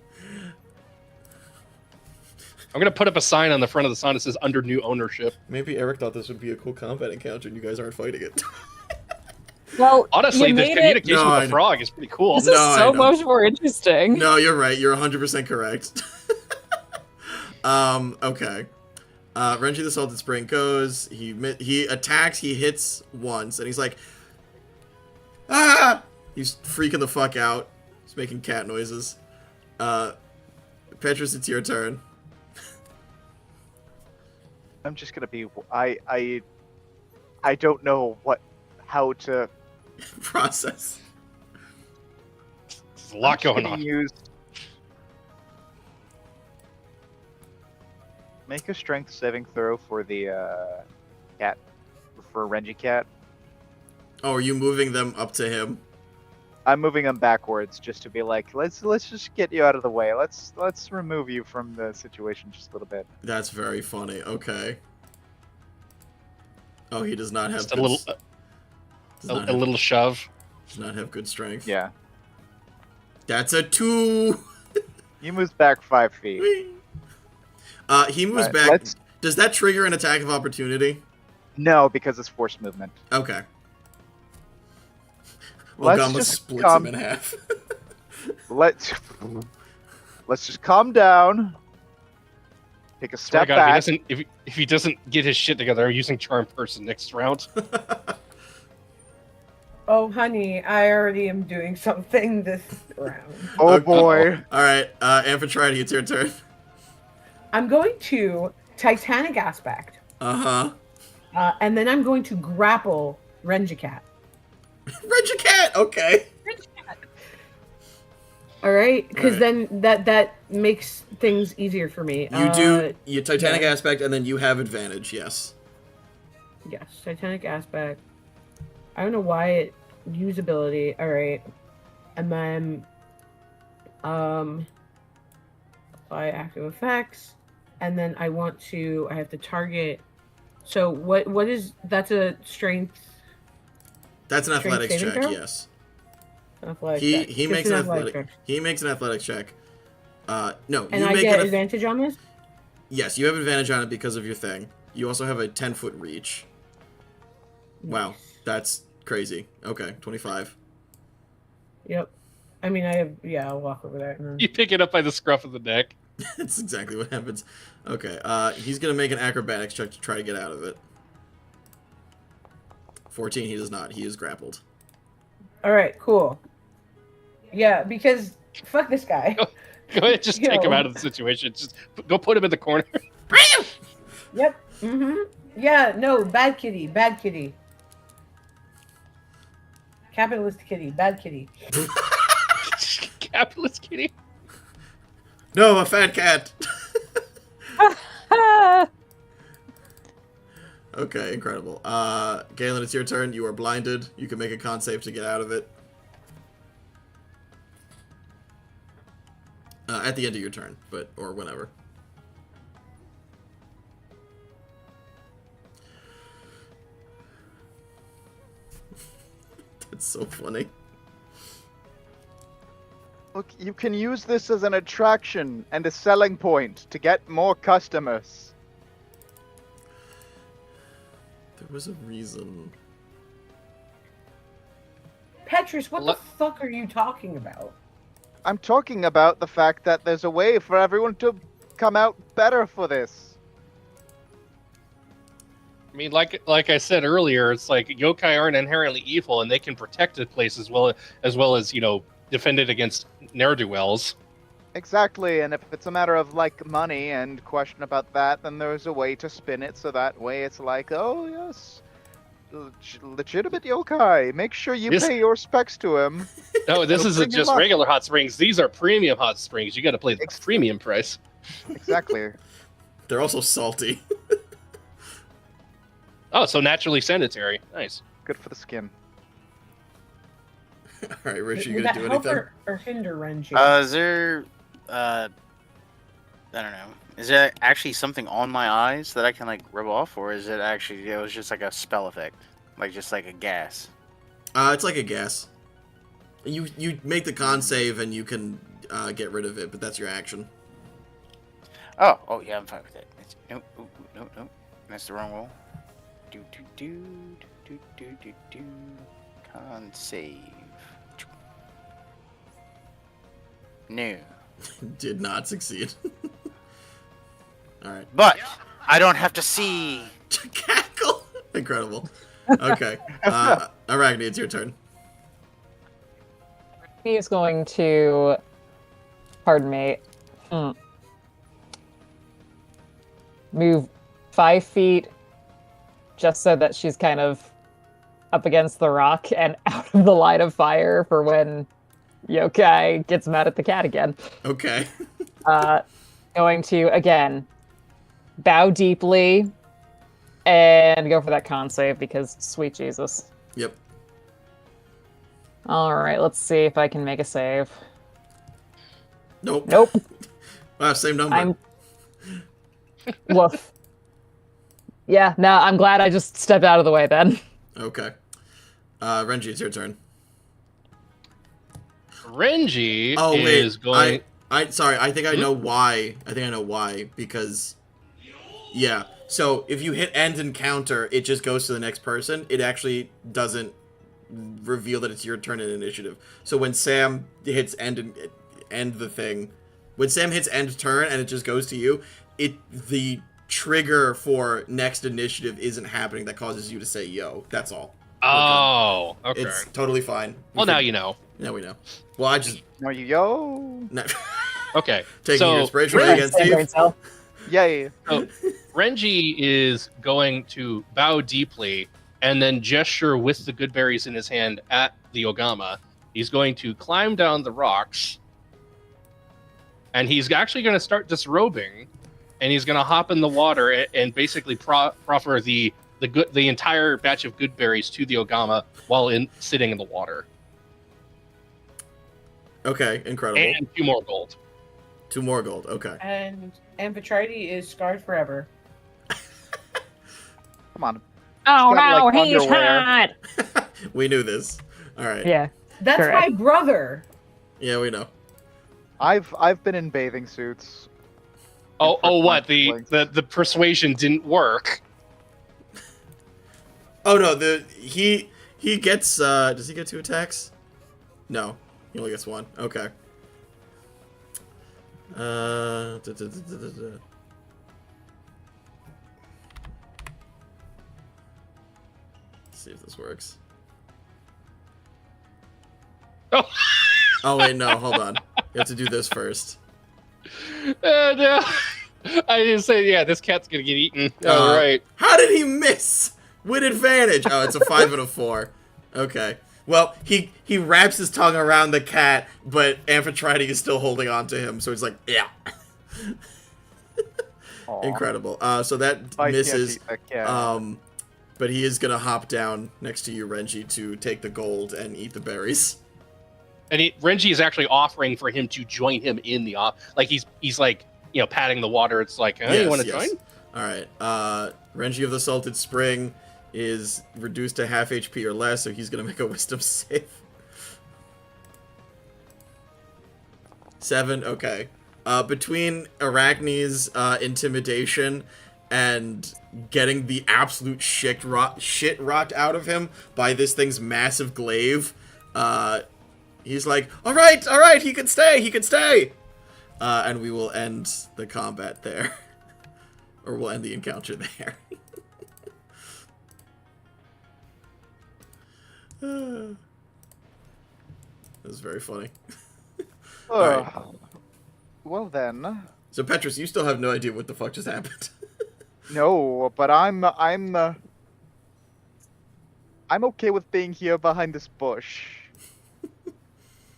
I'm gonna put up a sign on the front of the sign that says "Under new ownership." Maybe Eric thought this would be a cool combat encounter and you guys aren't fighting it. Well, Honestly, you the made it. communication No, I with the know. frog is pretty cool. This No, is I so know. much more interesting. No, you're right. You're 100% correct. Okay. Renji the Salted Spring goes. He attacks. He hits once, and he's like, ah! He's freaking the fuck out. He's making cat noises. Petrus, it's your turn. I'm just gonna be. I don't know how to. Process. There's a lot I'm going just on. gonna use. Make a strength saving throw for the cat, for Renji cat. Oh, are you moving them up to him? I'm moving him backwards just to be like, let's just get you out of the way. Let's remove you from the situation just a little bit. That's very funny. Okay. Oh, he does not have Just a good little, a little shove. does not have good strength. Yeah. That's a 2. He moves back 5 feet. He moves Alright, back. Does that trigger an attack of opportunity? No, because it's forced movement. Okay. Let's Ogama just splits calm- him in half. Let's just calm down. Take a Swear to step God, back. if he doesn't get his shit together, I'm using Charm Person next round. Oh, honey, I already am doing something this round. Oh Okay. boy. All right, Amphitrite, it's your turn. I'm going to Titanic Aspect, Uh-huh. and then I'm going to grapple Renji. Regicat, okay. All right, because Alright. then that makes things easier for me. You do you Titanic yeah. aspect, and then you have advantage, yes. Yes, Titanic Aspect. I don't know why it usability. All right, and then apply active effects, and then I have to target. So what is that's a strength? That's an Strength athletics saving check, throw? yes. Athletic He check. he Just makes an athletic athletic check. he makes an athletics check. No, And you I make get an advantage on this. Yes, you have advantage on it because of your thing. You also have a 10-foot reach. Wow, that's crazy. Okay, 25. Yep. I mean, I'll walk over there. And then... You pick it up by the scruff of the neck. That's exactly what happens. Okay, he's gonna make an acrobatics check to try to get out of it. 14, he does not. He is grappled. All right, cool. Yeah, because fuck this guy. Go ahead, just take him Yo. out of the situation. Just go put him in the corner. Yep. Mm-hmm. Yeah, no, bad kitty, bad kitty. Capitalist kitty, bad kitty. Capitalist kitty. No, a fat cat! Okay, incredible. Galen, it's your turn. You are blinded. You can make a con save to get out of it. At the end of your turn, or whenever. That's so funny. Look, you can use this as an attraction and a selling point to get more customers. There was a reason. Petrus, what Look- the fuck are you talking about? I'm talking about the fact that there's a way for everyone to come out better for this. I mean, like I said earlier, it's like yokai aren't inherently evil, and they can protect a place as well as defend it against ne'er-do-wells. Exactly, and if it's a matter of like money and question about that, then there's a way to spin it so that way it's like, oh yes, legitimate yokai. Make sure you This- pay your specs to him. No, this It'll isn't bring him just up. regular hot springs. These are premium hot springs. You got to pay the premium price. Exactly. They're also salty. Oh, so naturally sanitary. Nice. Good for the skin. Alright, Rich, you Would gonna that do help anything? or hinder Renji? Is there, I don't know. Is there actually something on my eyes that I can like rub off, or is it actually it was just like a spell effect, like just like a gas? It's like a gas. You make the con save and you can get rid of it, but that's your action. Oh yeah, I'm fine with that. No, that's the wrong roll. Do. Con save. No. Did not succeed. Alright. But I don't have to see. Cackle! Incredible. Okay. Arachne, it's your turn. He's going to, pardon me, move 5 feet just so that she's kind of up against the rock and out of the line of fire for when yokai gets mad at the cat again. Okay. Going to, again, bow deeply and go for that con save because sweet Jesus. Yep. All right, let's see if I can make a save. Nope. Nope. Wow, same number. I'm. Woof. Yeah, no, I'm glad I just stepped out of the way then. Okay. Renji, it's your turn. Renji Oh wait, is going. sorry. I think I know why. I think I know why because, yeah. So if you hit end encounter, it just goes to the next person. It actually doesn't reveal that it's your turn in initiative. So when Sam hits end the thing, when Sam hits end turn and it just goes to you, the trigger for next initiative isn't happening. That causes you to say yo. That's all. Oh, okay. It's totally fine. Well, now you know. Now we know. Well, I just No, yo. no. Okay. Taking so your inspiration away again, Steve. Yay. So, Renji is going to bow deeply and then gesture with the good berries in his hand at the Ogama. He's going to climb down the rocks, and he's actually going to start disrobing, and he's going to hop in the water and basically proffer the entire batch of good berries to the Ogama while sitting in the water. Okay, incredible. And 2 more gold. 2 more gold. Okay. And Amphitrite is scarred forever. Come on. Oh got, no, like, he's underwear. hot! We knew this. All right. Yeah. That's Correct. my brother. Yeah, we know. I've been in bathing suits. Oh, what? Length. The persuasion didn't work. Oh no, he gets does he get 2 attacks? No. He only gets 1. Okay. Let's see if this works. Oh. Oh wait, no, hold on. You have to do this first. No. I didn't say, yeah, this cat's gonna get eaten. All right. How did he miss? With advantage. Oh, it's a 5 and a 4. Okay. Well, he wraps his tongue around the cat, but Amphitrite is still holding on to him, so he's like, yeah. Aw. Incredible. So that I can't misses. eat that cat. But he is gonna hop down next to you, Renji, to take the gold and eat the berries. And Renji is actually offering for him to join him in the like he's like, you know, patting the water. It's like, hey, you want to join? All right. Renji of the Salted Spring is reduced to half HP or less, so he's gonna make a Wisdom save. 7. Okay. Between Arachne's intimidation and getting the absolute shit rocked out of him by this thing's massive glaive, he's like, all right, he can stay. And we will end the combat there. Or we'll end the encounter there. That was very funny. Alright. Well then. So Petrus, you still have no idea what the fuck just happened. No, but I'm okay with being here behind this bush.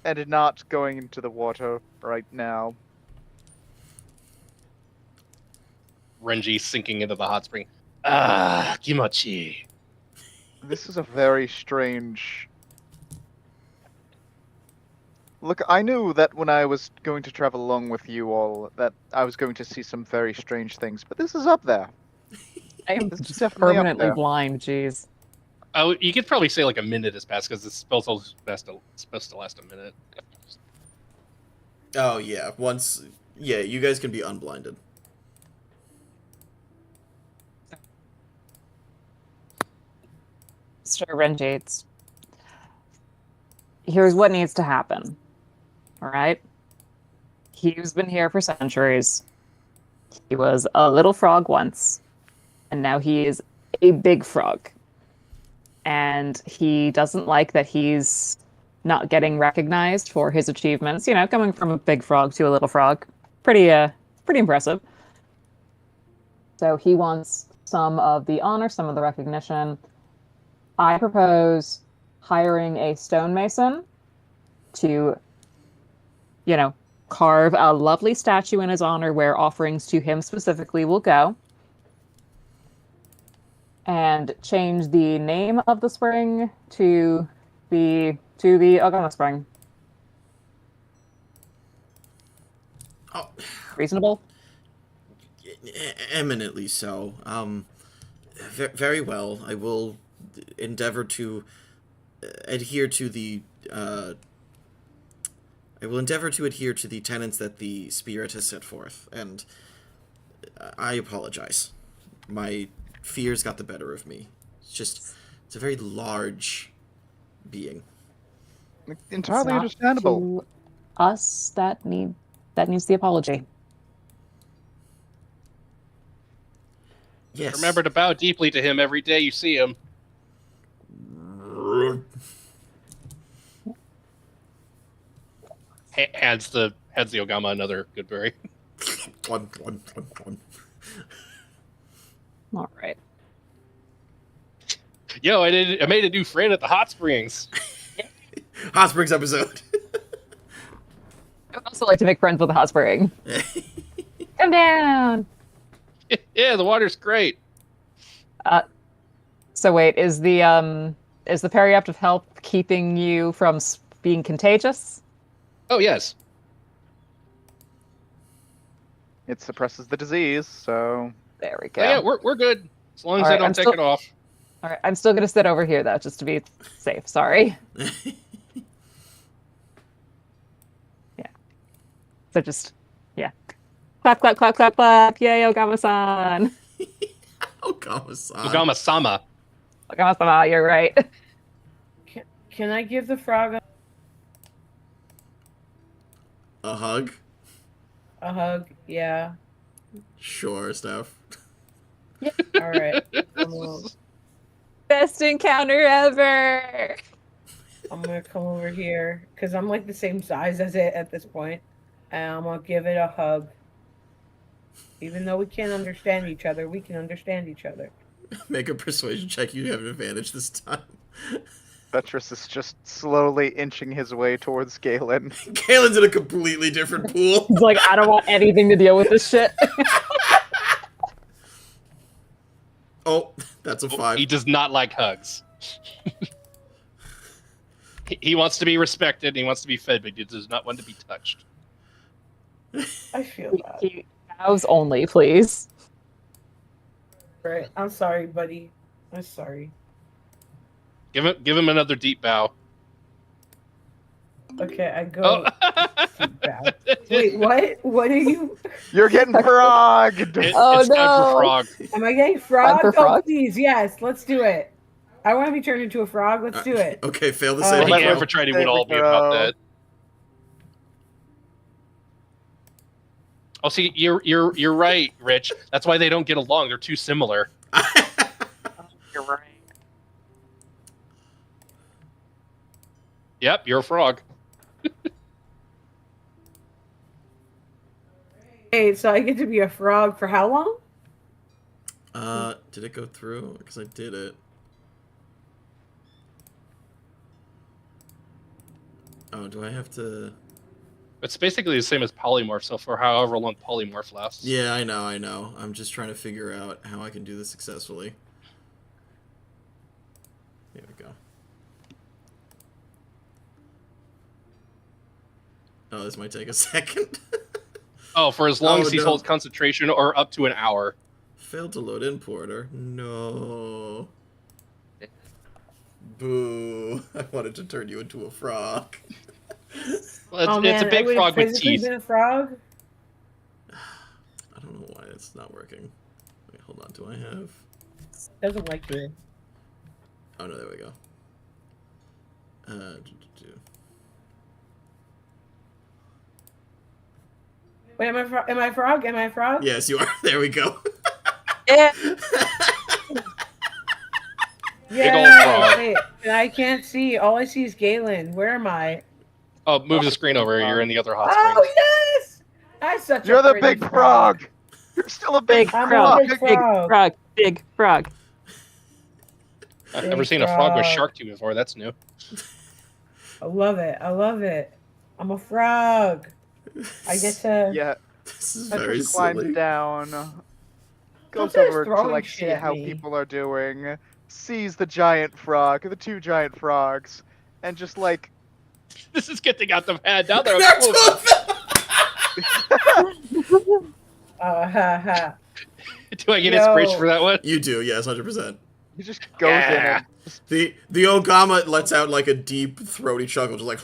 And not going into the water right now. Renji sinking into the hot spring. Ah, kimochi. This is a very strange... Look, I knew that when I was going to travel along with you all, that I was going to see some very strange things, but this is up there. I am This is just definitely up permanently there. blind, jeez. Oh, you could probably say like a minute has passed because the spell's supposed to last a minute. Oh yeah, you guys can be unblinded. Mr. Renji, here's what needs to happen. Alright? He's been here for centuries. He was a little frog once, and now he is a big frog. And he doesn't like that he's not getting recognized for his achievements. You know, coming from a big frog to a little frog. Pretty impressive. So he wants some of the honor, some of the recognition. I propose hiring a stonemason to, you know, carve a lovely statue in his honor where offerings to him specifically will go. And change the name of the spring to to the Ogama Spring. Oh, Reasonable? eminently so. Very well. I will endeavor to adhere to the. I will endeavor to adhere to the tenets that the spirit has set forth, and I apologize. My fears got the better of me. It's a very large being. Entirely It's not understandable. to us that needs the apology. Yes. Remember to bow deeply to him every day you see him. Hands the Ogama another good berry. One. All right. Yo, I made a new friend at the hot springs. Hot Springs episode. I would also like to make friends with the hot spring. Come down. Yeah, the water's great. So wait, is the periaptive health keeping you from being contagious? Oh yes. It suppresses the disease, so There we go. Oh, yeah, we're good as long as All I right, don't I'm take still- it off. All right, I'm still gonna sit over here though, just to be safe. Sorry. So just, yeah. Clap, clap, clap, clap, clap. Yay, Ogama-san. Ogama-san. Ogama-sama. Ogama-sama, you're right. Can I give the frog A hug? a hug? Yeah. Sure, Steph. All right. Best encounter ever. I'm gonna come over here because I'm like the same size as it at this point, and I'm gonna give it a hug. Even though we can't understand each other, we can understand each other. Make a persuasion check. You have an advantage this time. Petrus is just slowly inching his way towards Galen. Galen's in a completely different pool. He's like, I don't want anything to deal with this shit. Oh, that's a 5. He does not like hugs. He wants to be respected and he wants to be fed, but he does not want to be touched. I feel that. Bows only, please. Right. I'm sorry, buddy. I'm sorry. Give him another deep bow. Okay, I go. Oh. Deep bow. Wait, what? What are you? You're getting frogged! Oh, It's time no. for frog. Am I getting frog? for Oh, frog? please, yes. Let's do it. I want to be turned into a frog. Let's do it. Okay, fail the Uh, saving He Let can't throw. ever try to There would we all be about go. that. Oh, see, you're right, Rich. That's why they don't get along. They're too similar. You're right. Yep, you're a frog. Hey, so I get to be a frog for how long? Did it go through? Because I did it. Oh, do I have to... It's basically the same as polymorph, so for however long polymorph lasts. Yeah, I know. I'm just trying to figure out how I can do this successfully. Here we go. Oh, this might take a second. Oh, for as long Oh, as he no. holds concentration or up to an hour. Failed to load importer. No. Boo. I wanted to turn you into a frog. Well, Oh, it's a man, I big would've frog with physically teeth. been a frog. I don't know why it's not working. Wait, hold on. Do I have... Doesn't like you. Oh, no, there we go. Wait, am I a frog? Am I a frog? Yes, you are. There we go. Yeah. Big old frog. Wait, and I can't see. All I see is Galen. Where am I? Oh, move the screen over. You're in the other hot Oh, springs. yes! That's such You're a the pretty big frog! You're still a big Big I'm a frog! big Big frog. frog. Big frog. I've never Big seen a frog with frog. shark teeth before. That's new. I love it. I love it. I'm a frog. I get to. Yeah, This is very Petrus climbs silly. down, goes start over to throwing like shit see at how me. people are doing, sees the giant frog, the two giant frogs, and just like This is getting out the hand. Now they're They're cool. Ha. Do I get Yo. inspiration for that one? You do, yes, 100%. he just goes Yeah. in and The Ogama lets out like a deep throaty chuckle, just like.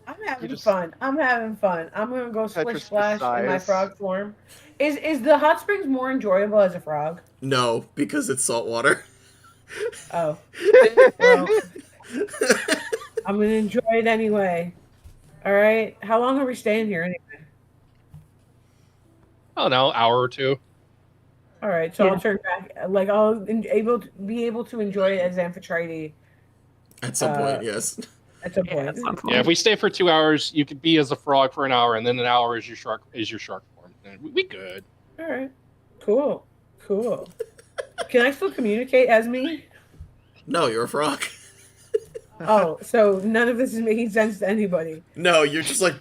I'm having just- fun. I'm having fun. I'm gonna go splish Petrus splash in my sighs. frog form. Is the hot springs more enjoyable as a frog? No, because it's salt water. Oh, well, I'm gonna enjoy it anyway. All right. How long are we staying here anyway? Oh no, hour or two. All right. So Yeah. I'll turn back. Like I'll be able to enjoy it as Amphitrite At some point, yes. at some Yeah, point. at some point. Yeah, if we stay for 2 hours, you could be as a frog for an hour, and then an hour is your shark form. And we good. All right. Cool. Can I still communicate as me? No, you're a frog. Oh, so none of this is making sense to anybody. No, you're just like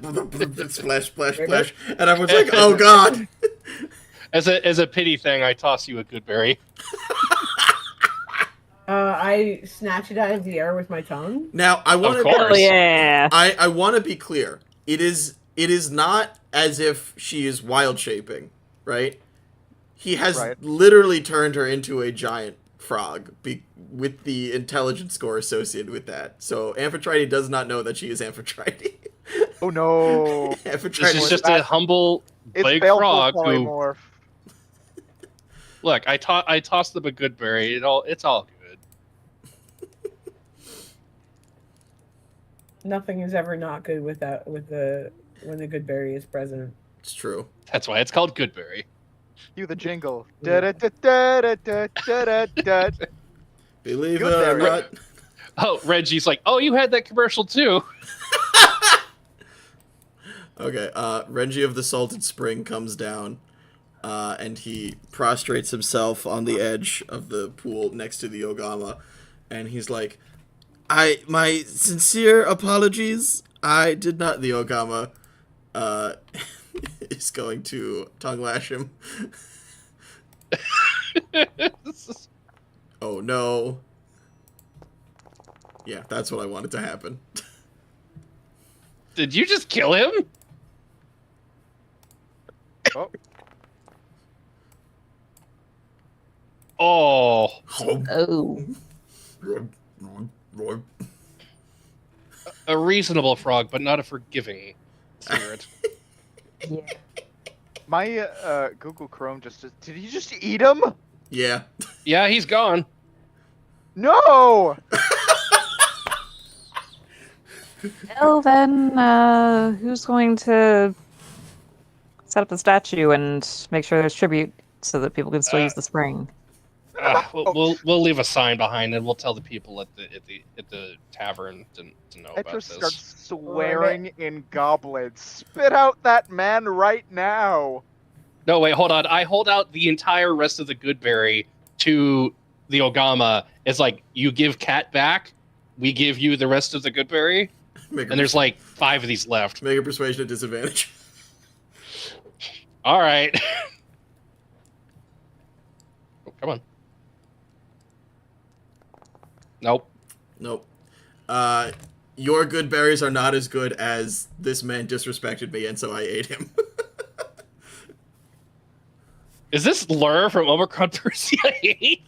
splash, splash, splash, and everyone's like, "Oh God!" As a pity thing, I toss you a good berry. I snatch it out of the air with my tongue. Now I want Of to. course. Hell yeah. I want to be clear. It is not as if she is wild shaping, right? He has Right. literally turned her into a giant frog with the intelligence score associated with that. So Amphitrite does not know that she is Amphitrite. oh no, Amphitrite This is is just a humble it's big baleful frog who polymorph. look. I tossed them a good berry. It's all good. Nothing is ever not good when the good berry is present. It's true. That's why it's called good berry. Cue the jingle. Yeah. Da-da-da-da-da-da-da-da. Believe Good it or berry. not. Oh, Reggie's like, oh, you had that commercial too. Okay, Renji of the Salted Spring comes down, and he prostrates himself on the edge of the pool next to the Ogama, and he's like, my sincere apologies, I did not, the Ogama, is going to tongue lash him. Oh no. Yeah, that's what I wanted to happen. Did you just kill him? Oh, Oh, Oh. a reasonable frog, but not a forgiving spirit. Yeah. my Google Chrome just did he just eat him? Yeah. Yeah, he's gone. No. Well, then, who's going to set up a statue and make sure there's tribute so that people can still use the spring? We'll leave a sign behind, and we'll tell the people at the tavern to know about Petrus this. starts swearing in goblins. Spit out that man right now. No, wait, hold on. I hold out the entire rest of the Goodberry to the Ogama. It's like, you give Cat back, we give you the rest of the Goodberry, and there's like 5 of these left. Make a persuasion at disadvantage. All right. Oh, come on. Nope. Nope. Your good berries are not as good as this man disrespected me, and so I ate him. Is this Lur from Omicron Percy I hate?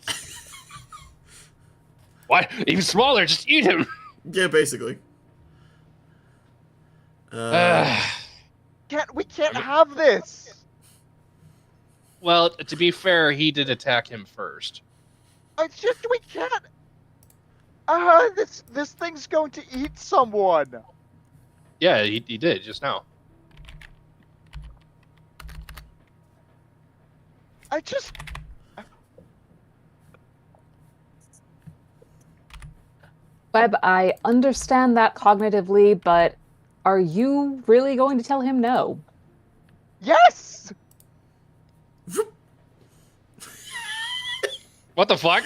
Why? Even smaller, just eat him. Yeah, basically. We can't have this. Well, to be fair, he did attack him first. It's just we can't. This thing's going to eat someone. Yeah, he did just now. I just. Webb, I understand that cognitively, but are you really going to tell him no? Yes. What the fuck?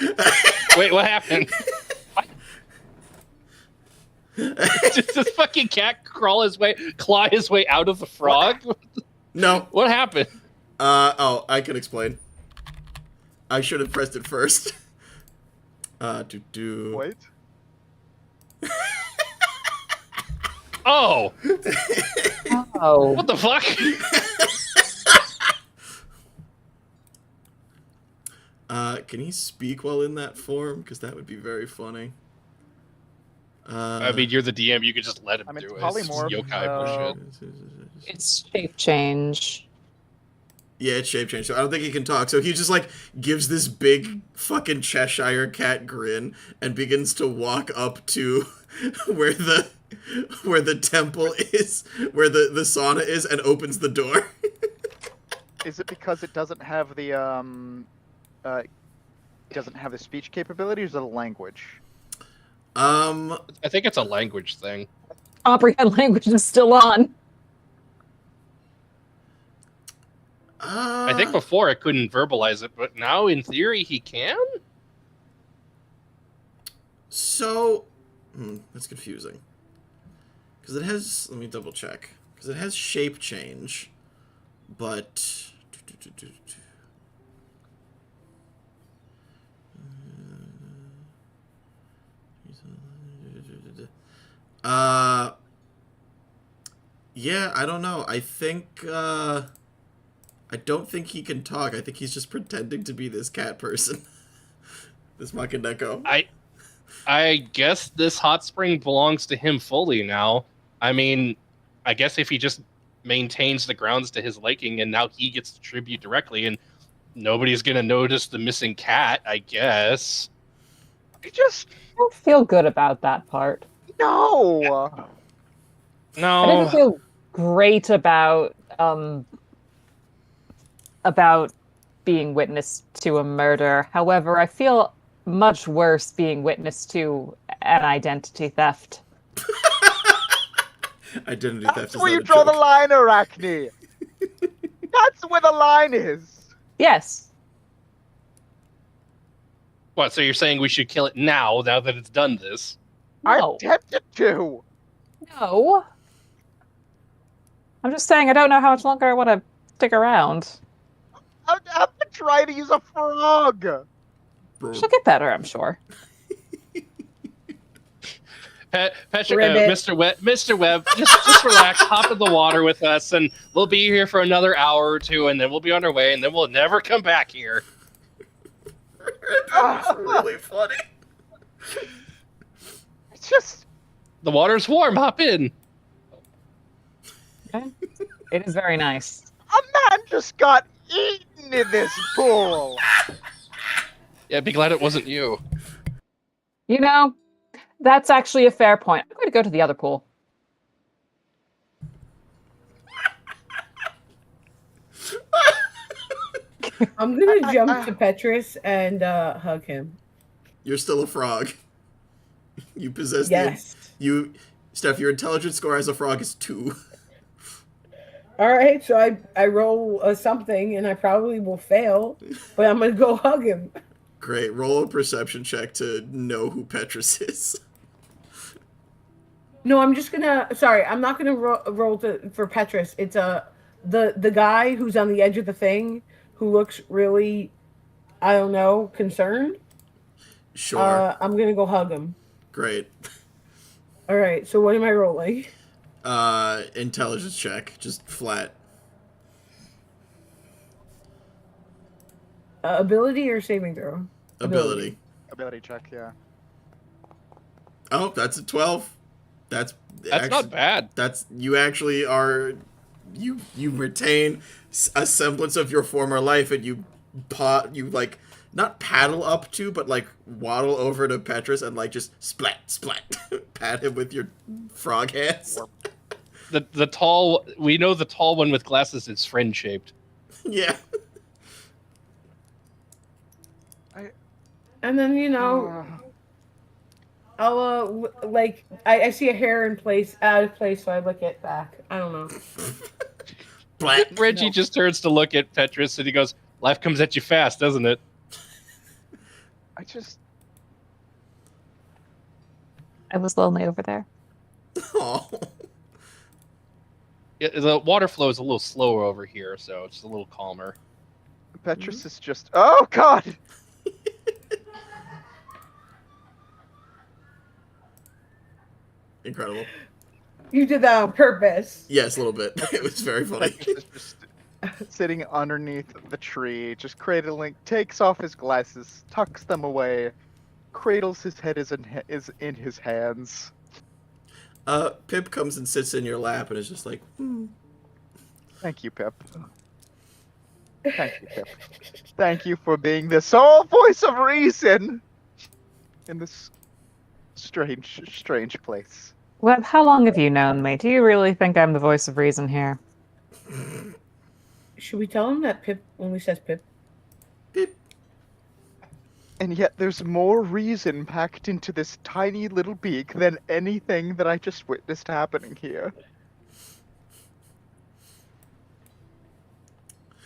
Wait, what happened? What? Did this fucking cat claw his way out of the frog? No. What happened? Oh, I can explain. I should have pressed it first. Wait. Oh, Oh. what the fuck? Can he speak while in that form? Because that would be very funny. I mean, you're the DM. You could just let him I mean, do it. polymorph, It's yokai bullshit. It's shape change. Yeah, it's shape change. So I don't think he can talk. So he just like gives this big fucking Cheshire cat grin and begins to walk up to where the temple is, where the sauna is, and opens the door. Is it because it doesn't have the speech capability, or is it a language? I think it's a language thing. Comprehend language is still on. I think before it couldn't verbalize it, but now in theory he can? So, that's confusing. Because it has, let me double check. Because it has shape change, but... Yeah, I don't know. I think, I don't think he can talk. I think he's just pretending to be this cat person. This Makaneko. I guess this hot spring belongs to him fully now. I mean, I guess if he just maintains the grounds to his liking and now he gets the tribute directly and nobody's gonna notice the missing cat, I guess. I just... I don't feel good about that part. No! I No. didn't feel great about being witness to a murder. However, I feel much worse being witness to an identity theft. Identity theft That's is where not you a draw the joke. line, Arachne! That's where the line is! Yes. What, so you're saying we should kill it now that it's done this? No. I'm tempted to! No. I'm just saying I don't know how much longer I want to stick around. I'm trying to use a frog! Bro. She'll get better, I'm sure. Ribbit. Mr. Webb, just relax, hop in the water with us, and we'll be here for another hour or two, and then we'll be on our way, and then we'll never come back here. That's really funny. It's just... The water's warm, hop in. Okay. It is very nice. A man just got eaten in this pool! Yeah, be glad it wasn't you. You know, that's actually a fair point. I'm going to go to the other pool. I'm gonna jump to Petrus and hug him. You're still a frog. You possess Yes. Steph, your intelligence score as a frog is 2. All right, so I roll something, and I probably will fail, but I'm gonna go hug him. Great. Roll a perception check to know who Petrus is. No, I'm just gonna. Sorry, I'm not gonna roll for Petrus. It's the guy who's on the edge of the thing, who looks really, I don't know, concerned. Sure. I'm gonna go hug him. Great. All right. So what am I rolling? Intelligence check. Just flat. Ability or saving throw? Ability. Ability check, yeah. Oh, that's a 12. That's Not bad. That's you actually are you retain a semblance of your former life, and you like not paddle up to, but like waddle over to Petrus and like just splat pat him with your frog hands. The tall one with glasses is friend shaped. Yeah. And then I'll like I see a hair out of place, so I lick it back. I don't know. Reggie just turns to look at Petrus and he goes, "Life comes at you fast, doesn't it?" I was lonely over there. Oh. Yeah, the water flow is a little slower over here, so it's a little calmer. Petrus is just... Oh, God! Incredible. You did that on purpose. Yes, a little bit. It was very funny. Petrus is just sitting underneath the tree, just cradling, takes off his glasses, tucks them away, cradles his head is in his hands. Pip comes and sits in your lap and is just like, Thank you, Pip. Thank you, Pip. Thank you for being the sole voice of reason in this strange place. Web, how long have you known me? Do you really think I'm the voice of reason here? Should we tell him that Pip only says Pip? Pip. And yet there's more reason packed into this tiny little beak than anything that I just witnessed happening here.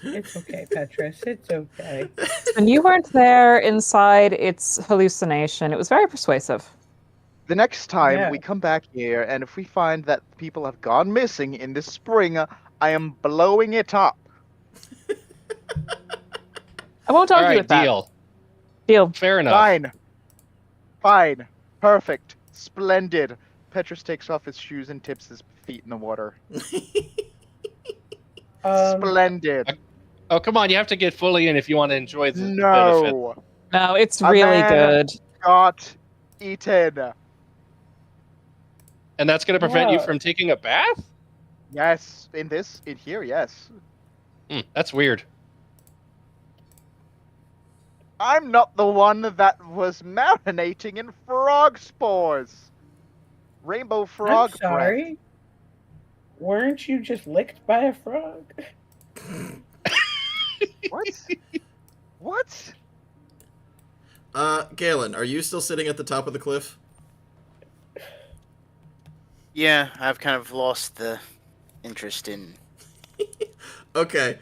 It's okay, Petrus. It's okay. And you weren't there inside its hallucination. It was very persuasive. The next time Yeah. we come back here, and if we find that people have gone missing in this spring, I am blowing it up. I won't All argue right, with that. deal. Deal. Fair enough. Fine. Perfect. Splendid. Petrus takes off his shoes and tips his feet in the water. Splendid. Oh, come on. You have to get fully in if you want to enjoy the benefit. No. No, it's A really man good. Got eaten. And that's going to prevent you What? from taking a bath? Yes. In here, yes. That's weird. I'm not the one that was marinating in frog spores. Rainbow frog I'm sorry. Weren't you just licked by a frog? breath. What? What? Galen, are you still sitting at the top of the cliff? Yeah, I've kind of lost the interest in. Okay.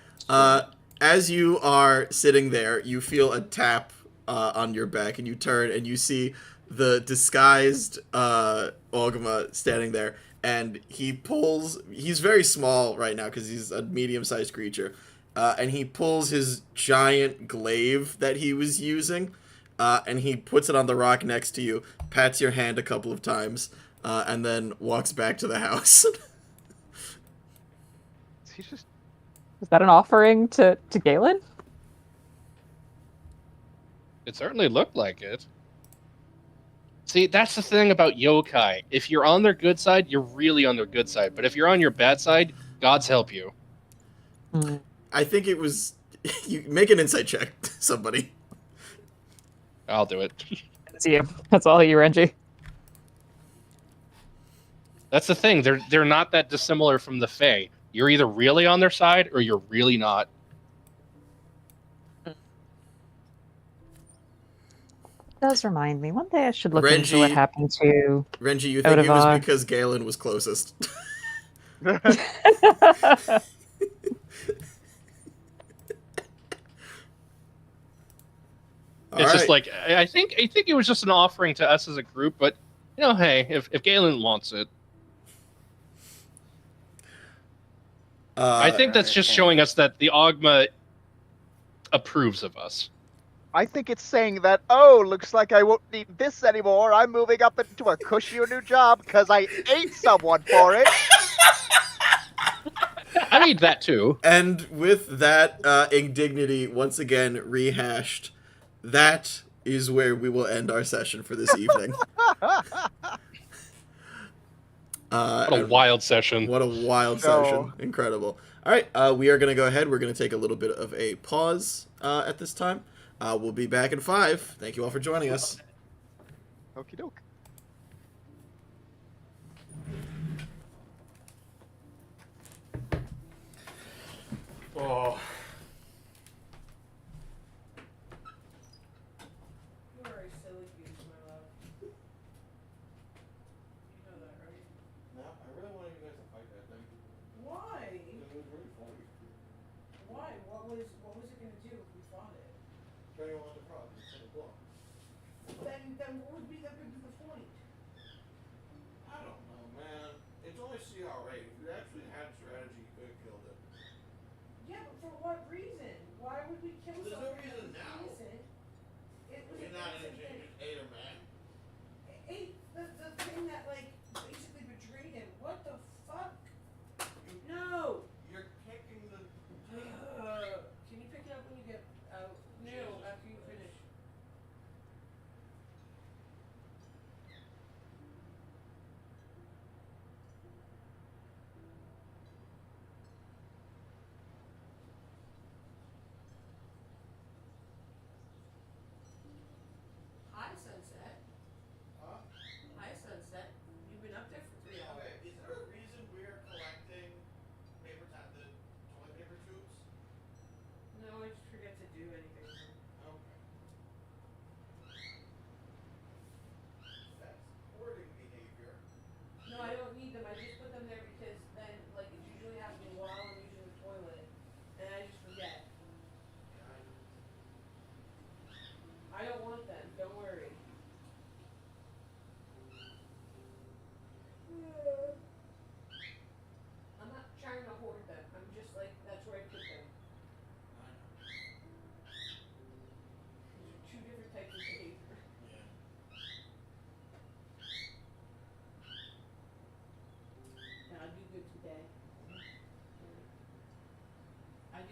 As you are sitting there, you feel a tap on your back, and you turn and you see the disguised Ogma standing there, and he's very small right now because he's a medium-sized creature, and he pulls his giant glaive that he was using, and he puts it on the rock next to you, pats your hand a couple of times, and then walks back to the house. He's just Is that an offering to Galen? It certainly looked like it. See, that's the thing about yokai. If you're on their good side, you're really on their good side. But if you're on your bad side, God's help you. I think it was... You make an insight check, somebody. I'll do it. It's you. That's all you, Renji. That's the thing. They're not that dissimilar from the Fae. You're either really on their side or you're really not. Does remind me. One day I should look into what Renji- happened to. Renji, you think it was Odavar. because Galen was closest. It's just like I think it was just an offering to us as a group, but hey, if Galen wants it, I think that's just showing us that the Ogma approves of us. I think it's saying that, oh, looks like I won't need this anymore. I'm moving up into a cushier new job because I ate someone for it. I need that too. And with that indignity once again rehashed, that is where we will end our session for this evening. What a wild session. What a wild No. session. Incredible. All right, we are going to go ahead. We're going to take a little bit of a pause at this time. We'll be back in 5. Thank you all for joining us. Okie doke. Oh. You are a silly goose, my love. You know that, right? No, I really wanted you guys to fight that thing. Why? It was really funny. Why? What was it going to do if we fought it? Turn you on the frog. It's kind of cool. Then what would be the point? I don't know, man. It's only CR8. If you actually had strategy, you could have killed it. Yeah, but for what reason? Why would we kill There's no someone reason that now. was innocent? It was You're not innocent entertaining. thing. Ate a man. Ate the thing that, like, basically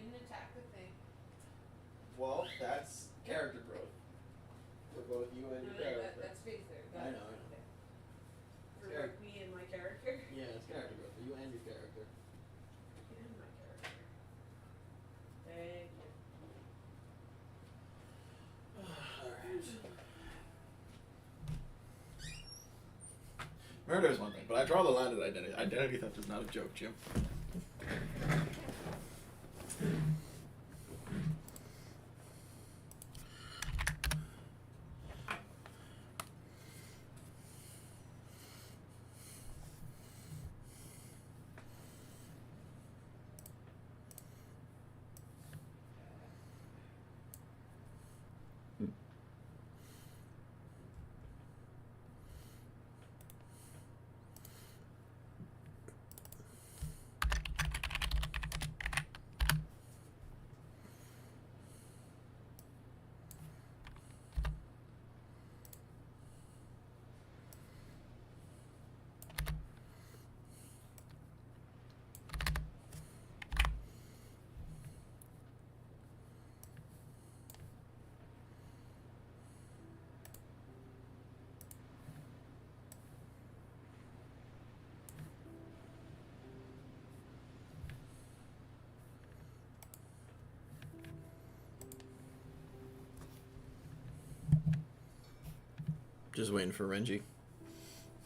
didn't attack the thing. Well, that's character growth. For both you and your character. That's face there. I know. For both me and my character. Yeah, it's character growth for you and your character. And my character. Thank you. Alright. Murder is one thing, but I draw the line at identity. Identity theft is not a joke, Jim. Just waiting for Renji.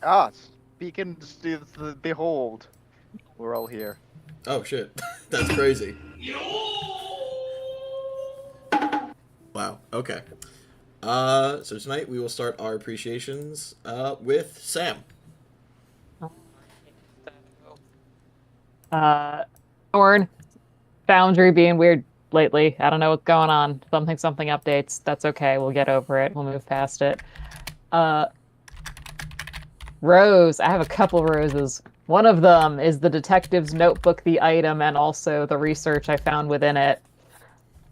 Ah, speaking to behold, we're all here. Oh shit, that's crazy. Wow. Okay. So tonight we will start our appreciations with Sam. Thorn, Foundry being weird lately. I don't know what's going on. Something updates. That's okay. We'll get over it. We'll move past it. Rose. I have a couple roses. One of them is the detective's notebook, the item, and also the research I found within it.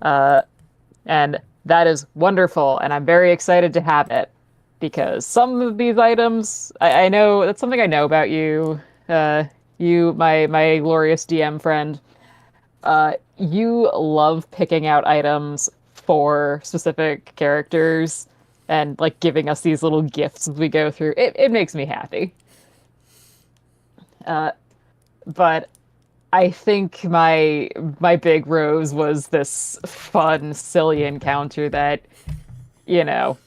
And that is wonderful, and I'm very excited to have it. Because some of these items, I know, that's something I know about you. You, my glorious DM friend. You love picking out items for specific characters and like giving us these little gifts as we go through. It makes me happy. But I think my big rose was this fun, silly encounter that, you know,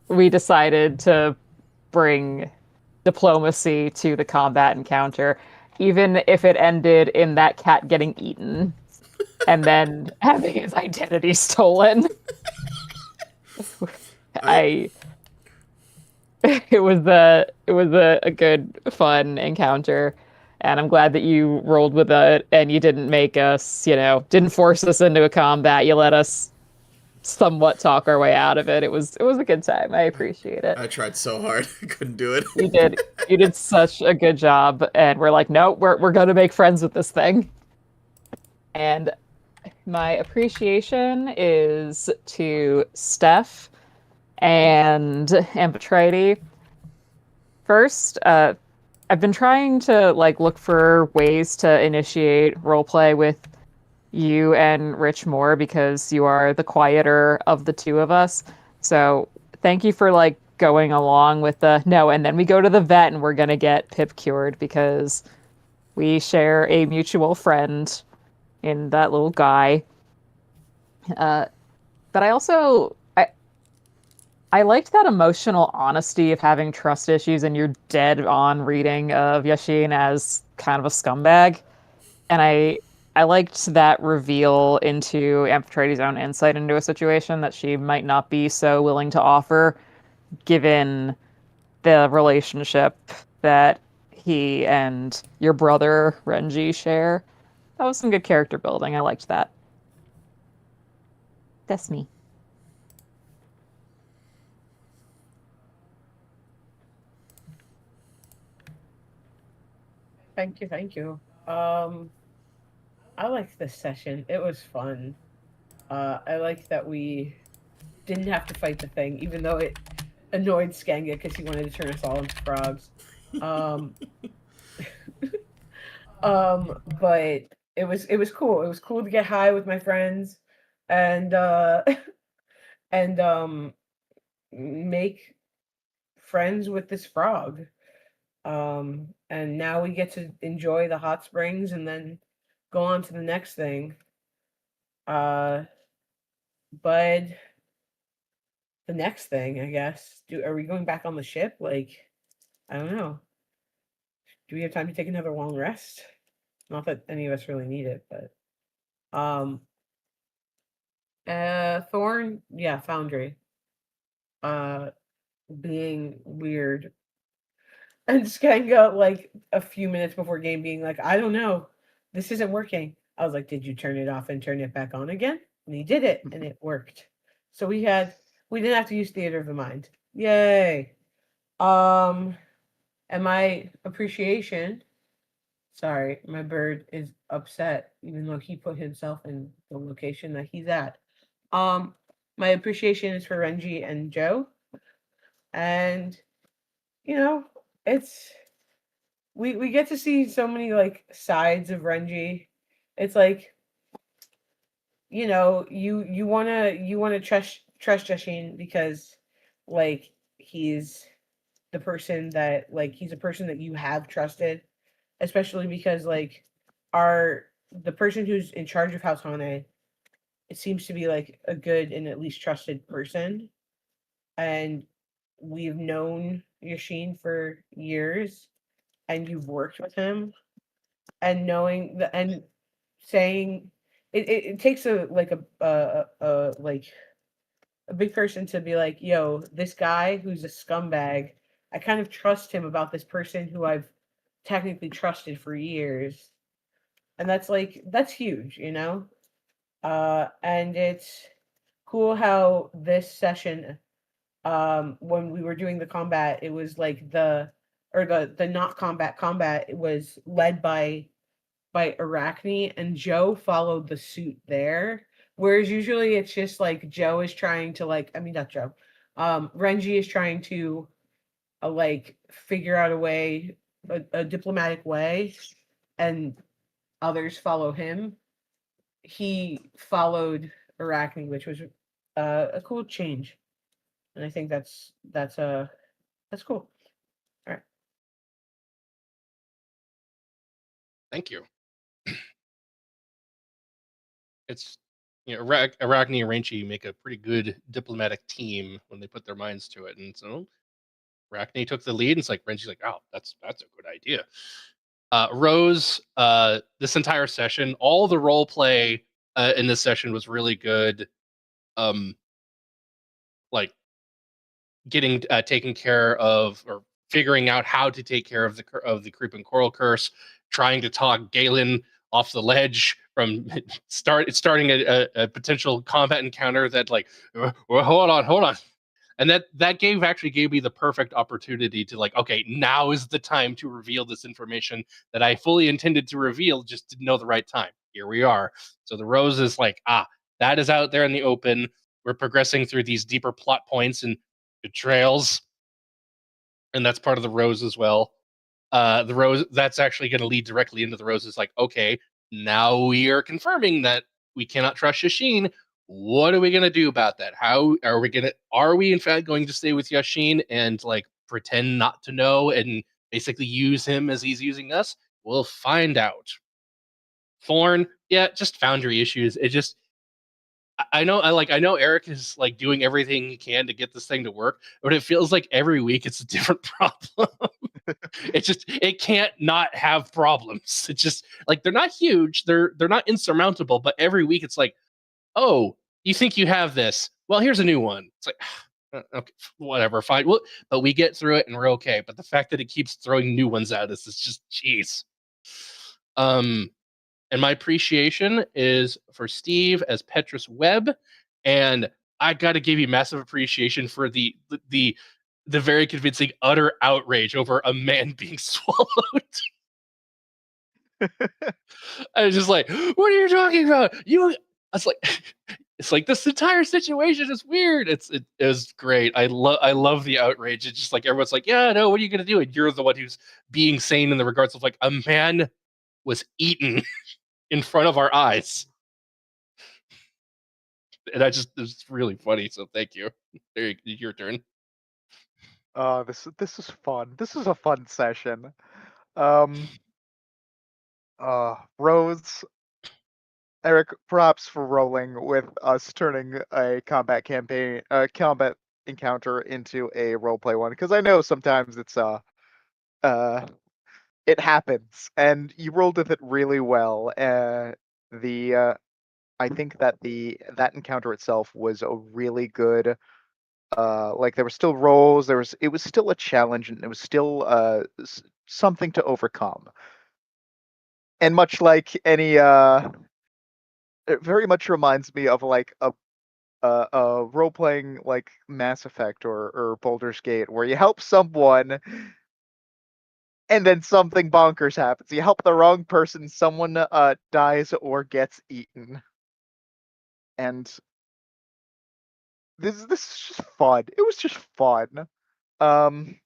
we decided to bring diplomacy to the combat encounter, even if it ended in that cat getting eaten and then having his identity stolen. It was a good, fun encounter, and I'm glad that you rolled with it and you didn't make us, didn't force us into a combat. You let us somewhat talk our way out of it. It was a good time. I appreciate it. I tried so hard. I couldn't do it. You did such a good job, and we're like, no, we're gonna make friends with this thing. And my appreciation is to Steph and Amphitrite. First, I've been trying to look for ways to initiate roleplay with you and Rich more because you are the quieter of the two of us. So thank you for going along with the no, and then we go to the vet and we're gonna get Pip cured because we share a mutual friend in that little guy. But I also I liked that emotional honesty of having trust issues and your dead on reading of Yashin as kind of a scumbag. And I liked that reveal into Amphitrite's own insight into a situation that she might not be so willing to offer, given the relationship that he and your brother Renji share. That was some good character building. I liked that. That's me. Thank you. I liked this session. It was fun. I liked that we didn't have to fight the thing, even though it annoyed Skanga because he wanted to turn us all into frogs. But it was cool. It was cool to get high with my friends and and make friends with this frog. And now we get to enjoy the hot springs and then go on to the next thing. But the next thing, I guess, are we going back on the ship? Like, I don't know. Do we have time to take another long rest? Not that any of us really need it, but Thorn, yeah, Foundry. Being weird. And Skanga, like a few minutes before game being like, I don't know, this isn't working. I was like, did you turn it off and turn it back on again? And he did it and it worked. So we didn't have to use theater of the mind. Yay. And my appreciation, sorry, my bird is upset, even though he put himself in the location that he's at. My appreciation is for Renji and Joe. And it's we get to see so many like sides of Renji. It's like, you wanna trust Jashin because like he's the person that he's a person that you have trusted, especially because like the person who's in charge of House Hane, it seems to be like a good and at least trusted person. And we've known Yashin for years, and you've worked with him, and knowing and saying it takes a big person to be like, yo, this guy who's a scumbag, I kind of trust him about this person who I've technically trusted for years. And that's huge, and it's cool how this session, when we were doing the combat, it was like the not combat, it was led by Arachne, and Joe followed the suit there. Whereas usually it's just like Joe is trying to not Joe. Renji is trying to figure out a way, a diplomatic way, and others follow him. He followed Arachne, which was a cool change. And I think that's cool. All right. Thank you. It's Arachne and Renji make a pretty good diplomatic team when they put their minds to it, and so Arachne took the lead, and it's like Renji's like, oh, that's a good idea. Rose, this entire session, all the role play in this session was really good. Like getting taken care of, or figuring out how to take care of the creeping coral curse, trying to talk Galen off the ledge from starting a potential combat encounter that well, hold on. And that actually gave me the perfect opportunity to okay, now is the time to reveal this information that I fully intended to reveal, just didn't know the right time. Here we are. So the Rose is that is out there in the open. We're progressing through these deeper plot points and betrayals, and that's part of the Rose as well. The Rose, that's actually going to lead directly into the Rose. Is okay, now we are confirming that we cannot trust Yashin. What are we going to do about that? How are we in fact going to stay with Yashin and pretend not to know and basically use him as he's using us? We'll find out. Thorn, yeah, just Foundry issues. It just, I know Eric is doing everything he can to get this thing to work, but it feels like every week it's a different problem. It can't not have problems. It's just they're not huge, they're not insurmountable, but every week it's oh, you think you have this? Well, here's a new one. It's okay, whatever, fine. But we get through it and we're okay. But the fact that it keeps throwing new ones at us is just jeez. And my appreciation is for Steve as Petrus Webb, and I got to give you massive appreciation for the very convincing utter outrage over a man being swallowed. I was just what are you talking about? I was it's this entire situation is weird. It was great. I love the outrage. It's just everyone's yeah, no, what are you gonna do? And you're the one who's being sane in the regards of a man was eaten in front of our eyes. And it's really funny. So thank you. There, your turn. This is fun. This is a fun session. Rose, Eric, props for rolling with us turning a combat encounter into a roleplay one, because I know sometimes it's it happens, and you rolled with it really well. I think that that encounter itself was a really good. Like there were still rolls, it was still a challenge, and it was still something to overcome. And much like any it very much reminds me of like a role playing like Mass Effect or Baldur's Gate, where you help someone and then something bonkers happens. You help the wrong person, someone dies or gets eaten. And this is just fun. It was just fun. Beyond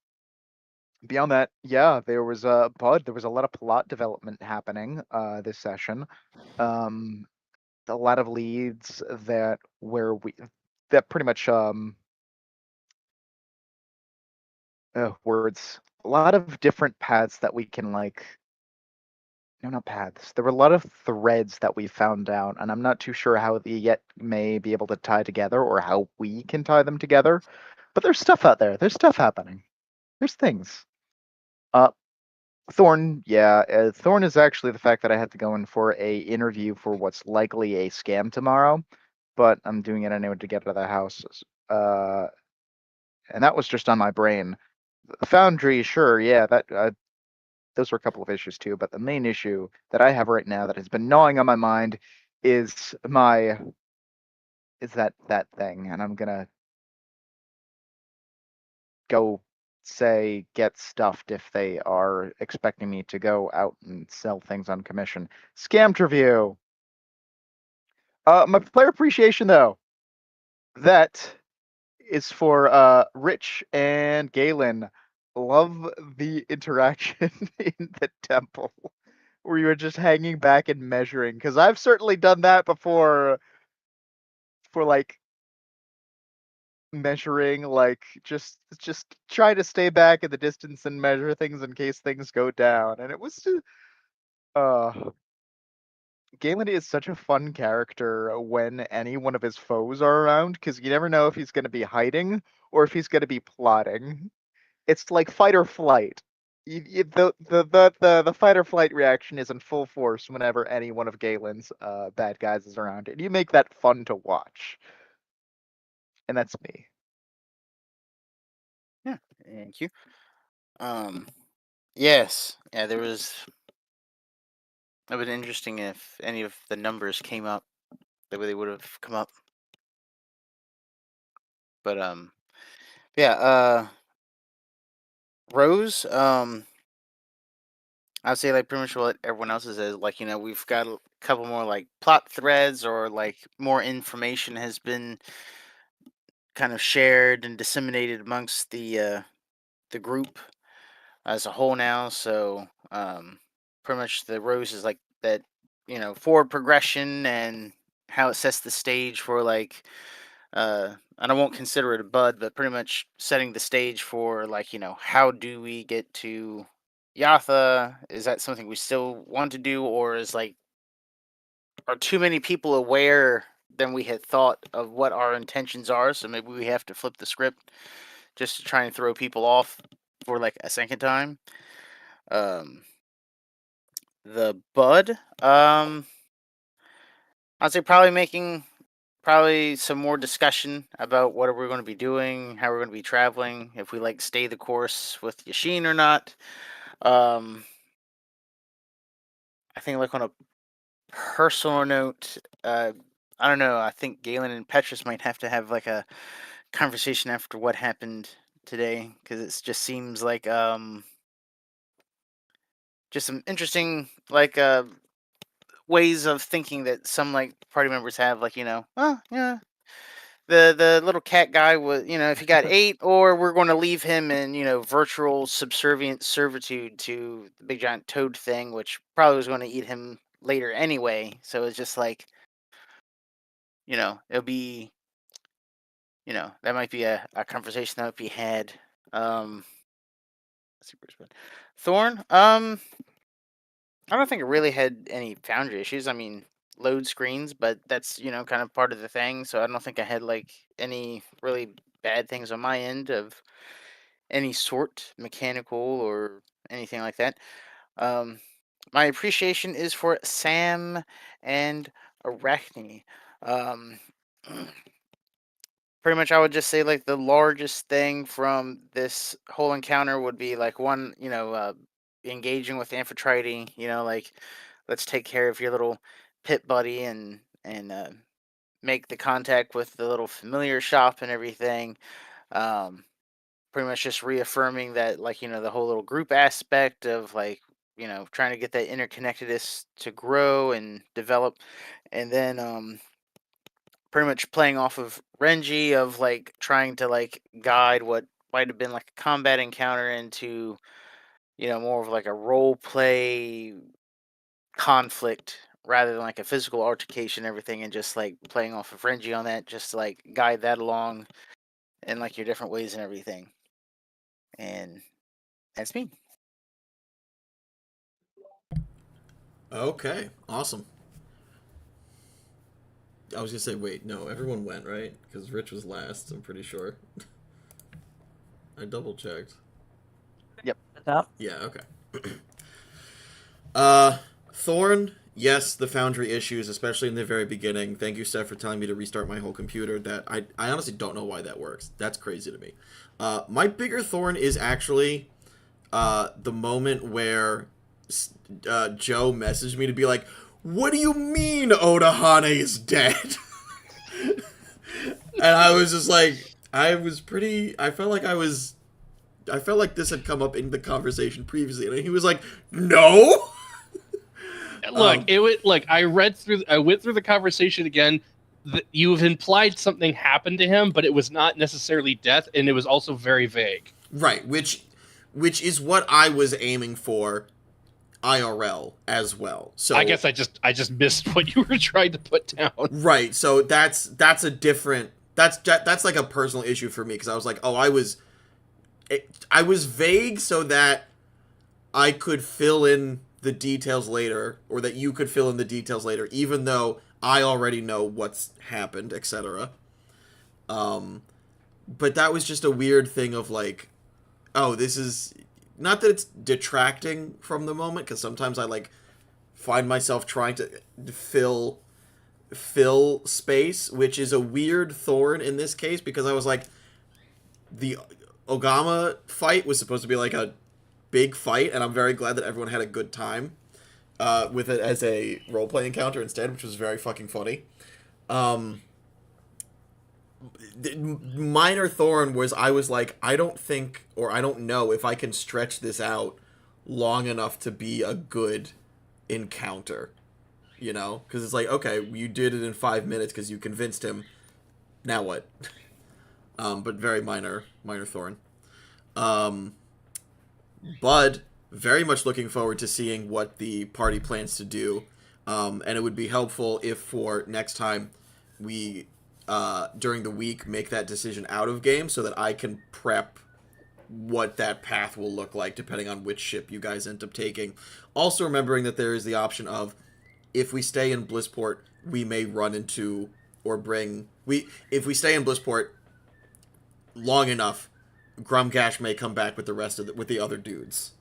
that, yeah, there was a lot of plot development happening this session. A lot of leads that pretty much words. A lot of different paths that we can like. No, not paths. There were a lot of threads that we found out, and I'm not too sure how the yet may be able to tie together or how we can tie them together. But there's stuff out there. There's stuff happening. There's things. Thorn, yeah. Thorn is actually the fact that I had to go in for a interview for what's likely a scam tomorrow, but I'm doing it anyway to get out of the house. And that was just on my brain. Foundry, sure, yeah, that those were a couple of issues too, but the main issue that I have right now that has been gnawing on my mind is that thing, and I'm gonna go get stuffed if they are expecting me to go out and sell things on commission. Scammed review. My player appreciation though, that is for Rich and Galen. Love the interaction in the temple where you were just hanging back and measuring, because I've certainly done that before for like measuring, like just try to stay back at the distance and measure things in case things go down. And it was just Galen is such a fun character when any one of his foes are around, because you never know if he's going to be hiding or if he's going to be plotting. It's like fight or flight. The fight or flight reaction is in full force whenever any one of Galen's bad guys is around, and you make that fun to watch. And that's me. Yeah, thank you. Yes, yeah, there was. It would have been interesting if any of the numbers came up the way they would have come up. But yeah, Rose, I'd say like pretty much what everyone else is like, we've got a couple more like plot threads or like more information has been kind of shared and disseminated amongst the group as a whole now. So pretty much the Rose is like that, forward progression and how it sets the stage for like and I won't consider it a bud, but pretty much setting the stage for like, how do we get to Yethr? Is that something we still want to do, or are too many people aware than we had thought of what our intentions are? So maybe we have to flip the script just to try and throw people off for like a second time. The bud, I'd say probably some more discussion about what we're going to be doing, how we're going to be traveling, if we like stay the course with Yashin or not. I think like on a personal note, I don't know. I think Galen and Petrus might have to have like a conversation after what happened today, because it just seems like just some interesting like ways of thinking that some like party members have, like oh yeah, the little cat guy was, if he got 8, or we're going to leave him in, virtual subservient servitude to the big giant toad thing, which probably was going to eat him later anyway. So it's just like, it'll be, that might be a conversation that might be had. Let's see, Brisbane. Thorn. I don't think it really had any Foundry issues. I mean, load screens, but that's kind of part of the thing. So I don't think I had like any really bad things on my end of any sort, mechanical or anything like that. My appreciation is for Sam and Arachne. Um, pretty much, I would just say like the largest thing from this whole encounter would be like one, engaging with Amphitrite. Like let's take care of your little pit buddy and make the contact with the little familiar shop and everything. Um, pretty much just reaffirming that like the whole little group aspect of like trying to get that interconnectedness to grow and develop, and then pretty much playing off of Renji of like trying to like guide what might have been like a combat encounter into more of like a role play conflict rather than like a physical altercation and everything, and just like playing off of Renji on that, just to like guide that along in like your different ways and everything. And that's me. Okay, awesome. I was gonna say, wait, no, everyone went, right? Because Rich was last, I'm pretty sure. I double checked. Yep. Yeah, okay. Thorn, yes, the Foundry issues, especially in the very beginning. Thank you, Steph, for telling me to restart my whole computer. That I honestly don't know why that works. That's crazy to me. My bigger Thorn is actually the moment where Joe messaged me to be like, what do you mean Otahane is dead? And I was just like, I felt like this had come up in the conversation previously, and he was like, no. Look, I went through the conversation again. You've implied something happened to him, but it was not necessarily death, and it was also very vague. Right, which is what I was aiming for IRL as well. So I guess I just missed what you were trying to put down. Right, so that's a different that's like a personal issue for me, because I was like, I was vague so that I could fill in the details later, or that you could fill in the details later, even though I already know what's happened, etc. But that was just a weird thing of like, oh, this is not that it's detracting from the moment, because sometimes I like find myself trying to fill space, which is a weird thorn in this case, because I was like, the Ogama fight was supposed to be like a big fight, and I'm very glad that everyone had a good time with it as a roleplay encounter instead, which was very fucking funny. Minor thorn was, I was like, I don't think, or I don't know if I can stretch this out long enough to be a good encounter, because it's like, okay, you did it in 5 minutes because you convinced him, now what? But very minor thorn. Bud, very much looking forward to seeing what the party plans to do, and it would be helpful if for next time we during the week make that decision out of game, so that I can prep what that path will look like depending on which ship you guys end up taking. Also remembering that there is the option of, if we stay in Blissport, we may run into if we stay in Blissport long enough, Grumgash may come back with the other dudes,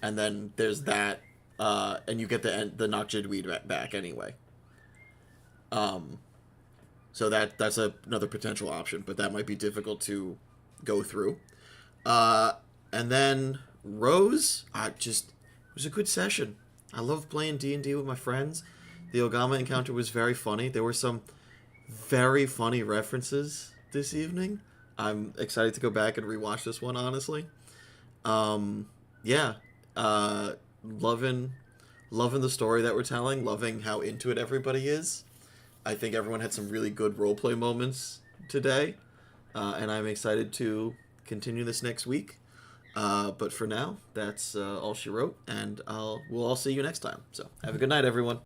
and then there's that, and you get the Nokjidweed back anyway. So that's another potential option, but that might be difficult to go through. And then Rose, it was a good session. I love playing D&D with my friends. The Ogama encounter was very funny. There were some very funny references this evening. I'm excited to go back and rewatch this one, honestly. Loving the story that we're telling, loving how into it everybody is. I think everyone had some really good roleplay moments today, and I'm excited to continue this next week. But for now, that's all she wrote, and we'll all see you next time. So have a good night, everyone.